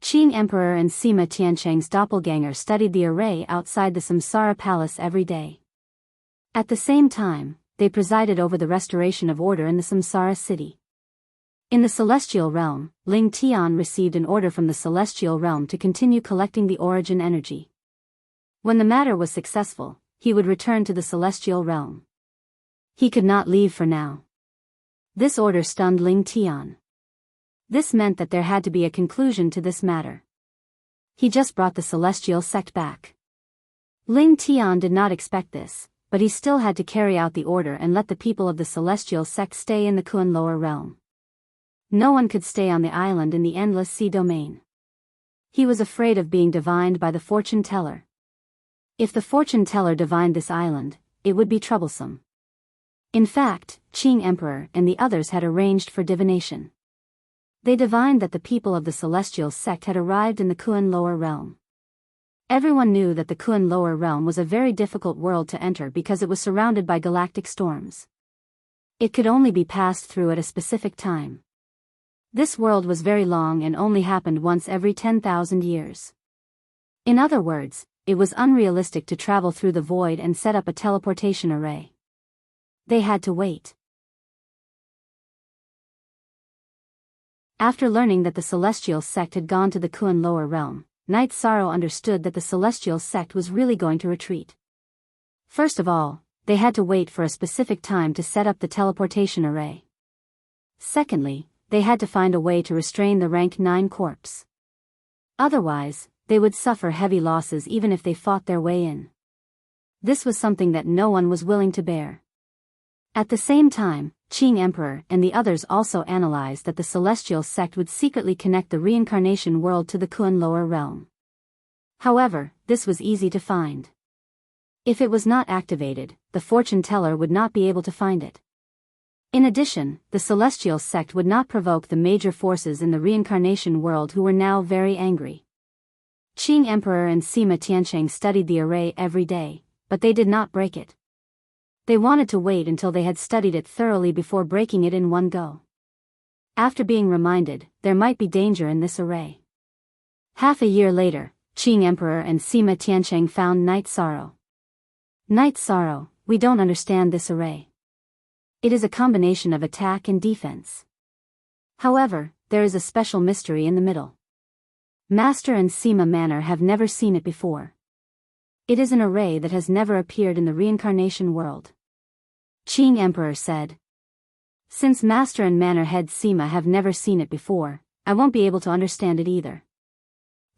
Qing Emperor and Sima Tiancheng's doppelganger studied the array outside the Samsara Palace every day. At the same time, they presided over the restoration of order in the Samsara city. In the celestial realm, Ling Tian received an order from the celestial realm to continue collecting the origin energy. When the matter was successful, he would return to the celestial realm. He could not leave for now. This order stunned Ling Tian. This meant that there had to be a conclusion to this matter. He just brought the celestial sect back. Ling Tian did not expect this, but he still had to carry out the order and let the people of the celestial sect stay in the Kun lower realm. No one could stay on the island in the endless sea domain. He was afraid of being divined by the fortune teller. If the fortune teller divined this island, it would be troublesome. In fact, Qing Emperor and the others had arranged for divination. They divined that the people of the celestial sect had arrived in the Kun lower realm. Everyone knew that the Kun lower realm was a very difficult world to enter because it was surrounded by galactic storms. It could only be passed through at a specific time. This world was very long and only happened once every 10,000 years. In other words, it was unrealistic to travel through the void and set up a teleportation array. They had to wait. After learning that the celestial sect had gone to the Kun lower realm, Night Sorrow understood that the celestial sect was really going to retreat. First of all, they had to wait for a specific time to set up the teleportation array. Secondly, they had to find a way to restrain the rank 9 corpse. Otherwise, they would suffer heavy losses even if they fought their way in. This was something that no one was willing to bear. At the same time, Qing Emperor and the others also analyzed that the celestial sect would secretly connect the reincarnation world to the Kun lower realm. However, this was easy to find. If it was not activated, the fortune teller would not be able to find it. In addition, the celestial sect would not provoke the major forces in the reincarnation world who were now very angry. Qing Emperor and Sima Tiancheng studied the array every day, but they did not break it. They wanted to wait until they had studied it thoroughly before breaking it in one go. After being reminded, there might be danger in this array. Half a year later, Qing Emperor and Sima Tiancheng found Night Sorrow. Night Sorrow, we don't understand this array. It is a combination of attack and defense. However, there is a special mystery in the middle. Master and Sima Manor have never seen it before. It is an array that has never appeared in the reincarnation world. Qing Emperor said. Since Master and Manor Head Sima have never seen it before, I won't be able to understand it either.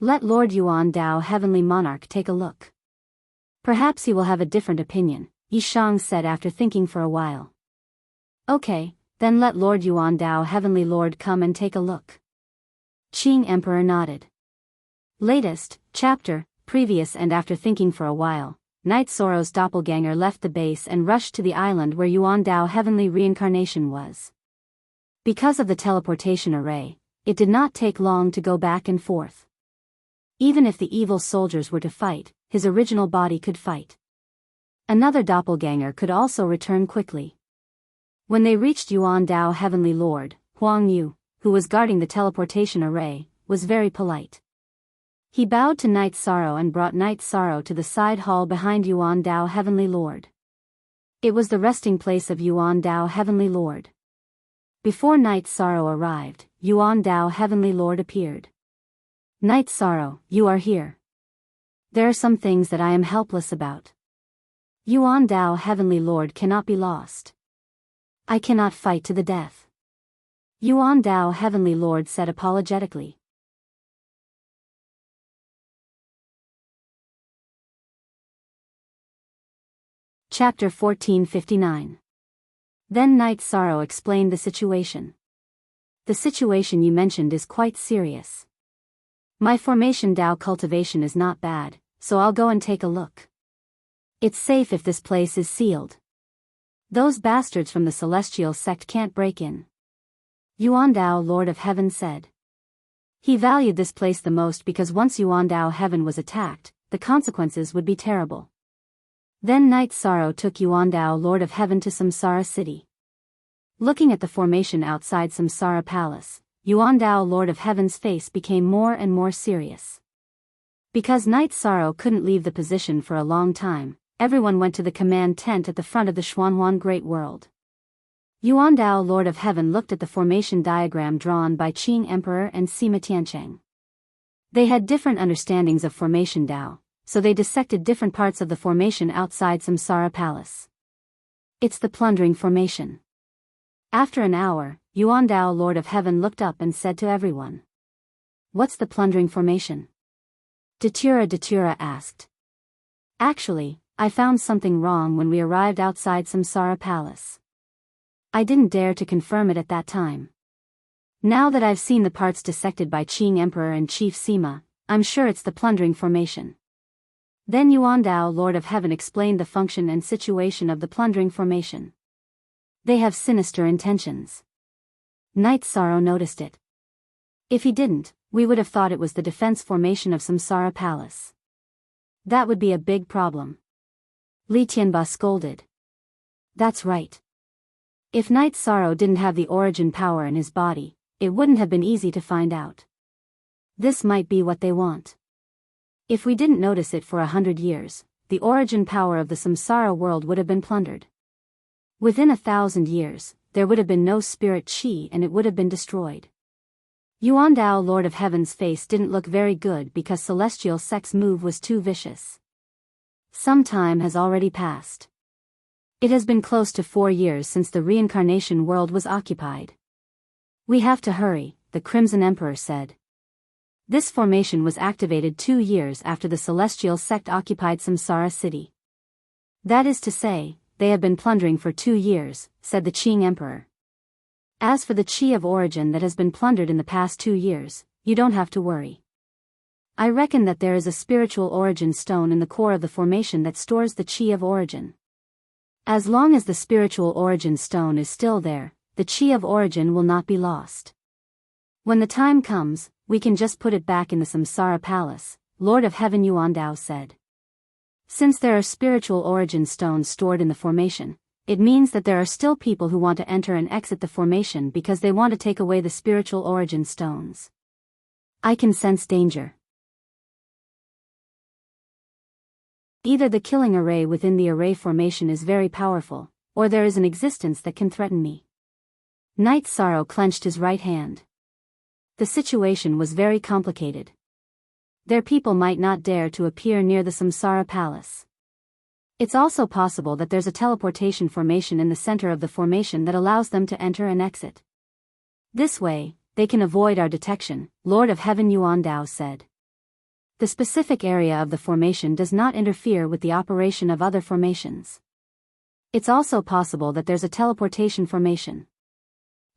Let Lord Yuan Dao Heavenly Monarch take a look. Perhaps he will have a different opinion, Yi Shang said after thinking for a while. Okay, then let Lord Yuan Dao Heavenly Lord come and take a look. Qing Emperor nodded. Latest, chapter, previous and after thinking for a while, Night Sorrow's doppelganger left the base and rushed to the island where Yuan Dao Heavenly Reincarnation was. Because of the teleportation array, it did not take long to go back and forth. Even if the evil soldiers were to fight, his original body could fight. Another doppelganger could also return quickly. When they reached Yuan Dao Heavenly Lord, Huang Yu, who was guarding the teleportation array, was very polite. He bowed to Night Sorrow and brought Night Sorrow to the side hall behind Yuan Dao Heavenly Lord. It was the resting place of Yuan Dao Heavenly Lord. Before Night Sorrow arrived, Yuan Dao Heavenly Lord appeared. Night Sorrow, you are here. There are some things that I am helpless about. Yuan Dao Heavenly Lord cannot be lost. I cannot fight to the death. Yuan Dao Heavenly Lord said apologetically. Chapter 1459. Then Night Sorrow explained the situation. The situation you mentioned is quite serious. My formation Dao cultivation is not bad, so I'll go and take a look. It's safe if this place is sealed. Those bastards from the celestial sect can't break in. Yuan Dao, Lord of Heaven, said. He valued this place the most because once Yuan Dao Heaven was attacked, the consequences would be terrible. Then Night Sorrow took Yuan Dao, Lord of Heaven, to Samsara City. Looking at the formation outside Samsara Palace, Yuan Dao, Lord of Heaven's face became more and more serious. Because Night Sorrow couldn't leave the position for a long time, everyone went to the command tent at the front of the Xuanhuan Great World. Yuan Dao, Lord of Heaven, looked at the formation diagram drawn by Qing Emperor and Sima Tiancheng. They had different understandings of formation Dao, so they dissected different parts of the formation outside Samsara Palace. It's the plundering formation. After an hour, Yuan Dao, Lord of Heaven, looked up and said to everyone. What's the plundering formation? Datura asked. Actually, I found something wrong when we arrived outside Samsara Palace. I didn't dare to confirm it at that time. Now that I've seen the parts dissected by Qing Emperor and Chief Sima, I'm sure it's the plundering formation. Then Yuan Dao, Lord of Heaven, explained the function and situation of the plundering formation. They have sinister intentions. Night Sorrow noticed it. If he didn't, we would have thought it was the defense formation of Samsara Palace. That would be a big problem. Li Tianba scolded. That's right. If Night Sorrow didn't have the origin power in his body, it wouldn't have been easy to find out. This might be what they want. If we didn't notice it for 100 years, the origin power of the Samsara world would have been plundered. Within 1,000 years, there would have been no spirit qi and it would have been destroyed. Yuan Dao, Lord of Heaven's face didn't look very good because Celestial Sect's move was too vicious. Some time has already passed. It has been close to 4 years since the reincarnation world was occupied. We have to hurry, the Crimson Emperor said. This formation was activated 2 years after the Celestial Sect occupied Samsara City. That is to say, they have been plundering for 2 years, said the Qing Emperor. As for the qi of origin that has been plundered in the past 2 years, you don't have to worry. I reckon that there is a spiritual origin stone in the core of the formation that stores the qi of origin. As long as the spiritual origin stone is still there, the qi of origin will not be lost. When the time comes, we can just put it back in the Samsara Palace, Lord of Heaven Yuan Dao said. Since there are spiritual origin stones stored in the formation, it means that there are still people who want to enter and exit the formation because they want to take away the spiritual origin stones. I can sense danger. Either the killing array within the array formation is very powerful, or there is an existence that can threaten me. Night Sorrow clenched his right hand. The situation was very complicated. Their people might not dare to appear near the Samsara Palace. It's also possible that there's a teleportation formation in the center of the formation that allows them to enter and exit. This way, they can avoid our detection, Lord of Heaven Yuan Dao said. The specific area of the formation does not interfere with the operation of other formations. It's also possible that there's a teleportation formation.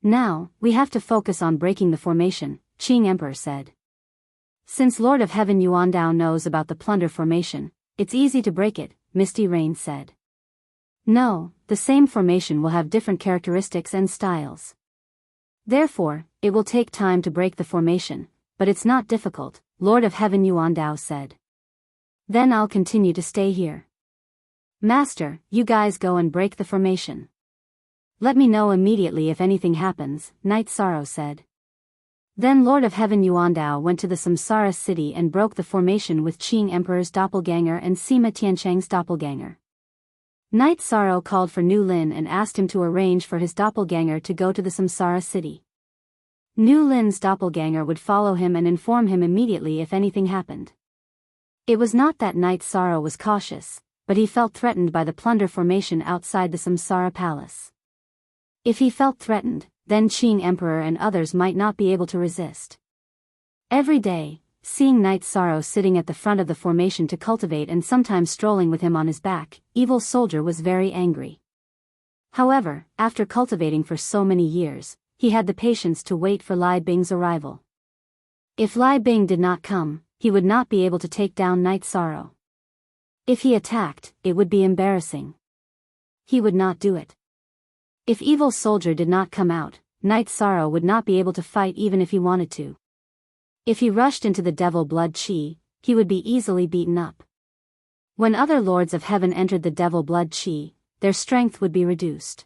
Now, we have to focus on breaking the formation, Qing Emperor said. Since Lord of Heaven Yuan Dao knows about the plunder formation, it's easy to break it, Misty Rain said. No, the same formation will have different characteristics and styles. Therefore, it will take time to break the formation, but it's not difficult, Lord of Heaven Yuan Dao said. Then I'll continue to stay here. Master, you guys go and break the formation. Let me know immediately if anything happens, Night Sorrow said. Then Lord of Heaven Yuan Dao went to the Samsara City and broke the formation with Qing Emperor's doppelganger and Sima Tiancheng's doppelganger. Night Sorrow called for Nu Lin and asked him to arrange for his doppelganger to go to the Samsara City. Nu Lin's doppelganger would follow him and inform him immediately if anything happened. It was not that Night Sorrow was cautious, but he felt threatened by the plunder formation outside the Samsara Palace. If he felt threatened, then Qing Emperor and others might not be able to resist. Every day, seeing Night Sorrow sitting at the front of the formation to cultivate and sometimes strolling with him on his back, Evil Soldier was very angry. However, after cultivating for so many years, he had the patience to wait for Lai Bing's arrival. If Lai Bing did not come, he would not be able to take down Night Sorrow. If he attacked, it would be embarrassing. He would not do it. If Evil Soldier did not come out, Night Sorrow would not be able to fight even if he wanted to. If he rushed into the Devil Blood Chi, he would be easily beaten up. When other Lords of Heaven entered the Devil Blood Chi, their strength would be reduced.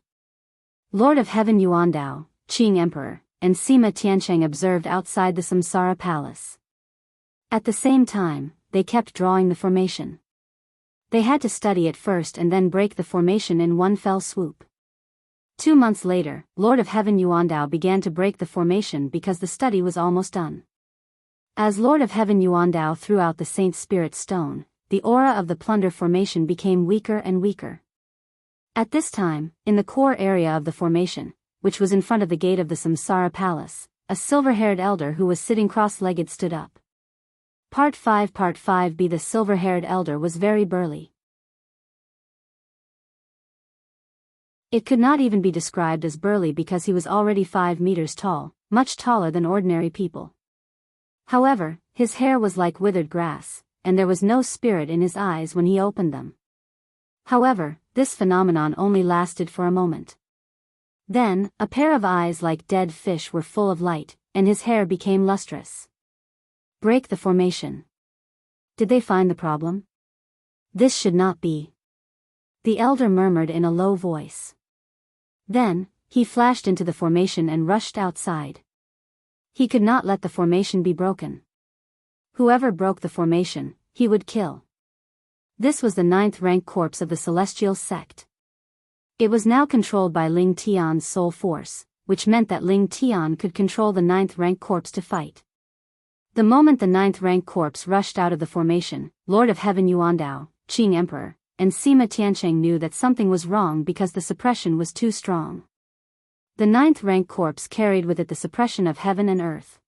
Lord of Heaven Yuandao, Qing Emperor, and Sima Tiancheng observed outside the Samsara Palace. At the same time, they kept drawing the formation. They had to study it first and then break the formation in one fell swoop. 2 months later, Lord of Heaven Yuandao began to break the formation because the study was almost done. As Lord of Heaven Yuandao threw out the Saint Spirit Stone, the aura of the Plunder formation became weaker and weaker. At this time, in the core area of the formation, which was in front of the gate of the Samsara Palace, a silver-haired elder who was sitting cross-legged stood up. Part 5b. The silver-haired elder was very burly. It could not even be described as burly because he was already 5 meters tall, much taller than ordinary people. However, his hair was like withered grass, and there was no spirit in his eyes when he opened them. However, this phenomenon only lasted for a moment. Then, a pair of eyes like dead fish were full of light, and his hair became lustrous. Break the formation. Did they find the problem? This should not be. The elder murmured in a low voice. Then, he flashed into the formation and rushed outside. He could not let the formation be broken. Whoever broke the formation, he would kill. This was the 9th rank corpse of the Celestial Sect. It was now controlled by Ling Tian's soul force, which meant that Ling Tian could control the 9th rank corpse to fight. The moment the 9th rank corpse rushed out of the formation, Lord of Heaven Yuandao, Qing Emperor, and Sima Tiancheng knew that something was wrong because the suppression was too strong. The 9th rank corpse carried with it the suppression of heaven and earth.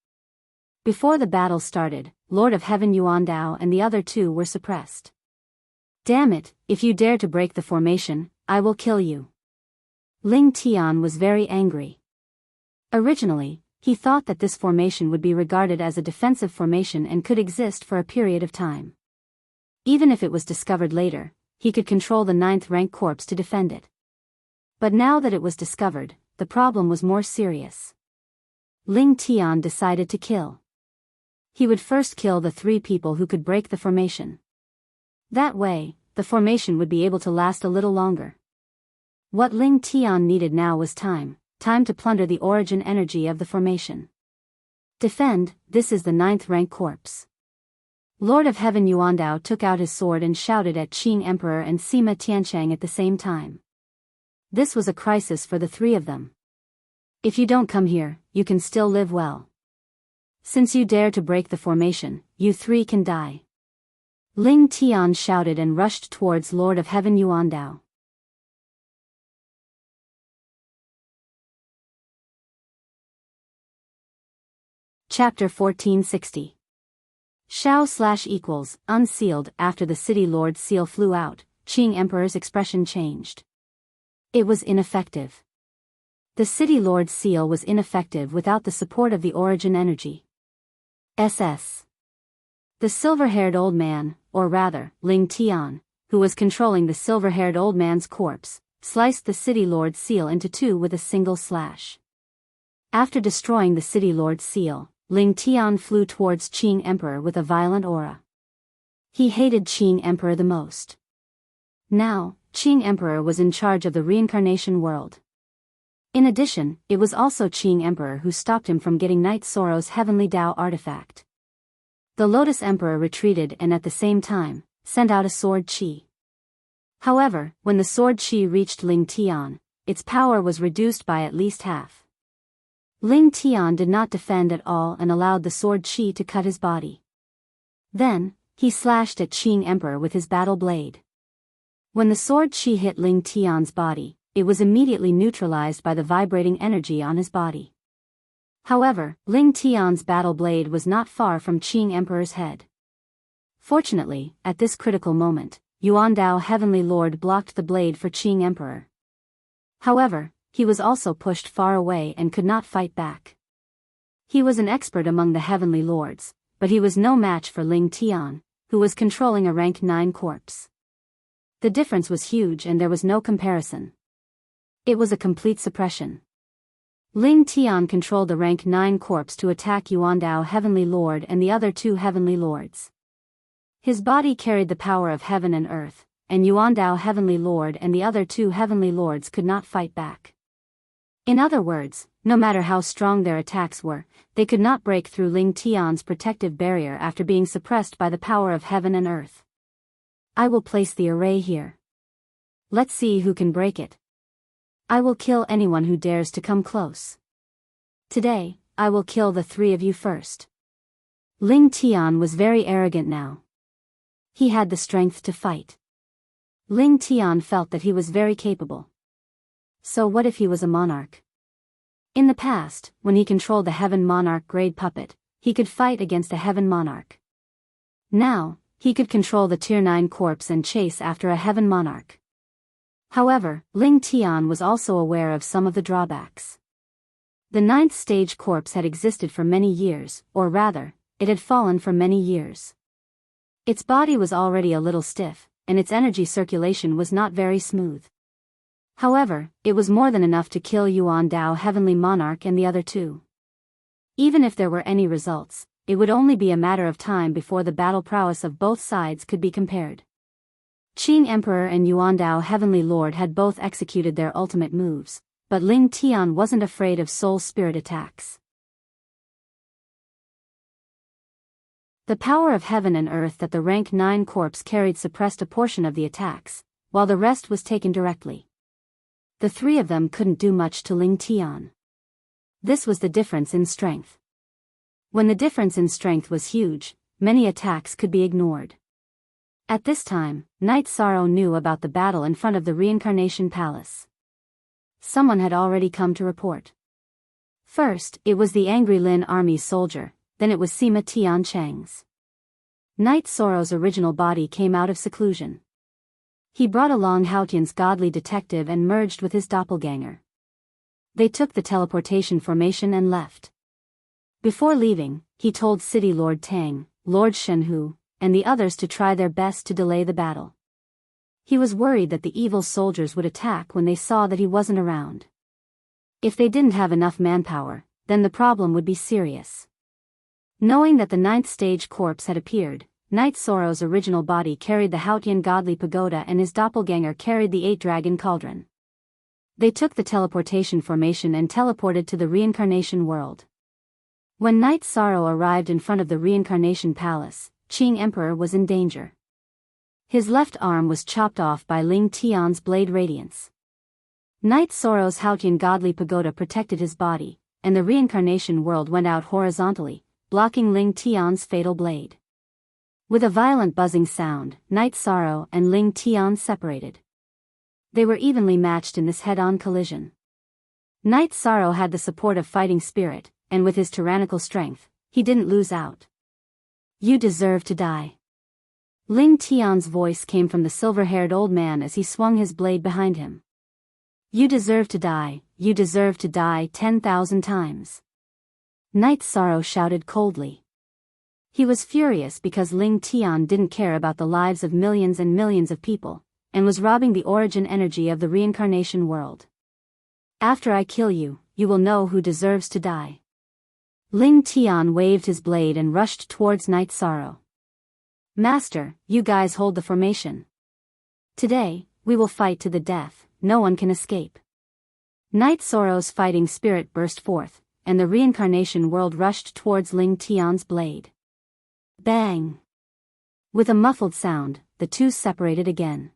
Before the battle started, Lord of Heaven Yuandao and the other two were suppressed. Damn it, if you dare to break the formation, I will kill you. Ling Tian was very angry. Originally, he thought that this formation would be regarded as a defensive formation and could exist for a period of time. Even if it was discovered later, he could control the 9th rank corpse to defend it. But now that it was discovered, the problem was more serious. Ling Tian decided to kill. He would first kill the 3 people who could break the formation. That way, the formation would be able to last a little longer. What Ling Tian needed now was time to plunder the origin energy of the formation. Defend, this is the 9th rank corpse. Lord of Heaven Yuandao took out his sword and shouted at Qing Emperor and Sima Tiancheng at the same time. This was a crisis for the 3 of them. If you don't come here, you can still live well. Since you dare to break the formation, you 3 can die. Ling Tian shouted and rushed towards Lord of Heaven Yuandao. Chapter 1460. Shao/equals, unsealed. After the City Lord seal flew out, Qing Emperor's expression changed. It was ineffective. The City Lord seal was ineffective without the support of the origin energy. SS. The silver-haired old man, or rather, Ling Tian, who was controlling the silver-haired old man's corpse, sliced the City Lord's seal into 2 with a single slash. After destroying the City Lord's seal, Ling Tian flew towards Qing Emperor with a violent aura. He hated Qing Emperor the most. Now, Qing Emperor was in charge of the reincarnation world. In addition, it was also Qing Emperor who stopped him from getting Night Sorrow's heavenly Tao artifact. The Lotus Emperor retreated and at the same time, sent out a sword chi. However, when the sword chi reached Ling Tian, its power was reduced by at least half. Ling Tian did not defend at all and allowed the sword chi to cut his body. Then, he slashed at Qing Emperor with his battle blade. When the sword chi hit Ling Tian's body, it was immediately neutralized by the vibrating energy on his body. However, Ling Tian's battle blade was not far from Qing Emperor's head. Fortunately, at this critical moment, Yuandao Heavenly Lord blocked the blade for Qing Emperor. However, he was also pushed far away and could not fight back. He was an expert among the Heavenly Lords, but he was no match for Ling Tian, who was controlling a rank 9 corpse. The difference was huge and there was no comparison. It was a complete suppression. Ling Tian controlled the rank 9 corpse to attack Yuandao Heavenly Lord and the other 2 Heavenly Lords. His body carried the power of heaven and earth, and Yuandao Heavenly Lord and the other 2 Heavenly Lords could not fight back. In other words, no matter how strong their attacks were, they could not break through Ling Tian's protective barrier after being suppressed by the power of heaven and earth. I will place the array here. Let's see who can break it. I will kill anyone who dares to come close. Today, I will kill the 3 of you first. Ling Tian was very arrogant now. He had the strength to fight. Ling Tian felt that he was very capable. So what if he was a monarch? In the past, when he controlled the Heaven Monarch grade puppet, he could fight against a Heaven Monarch. Now, he could control the Tier 9 corpse and chase after a Heaven Monarch. However, Ling Tian was also aware of some of the drawbacks. The 9th stage corpse had existed for many years, or rather, it had fallen for many years. Its body was already a little stiff, and its energy circulation was not very smooth. However, it was more than enough to kill Yuandao Heavenly Monarch and the other 2. Even if there were any results, it would only be a matter of time before the battle prowess of both sides could be compared. Qing Emperor and Yuandao Heavenly Lord had both executed their ultimate moves, but Ling Tian wasn't afraid of soul spirit attacks. The power of heaven and earth that the rank 9 corpse carried suppressed a portion of the attacks, while the rest was taken directly. The 3 of them couldn't do much to Ling Tian. This was the difference in strength. When the difference in strength was huge, many attacks could be ignored. At this time, Knight Sorrow knew about the battle in front of the Reincarnation Palace. Someone had already come to report. First, it was the Angry Lin army soldier, then it was Sima Tian Cheng's. Knight Sorrow's original body came out of seclusion. He brought along Haotian's godly detective and merged with his doppelganger. They took the teleportation formation and left. Before leaving, he told City Lord Tang, Lord Shenhu, and the others to try their best to delay the battle. He was worried that the evil soldiers would attack when they saw that he wasn't around. If they didn't have enough manpower, then the problem would be serious. Knowing that the 9th stage corpse had appeared, Knight Sorrow's original body carried the Haotian godly pagoda and his doppelganger carried the 8-dragon cauldron. They took the teleportation formation and teleported to the reincarnation world. When Knight Sorrow arrived in front of the reincarnation palace, Qing Emperor was in danger. His left arm was chopped off by Ling Tian's blade radiance. Knight Sorrow's Haotian godly pagoda protected his body, and the reincarnation world went out horizontally, blocking Ling Tian's fatal blade. With a violent buzzing sound, Knight Sorrow and Ling Tian separated. They were evenly matched in this head-on collision. Knight Sorrow had the support of fighting spirit, and with his tyrannical strength, he didn't lose out. You deserve to die. Ling Tian's voice came from the silver-haired old man as he swung his blade behind him. You deserve to die 10,000 times. Knight Sorrow shouted coldly. He was furious because Ling Tian didn't care about the lives of millions and millions of people, and was robbing the origin energy of the reincarnation world. After I kill you, you will know who deserves to die. Ling Tian waved his blade and rushed towards Knight Sorrow. Master, you guys hold the formation. Today, we will fight to the death, no one can escape. Knight Sorrow's fighting spirit burst forth, and the reincarnation world rushed towards Ling Tian's blade. Bang! With a muffled sound, the two separated again.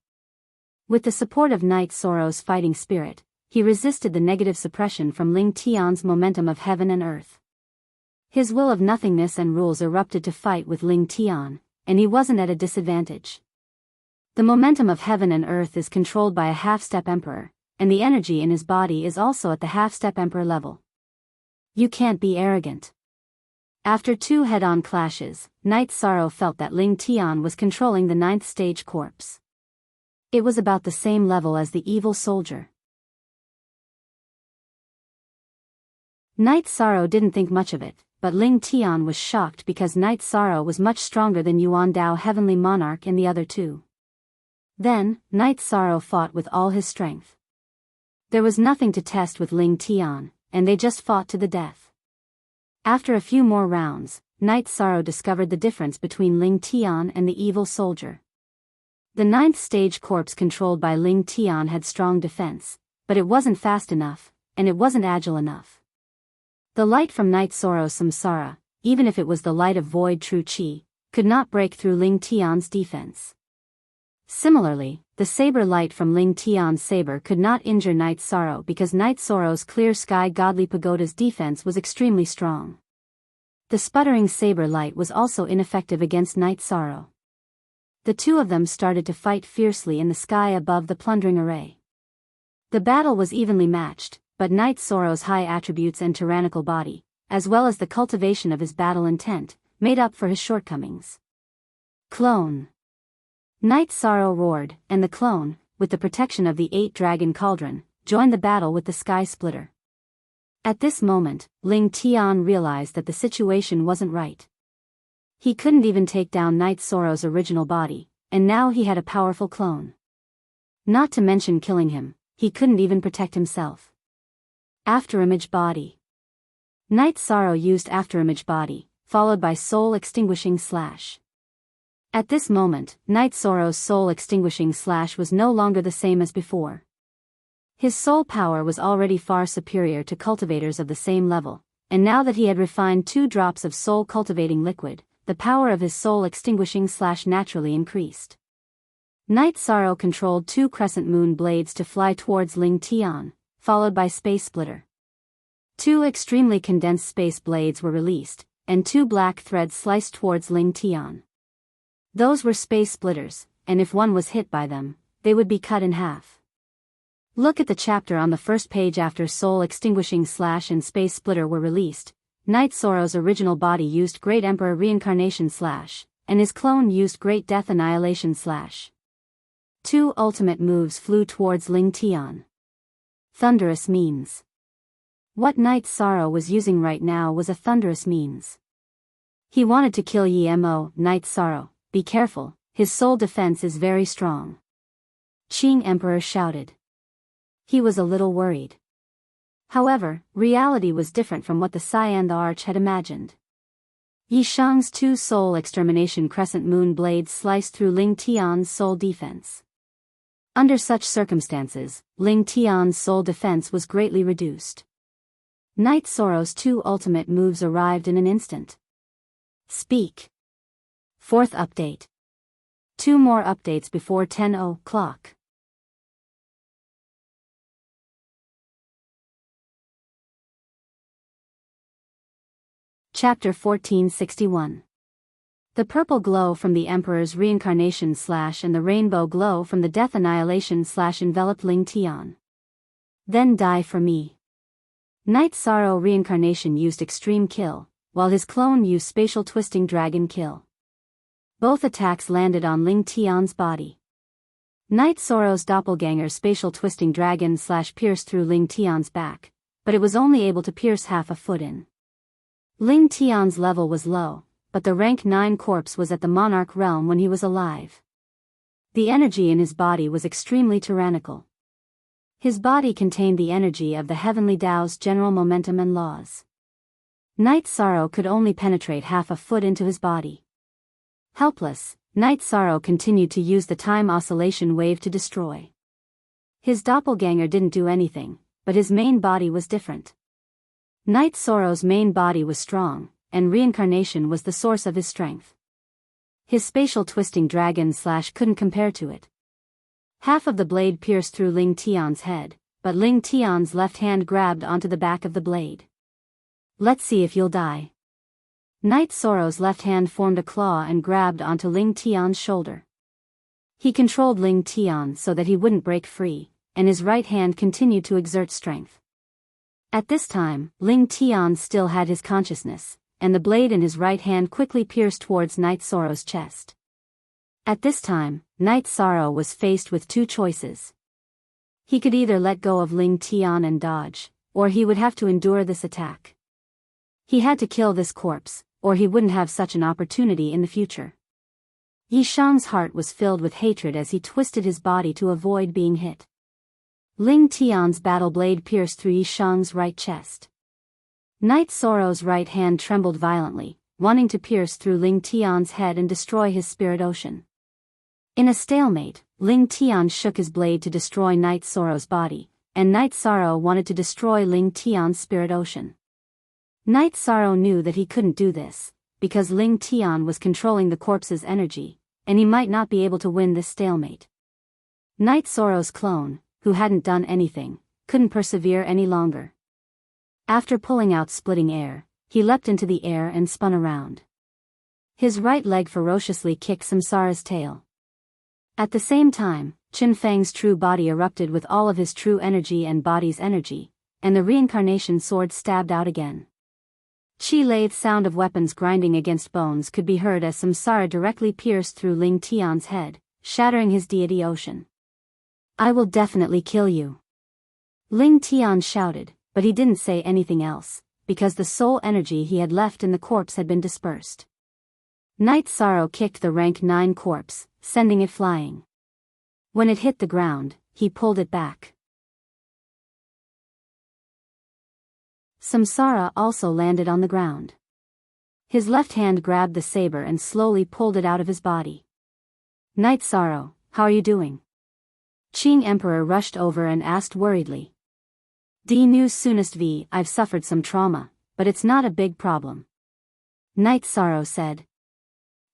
With the support of Knight Sorrow's fighting spirit, he resisted the negative suppression from Ling Tian's momentum of heaven and earth. His will of nothingness and rules erupted to fight with Ling Tian, and he wasn't at a disadvantage. The momentum of heaven and earth is controlled by a half-step emperor, and the energy in his body is also at the half-step emperor level. You can't be arrogant. After 2 head-on clashes, Night Sorrow felt that Ling Tian was controlling the 9th stage corpse. It was about the same level as the evil soldier. Night Sorrow didn't think much of it, but Ling Tian was shocked because Night Sorrow was much stronger than Yuan Dao Heavenly Monarch and the other 2. Then, Night Sorrow fought with all his strength. There was nothing to test with Ling Tian, and they just fought to the death. After a few more rounds, Night Sorrow discovered the difference between Ling Tian and the evil soldier. The 9th stage corpse controlled by Ling Tian had strong defense, but it wasn't fast enough, and it wasn't agile enough. The light from Night Sorrow's samsara, even if it was the light of void true chi, could not break through Ling Tian's defense. Similarly, the saber light from Ling Tian's saber could not injure Night Sorrow because Night Sorrow's clear sky godly pagoda's defense was extremely strong. The sputtering saber light was also ineffective against Night Sorrow. The 2 of them started to fight fiercely in the sky above the plundering array. The battle was evenly matched, but Night Sorrow's high attributes and tyrannical body, as well as the cultivation of his battle intent, made up for his shortcomings. Clone. Night Sorrow roared, and the clone, with the protection of the 8-dragon cauldron, joined the battle with the sky splitter. At this moment, Ling Tian realized that the situation wasn't right. He couldn't even take down Night Sorrow's original body, and now he had a powerful clone. Not to mention killing him, he couldn't even protect himself. Afterimage body. Night Sorrow used afterimage body, followed by soul extinguishing slash. At this moment, Night Sorrow's soul extinguishing slash was no longer the same as before. His soul power was already far superior to cultivators of the same level, and now that he had refined 2 drops of soul cultivating liquid, the power of his soul extinguishing slash naturally increased. Night Sorrow controlled 2 crescent moon blades to fly towards Ling Tian, followed by Space Splitter. 2 extremely condensed space blades were released, and 2 black threads sliced towards Ling Tian. Those were space splitters, and if one was hit by them, they would be cut in half. Look at the chapter on the first page. After Soul Extinguishing Slash and Space Splitter were released, Night Sorrow's original body used Great Emperor Reincarnation Slash, and his clone used Great Death Annihilation Slash. 2 ultimate moves flew towards Ling Tian. Thunderous means. What Night Sorrow was using right now was a thunderous means. He wanted to kill Yemo. Night Sorrow, be careful, his soul defense is very strong. Qing Emperor shouted. He was a little worried. However, reality was different from what the Cyan the Arch had imagined. Yi Shang's 2 soul extermination crescent moon blades sliced through Ling Tian's soul defense. Under such circumstances, Ling Tian's soul defense was greatly reduced. Night Sorrow's 2 ultimate moves arrived in an instant. Speak. 4th update. 2 more updates before 10 o'clock. Chapter 1461. The purple glow from the Emperor's reincarnation slash and the rainbow glow from the death annihilation slash enveloped Ling Tian. Then die for me. Night Sorrow reincarnation used extreme kill, while his clone used spatial twisting dragon kill. Both attacks landed on Ling Tian's body. Night Sorrow's doppelganger spatial twisting dragon slash pierced through Ling Tian's back, but it was only able to pierce half a foot in. Ling Tian's level was low, but the rank 9 corpse was at the monarch realm when he was alive. The energy in his body was extremely tyrannical. His body contained the energy of the heavenly Tao's general momentum and laws. Night Sorrow could only penetrate half a foot into his body. Helpless, Night Sorrow continued to use the time oscillation wave to destroy. His doppelganger didn't do anything, but his main body was different. Night Sorrow's main body was strong, and reincarnation was the source of his strength. His spatial twisting dragon slash couldn't compare to it. Half of the blade pierced through Ling Tian's head, but Ling Tian's left hand grabbed onto the back of the blade. Let's see if you'll die. Night Sorrow's left hand formed a claw and grabbed onto Ling Tian's shoulder. He controlled Ling Tian so that he wouldn't break free, and his right hand continued to exert strength. At this time, Ling Tian still had his consciousness, and the blade in his right hand quickly pierced towards Night Sorrow's chest. At this time, Night Sorrow was faced with two choices. He could either let go of Ling Tian and dodge, or he would have to endure this attack. He had to kill this corpse, or he wouldn't have such an opportunity in the future. Yi Shang's heart was filled with hatred as he twisted his body to avoid being hit. Ling Tian's battle blade pierced through Yi Shang's right chest. Night Sorrow's right hand trembled violently, wanting to pierce through Ling Tian's head and destroy his spirit ocean. In a stalemate, Ling Tian shook his blade to destroy Night Sorrow's body, and Night Sorrow wanted to destroy Ling Tian's spirit ocean. Night Sorrow knew that he couldn't do this, because Ling Tian was controlling the corpse's energy, and he might not be able to win this stalemate. Night Sorrow's clone, who hadn't done anything, couldn't persevere any longer. After pulling out splitting air, he leapt into the air and spun around. His right leg ferociously kicked Samsara's tail. At the same time, Qin Feng's true body erupted with all of his true energy and body's energy, and the reincarnation sword stabbed out again. Qi lathe sound of weapons grinding against bones could be heard as Samsara directly pierced through Ling Tian's head, shattering his deity ocean. "I will definitely kill you," Ling Tian shouted, but he didn't say anything else, because the soul energy he had left in the corpse had been dispersed. Night Sorrow kicked the rank 9 corpse, sending it flying. When it hit the ground, he pulled it back. Samsara also landed on the ground. His left hand grabbed the saber and slowly pulled it out of his body. "Night Sorrow, how are you doing?" Qing Emperor rushed over and asked worriedly. "D news soonest V, I've suffered some trauma, but it's not a big problem," Night Sorrow said.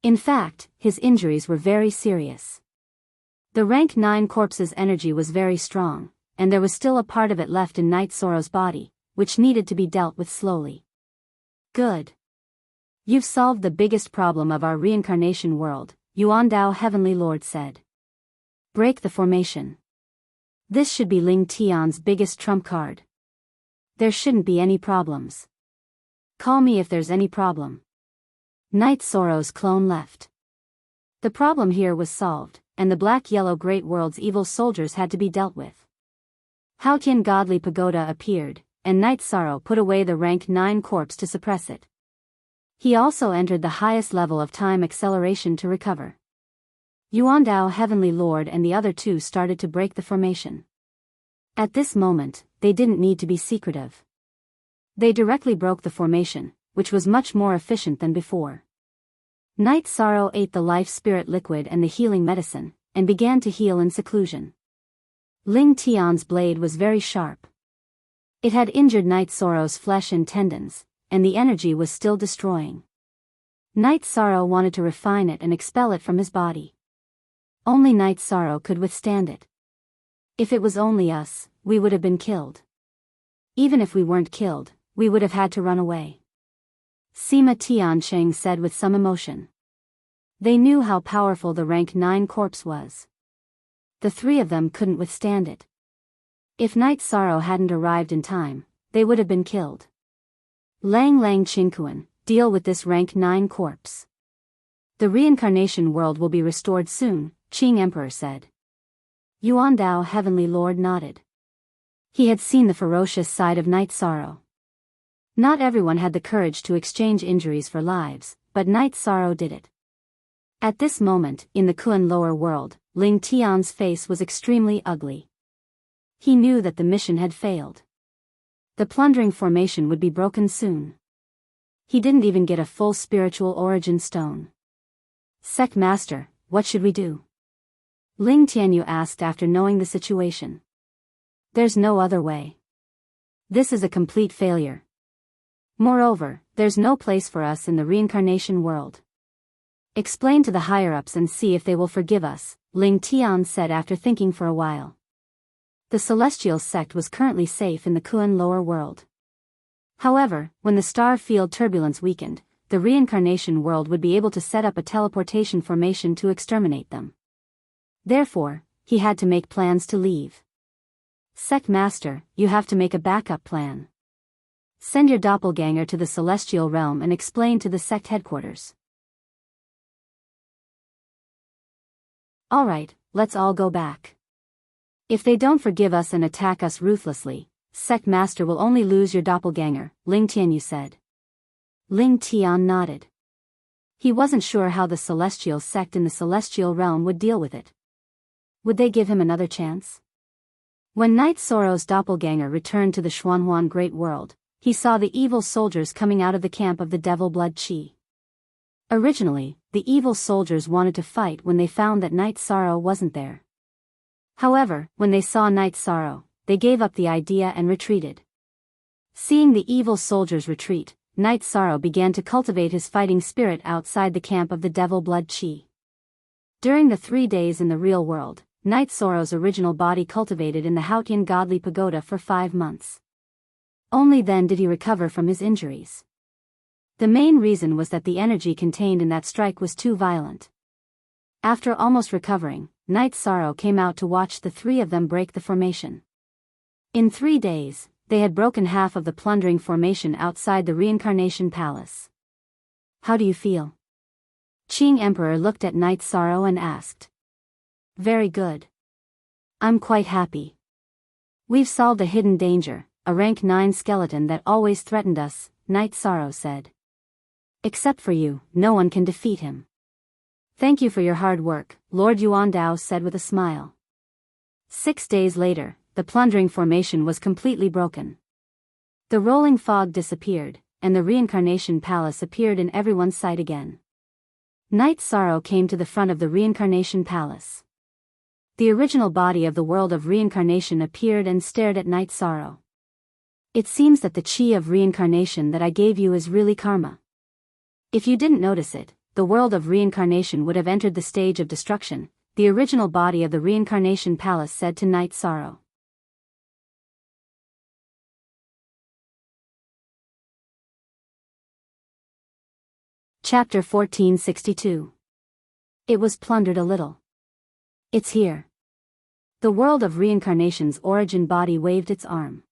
In fact, his injuries were very serious. The rank 9 corpse's energy was very strong, and there was still a part of it left in Night Sorrow's body, which needed to be dealt with slowly. "Good. You've solved the biggest problem of our reincarnation world," Yuandao Heavenly Lord said. "Break the formation. This should be Ling Tian's biggest trump card. There shouldn't be any problems. Call me if there's any problem." Night Sorrow's clone left. The problem here was solved, and the black-yellow Great World's evil soldiers had to be dealt with. Haotian Godly Pagoda appeared, and Night Sorrow put away the rank 9 corpse to suppress it. He also entered the highest level of time acceleration to recover. Yuandao Heavenly Lord and the other two started to break the formation. At this moment, they didn't need to be secretive. They directly broke the formation, which was much more efficient than before. Night Sorrow ate the life spirit liquid and the healing medicine, and began to heal in seclusion. Ling Tian's blade was very sharp. It had injured Night Sorrow's flesh and tendons, and the energy was still destroying. Night Sorrow wanted to refine it and expel it from his body. Only Night Sorrow could withstand it. If it was only us, we would have been killed. Even if we weren't killed, we would have had to run away, Sima Tiancheng said with some emotion. They knew how powerful the rank 9 corpse was. The 3 of them couldn't withstand it. If Night Sorrow hadn't arrived in time, they would have been killed. Lang Lang Qingkuan, deal with this rank 9 corpse. The reincarnation world will be restored soon, Qing Emperor said. Yuandao Heavenly Lord nodded. He had seen the ferocious side of Night Sorrow. Not everyone had the courage to exchange injuries for lives, but Night Sorrow did it. At this moment, in the Kuan lower world, Ling Tian's face was extremely ugly. He knew that the mission had failed. The plundering formation would be broken soon. He didn't even get a full spiritual origin stone. Sect Master, what should we do? Ling Tianyu asked after knowing the situation. There's no other way. This is a complete failure. Moreover, there's no place for us in the reincarnation world. Explain to the higher-ups and see if they will forgive us, Ling Tian said after thinking for a while. The Celestial sect was currently safe in the Kuan lower world. However, when the star field turbulence weakened, the reincarnation world would be able to set up a teleportation formation to exterminate them. Therefore, he had to make plans to leave. Sect Master, you have to make a backup plan. Send your doppelganger to the celestial realm and explain to the sect headquarters. Alright, let's all go back. If they don't forgive us and attack us ruthlessly, Sect Master will only lose your doppelganger, Ling Tianyu said. Ling Tian nodded. He wasn't sure how the celestial sect in the celestial realm would deal with it. Would they give him another chance? When Knight Sorrow's doppelganger returned to the Xuanhuan Great World, he saw the evil soldiers coming out of the camp of the Devil Blood Qi. Originally, the evil soldiers wanted to fight when they found that Knight Sorrow wasn't there. However, when they saw Knight Sorrow, they gave up the idea and retreated. Seeing the evil soldiers retreat, Knight Sorrow began to cultivate his fighting spirit outside the camp of the Devil Blood Qi. During the 3 days in the real world, Knight Sorrow's original body cultivated in the Haotian Godly Pagoda for 5 months. Only then did he recover from his injuries. The main reason was that the energy contained in that strike was too violent. After almost recovering, Knight Sorrow came out to watch the 3 of them break the formation. In 3 days, they had broken half of the plundering formation outside the Reincarnation Palace. How do you feel? Qing Emperor looked at Knight Sorrow and asked. Very good. I'm quite happy. We've solved a hidden danger, a rank 9 skeleton that always threatened us, Knight Sorrow said. Except for you, no one can defeat him. Thank you for your hard work, Lord Yuan Dao said with a smile. 6 days later, the plundering formation was completely broken. The rolling fog disappeared, and the Reincarnation Palace appeared in everyone's sight again. Knight Sorrow came to the front of the Reincarnation Palace. The original body of the world of reincarnation appeared and stared at Knight Sorrow. It seems that the chi of reincarnation that I gave you is really karma. If you didn't notice it, the world of reincarnation would have entered the stage of destruction, the original body of the Reincarnation Palace said to Knight Sorrow. Chapter 1462. It was plundered a little. It's here. The world of reincarnation's origin body waved its arm.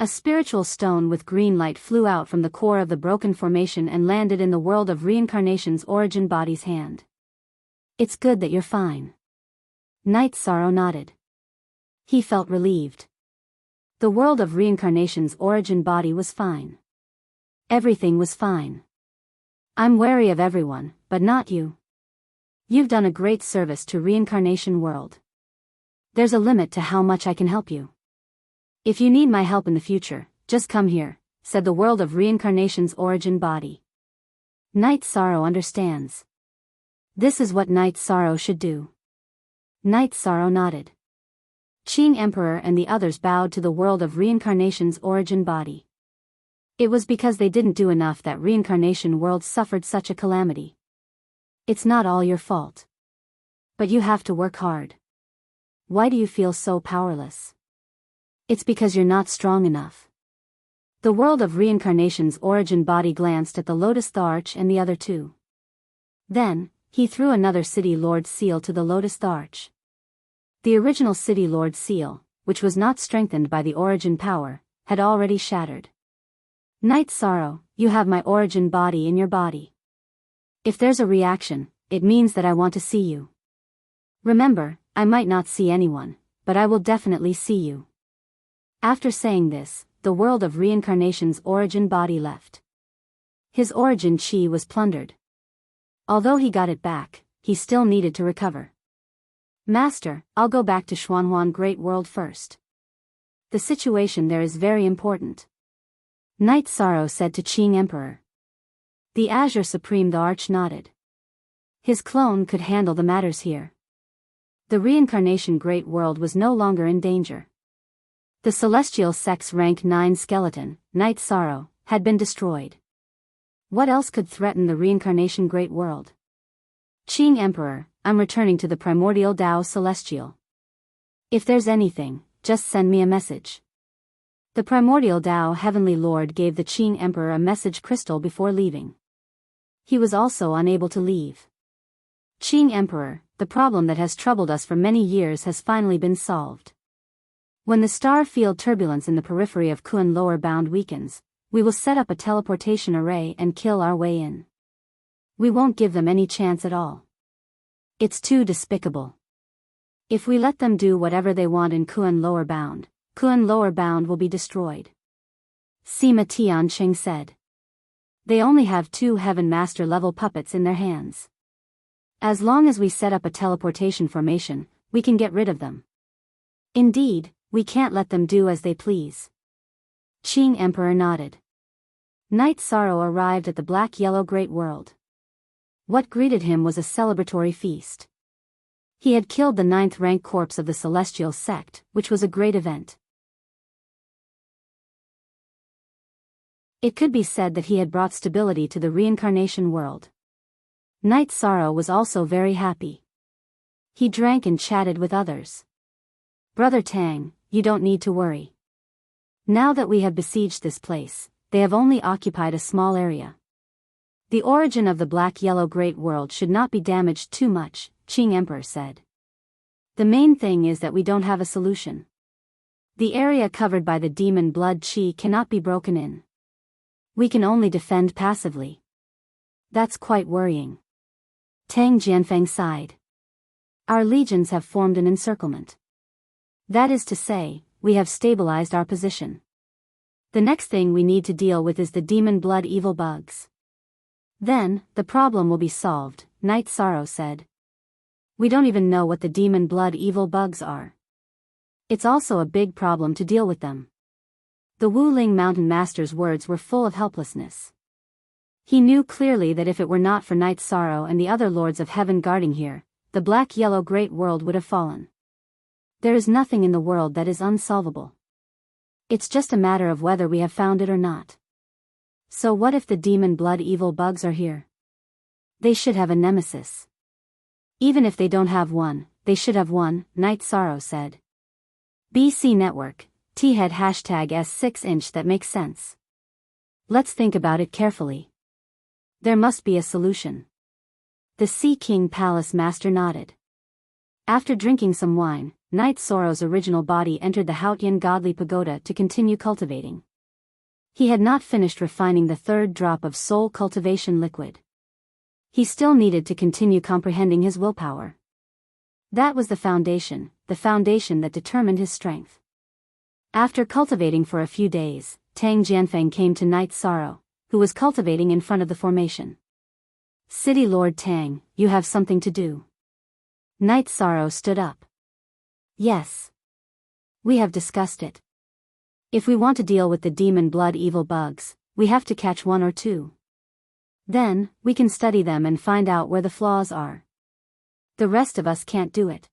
A spiritual stone with green light flew out from the core of the broken formation and landed in the world of reincarnation's origin body's hand. It's good that you're fine. Knight Sorrow nodded. He felt relieved. The world of reincarnation's origin body was fine. Everything was fine. I'm wary of everyone, but not you. You've done a great service to reincarnation world. There's a limit to how much I can help you. If you need my help in the future, just come here, said the world of reincarnation's origin body. Knight Sorrow understands. This is what Knight Sorrow should do. Knight Sorrow nodded. Qing Emperor and the others bowed to the world of reincarnation's origin body. It was because they didn't do enough that reincarnation world suffered such a calamity. It's not all your fault. But you have to work hard. Why do you feel so powerless? It's because you're not strong enough. The world of reincarnation's origin body glanced at the Lotus Arch and the other 2. Then, he threw another City Lord seal to the Lotus Arch. The original City Lord seal, which was not strengthened by the origin power, had already shattered. Knight Sorrow, you have my origin body in your body. If there's a reaction, it means that I want to see you. Remember, I might not see anyone, but I will definitely see you. After saying this, the world of reincarnation's origin body left. His origin chi was plundered. Although he got it back, he still needed to recover. Master, I'll go back to Xuanhuan Great World first. The situation there is very important. Knight Sorrow said to Qing Emperor. The Azure Supreme the Arch nodded. His clone could handle the matters here. The reincarnation Great World was no longer in danger. The celestial sect's rank 9 skeleton, Knight Sorrow, had been destroyed. What else could threaten the reincarnation Great World? Qing Emperor, I'm returning to the primordial Tao Celestial. If there's anything, just send me a message. The primordial Tao Heavenly Lord gave the Qing Emperor a message crystal before leaving. He was also unable to leave. Qing Emperor, the problem that has troubled us for many years has finally been solved. When the star field turbulence in the periphery of Kun lower bound weakens, We will set up a teleportation array and kill our way in. We won't give them any chance at all. It's too despicable. If we let them do whatever they want in Kuan Lower Bound will be destroyed. Sima Tianqing said. They only have 2 Heaven Master level puppets in their hands. As long as we set up a teleportation formation, we can get rid of them. Indeed, we can't let them do as they please. Qing Emperor nodded. Night Sorrow arrived at the black-yellow Great World. What greeted him was a celebratory feast. He had killed the 9th-rank corpse of the Celestial Sect, which was a great event. It could be said that he had brought stability to the reincarnation world. Night Sorrow was also very happy. He drank and chatted with others. Brother Tang, you don't need to worry. Now that we have besieged this place, they have only occupied a small area. The origin of the black-yellow Great World should not be damaged too much, Qing Emperor said. The main thing is that we don't have a solution. The area covered by the demon blood qi cannot be broken in. We can only defend passively. That's quite worrying. Tang Jianfeng sighed. Our legions have formed an encirclement. That is to say, we have stabilized our position. The next thing we need to deal with is the demon blood evil bugs. Then, the problem will be solved, Night Sorrow said. We don't even know what the demon blood evil bugs are. It's also a big problem to deal with them. The Wuling Mountain Master's words were full of helplessness. He knew clearly that if it were not for Night Sorrow and the other Lords of Heaven guarding here, the black-yellow Great World would have fallen. There is nothing in the world that is unsolvable. It's just a matter of whether we have found it or not. So what if the demon blood evil bugs are here? They should have a nemesis. Even if they don't have one, they should have one, Night Sorrow said. BC Network, T-head #S6inch that makes sense. Let's think about it carefully. There must be a solution. The Sea King Palace Master nodded. After drinking some wine, Night Sorrow's original body entered the Haotian Godly Pagoda to continue cultivating. He had not finished refining the 3rd drop of soul cultivation liquid. He still needed to continue comprehending his willpower. That was the foundation that determined his strength. After cultivating for a few days, Tang Jianfeng came to Night Sorrow, who was cultivating in front of the formation. City Lord Tang, you have something to do. Night Sorrow stood up. Yes. We have discussed it. If we want to deal with the demon blood evil bugs, we have to catch 1 or 2. Then, we can study them and find out where the flaws are. The rest of us can't do it.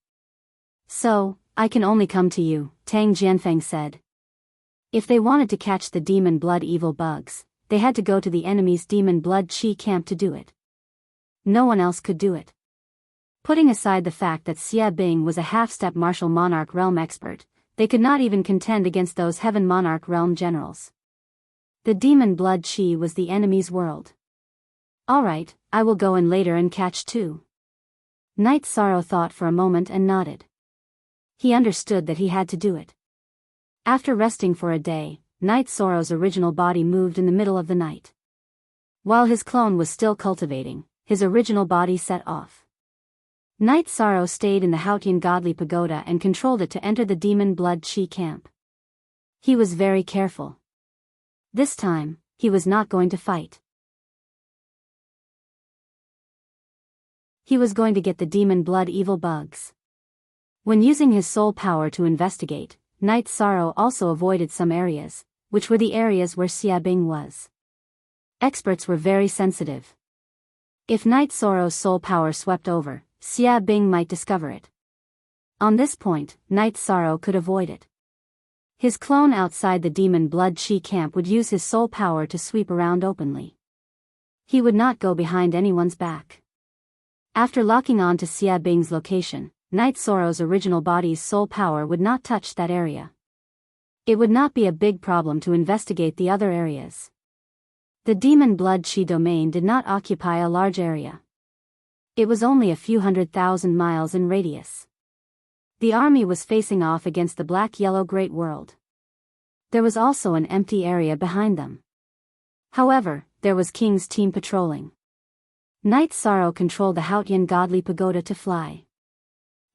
So, I can only come to you, Tang Jianfeng said. If they wanted to catch the demon blood evil bugs, they had to go to the enemy's demon blood qi camp to do it. No one else could do it. Putting aside the fact that Xia Bing was a half-step martial monarch realm expert, they could not even contend against those heaven monarch realm generals. The demon blood qi was the enemy's world. Alright, I will go in later and catch 2. Night Sorrow thought for a moment and nodded. He understood that he had to do it. After resting for a day, Night Sorrow's original body moved in the middle of the night. While his clone was still cultivating, his original body set off. Night Sorrow stayed in the Haotian Godly Pagoda and controlled it to enter the demon blood qi camp. He was very careful. This time, he was not going to fight. He was going to get the demon blood evil bugs. When using his soul power to investigate, Night Sorrow also avoided some areas, which were the areas where Xia Bing was. Experts were very sensitive. If Night Sorrow's soul power swept over, Xia Bing might discover it. On this point, Night Sorrow could avoid it. His clone outside the demon blood qi camp would use his soul power to sweep around openly. He would not go behind anyone's back. After locking on to Xia Bing's location, Night Sorrow's original body's soul power would not touch that area. It would not be a big problem to investigate the other areas. The demon blood qi domain did not occupy a large area. It was only a few 100,000 miles in radius. The army was facing off against the black-yellow Great World. There was also an empty area behind them. However, there was King's team patrolling. Night Sorrow controlled the Hautian godly pagoda to fly.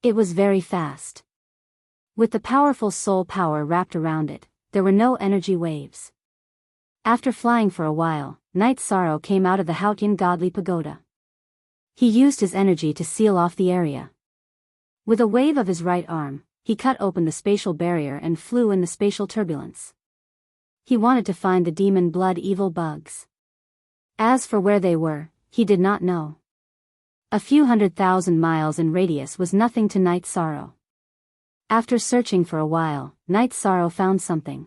It was very fast. With the powerful soul power wrapped around it, there were no energy waves. After flying for a while, Night Sorrow came out of the Hautian godly pagoda. He used his energy to seal off the area. With a wave of his right arm, he cut open the spatial barrier and flew in the spatial turbulence. He wanted to find the demon blood evil bugs. As for where they were, he did not know. A few 100,000 miles in radius was nothing to Night Sorrow. After searching for a while, Night Sorrow found something.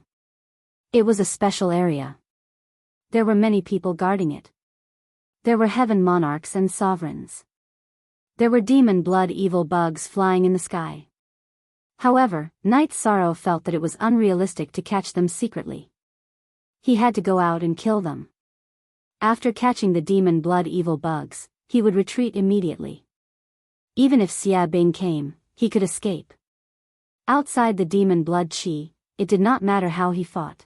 It was a special area. There were many people guarding it. There were heaven monarchs and sovereigns. There were demon blood evil bugs flying in the sky. However, Night Sorrow felt that it was unrealistic to catch them secretly. He had to go out and kill them. After catching the demon blood evil bugs, he would retreat immediately. Even if Xia Bing came, he could escape. Outside the demon blood chi, it did not matter how he fought.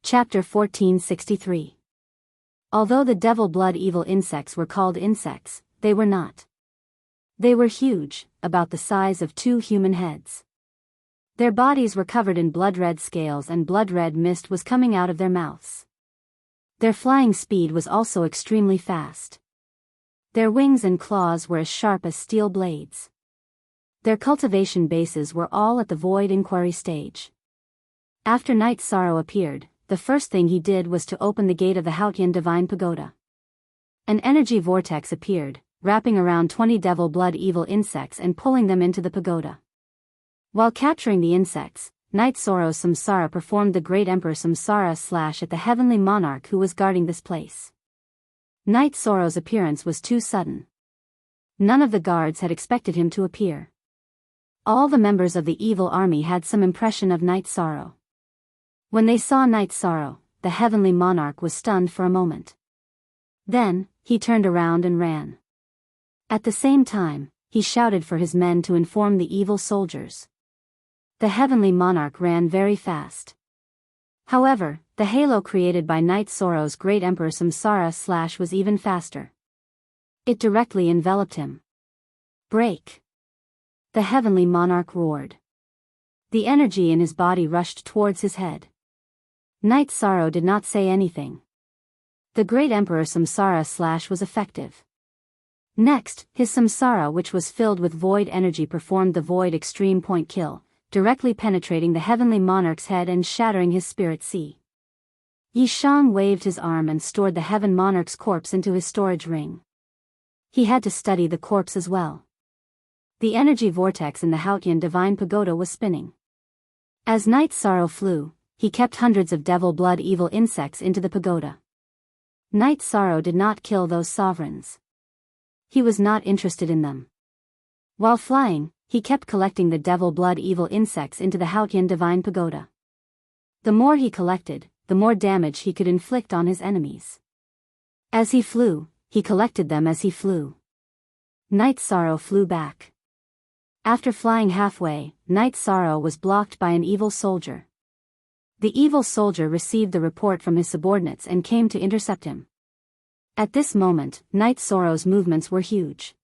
Chapter 1463. Although the devil blood evil insects were called insects, they were not. They were huge, about the size of 2 human heads. Their bodies were covered in blood-red scales and blood-red mist was coming out of their mouths. Their flying speed was also extremely fast. Their wings and claws were as sharp as steel blades. Their cultivation bases were all at the void inquiry stage. After Night Sorrow appeared, the first thing he did was to open the gate of the Hautian Divine Pagoda. An energy vortex appeared, wrapping around 20 devil blood evil insects and pulling them into the pagoda. While capturing the insects, Night Sorrow's Samsara performed the Great Emperor Samsara slash at the heavenly monarch who was guarding this place. Night Sorrow's appearance was too sudden. None of the guards had expected him to appear. All the members of the evil army had some impression of Night Sorrow. When they saw Night Sorrow, the heavenly monarch was stunned for a moment. Then, he turned around and ran. At the same time, he shouted for his men to inform the evil soldiers. The heavenly monarch ran very fast. However, the halo created by Night Sorrow's Great Emperor Samsara slash was even faster. It directly enveloped him. Break! The heavenly monarch roared. The energy in his body rushed towards his head. Night Sorrow did not say anything. The Great Emperor Samsara slash was effective. Next, his Samsara, which was filled with void energy, performed the void extreme point kill, directly penetrating the heavenly monarch's head and shattering his spirit sea. Yi Shang waved his arm and stored the heaven monarch's corpse into his storage ring. He had to study the corpse as well. The energy vortex in the Hautian Divine Pagoda was spinning. As Night Sorrow flew, he kept hundreds of devil blood evil insects into the pagoda. Night Sorrow did not kill those sovereigns. He was not interested in them. While flying, he kept collecting the devil blood evil insects into the Hautian Divine Pagoda. The more he collected, the more damage he could inflict on his enemies. As he flew, he collected them as he flew. Night Sorrow flew back. After flying halfway, Night Sorrow was blocked by an evil soldier. The evil soldier received the report from his subordinates and came to intercept him. At this moment, Night Sorrow's movements were huge.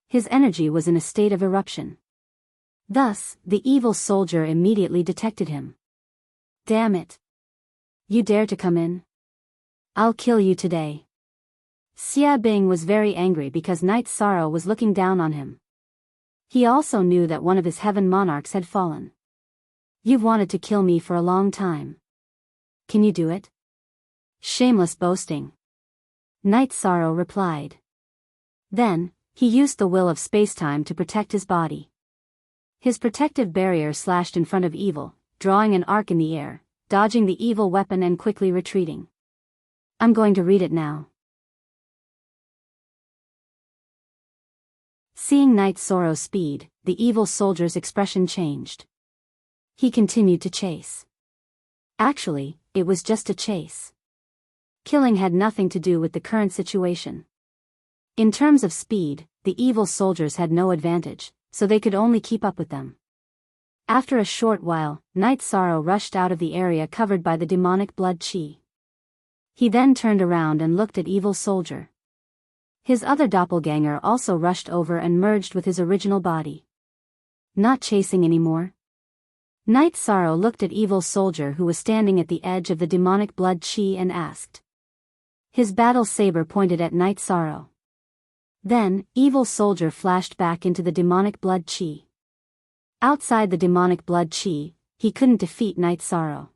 His energy was in a state of eruption. Thus, the evil soldier immediately detected him. Damn it! You dare to come in? I'll kill you today. Xia Bing was very angry because Night Sorrow was looking down on him. He also knew that one of his heaven monarchs had fallen. You've wanted to kill me for a long time. Can you do it? Shameless boasting. Night Sorrow replied. Then, he used the will of spacetime to protect his body. His protective barrier slashed in front of evil, drawing an arc in the air, dodging the evil weapon and quickly retreating. I'm going to read it now. Seeing Night Sorrow's speed, the evil soldier's expression changed. He continued to chase. Actually, it was just a chase. Killing had nothing to do with the current situation. In terms of speed, the evil soldiers had no advantage, so they could only keep up with them. After a short while, Night Sorrow rushed out of the area covered by the demonic blood chi. He then turned around and looked at Evil Soldier. His other doppelganger also rushed over and merged with his original body. Not chasing anymore? Night Sorrow looked at Evil Soldier, who was standing at the edge of the demonic blood chi, and asked. His battle saber pointed at Night Sorrow. Then, Evil Soldier flashed back into the demonic blood chi. Outside the demonic blood chi, he couldn't defeat Night Sorrow.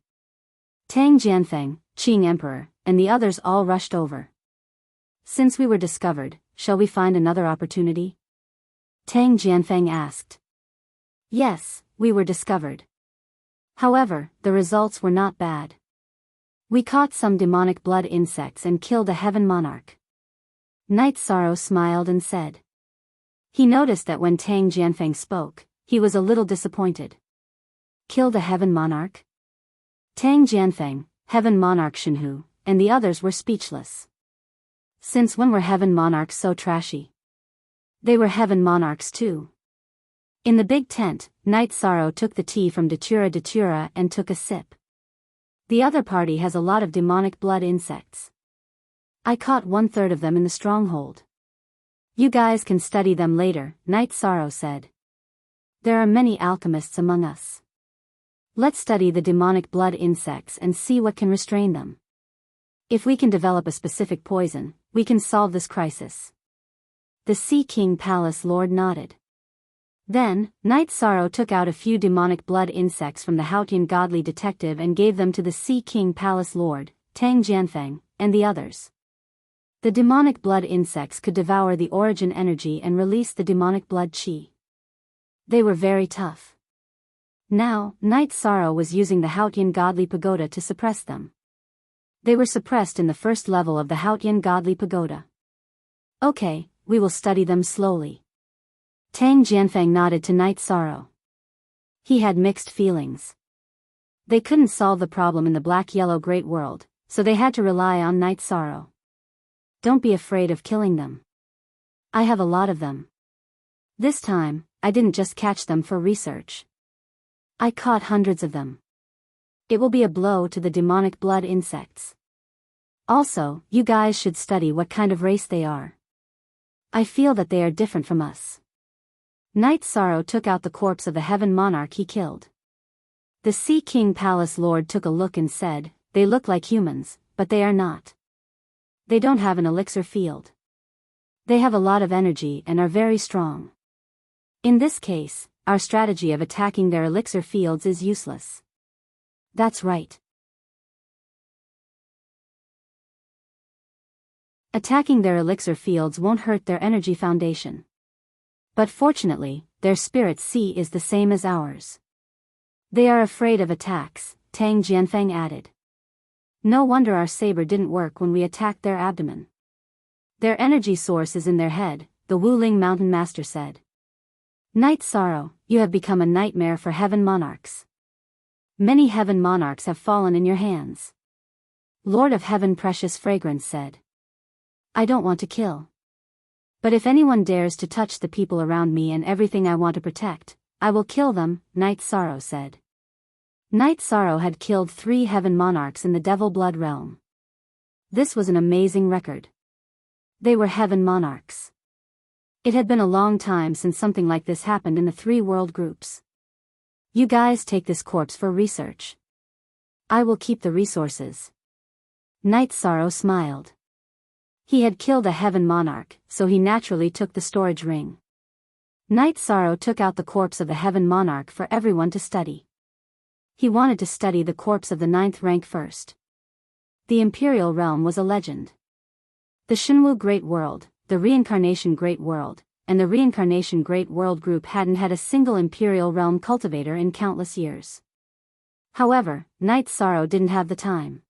Tang Jianfeng, Qing Emperor, and the others all rushed over. Since we were discovered, shall we find another opportunity? Tang Jianfeng asked. Yes, we were discovered. However, the results were not bad. We caught some demonic blood insects and killed a heaven monarch. Night Sorrow smiled and said. He noticed that when Tang Jianfeng spoke, he was a little disappointed. Killed a heaven monarch? Tang Jianfeng, heaven monarch Shenhu, and the others were speechless. Since when were heaven monarchs so trashy? They were heaven monarchs too. In the big tent, Night Sorrow took the tea from Datura and took a sip. The other party has a lot of demonic blood insects. I caught 1/3 of them in the stronghold. You guys can study them later, Night Sorrow said. There are many alchemists among us. Let's study the demonic blood insects and see what can restrain them. If we can develop a specific poison, we can solve this crisis. The Sea King Palace Lord nodded. Then, Night Sorrow took out a few demonic blood insects from the Haotian godly detective and gave them to the Sea King Palace Lord, Tang Jianfeng, and the others. The demonic blood insects could devour the origin energy and release the demonic blood chi. They were very tough. Now, Night Sorrow was using the Haotian godly pagoda to suppress them. They were suppressed in the first level of the Haotian godly pagoda. Okay, we will study them slowly. Tang Jianfeng nodded to Night Sorrow. He had mixed feelings. They couldn't solve the problem in the black-yellow great world, so they had to rely on Night Sorrow. Don't be afraid of killing them. I have a lot of them. This time, I didn't just catch them for research. I caught hundreds of them. It will be a blow to the demonic blood insects. Also, you guys should study what kind of race they are. I feel that they are different from us. Night Sorrow took out the corpse of the heaven monarch he killed. The Sea King Palace Lord took a look and said, they look like humans, but they are not. They don't have an elixir field. They have a lot of energy and are very strong. In this case, our strategy of attacking their elixir fields is useless. That's right. Attacking their elixir fields won't hurt their energy foundation. But fortunately, their spirit sea is the same as ours. They are afraid of attacks, Tang Jianfeng added. No wonder our saber didn't work when we attacked their abdomen. Their energy source is in their head, the Wuling Mountain Master said. Night Sorrow, you have become a nightmare for heaven monarchs. Many heaven monarchs have fallen in your hands. Lord of Heaven Precious Fragrance said. I don't want to kill. But if anyone dares to touch the people around me and everything I want to protect, I will kill them, Night Sorrow said. Night Sorrow had killed 3 heaven monarchs in the Devil Blood realm. This was an amazing record. They were heaven monarchs. It had been a long time since something like this happened in the 3 world groups. You guys take this corpse for research. I will keep the resources. Night Sorrow smiled. He had killed a heaven monarch, so he naturally took the storage ring. Night Sorrow took out the corpse of the heaven monarch for everyone to study. He wanted to study the corpse of the 9th rank first. The Imperial Realm was a legend. The Shenwu Great World, the Reincarnation Great World, and the Reincarnation Great World group hadn't had a single Imperial Realm cultivator in countless years. However, Night Sorrow didn't have the time.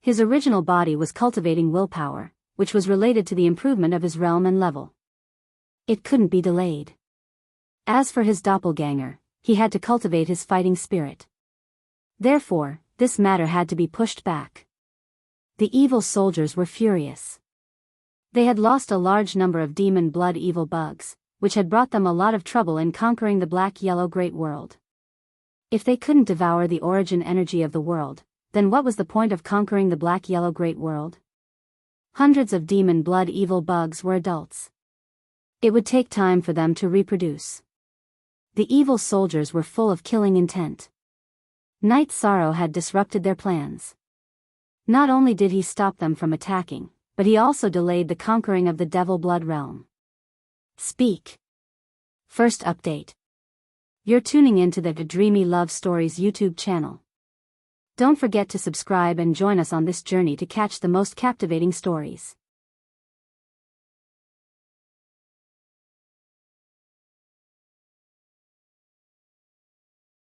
His original body was cultivating willpower, which was related to the improvement of his realm and level. It couldn't be delayed. As for his doppelganger, he had to cultivate his fighting spirit. Therefore, this matter had to be pushed back. The evil soldiers were furious. They had lost a large number of demon blood evil bugs, which had brought them a lot of trouble in conquering the black-yellow great world. If they couldn't devour the origin energy of the world, then what was the point of conquering the black-yellow great world? Hundreds of demon blood evil bugs were adults. It would take time for them to reproduce. The evil soldiers were full of killing intent. Night Sorrow had disrupted their plans. Not only did he stop them from attacking, but he also delayed the conquering of the Devil Blood realm. Speak. First update. You're tuning into the Dreamy Love Stories YouTube channel. Don't forget to subscribe and join us on this journey to catch the most captivating stories.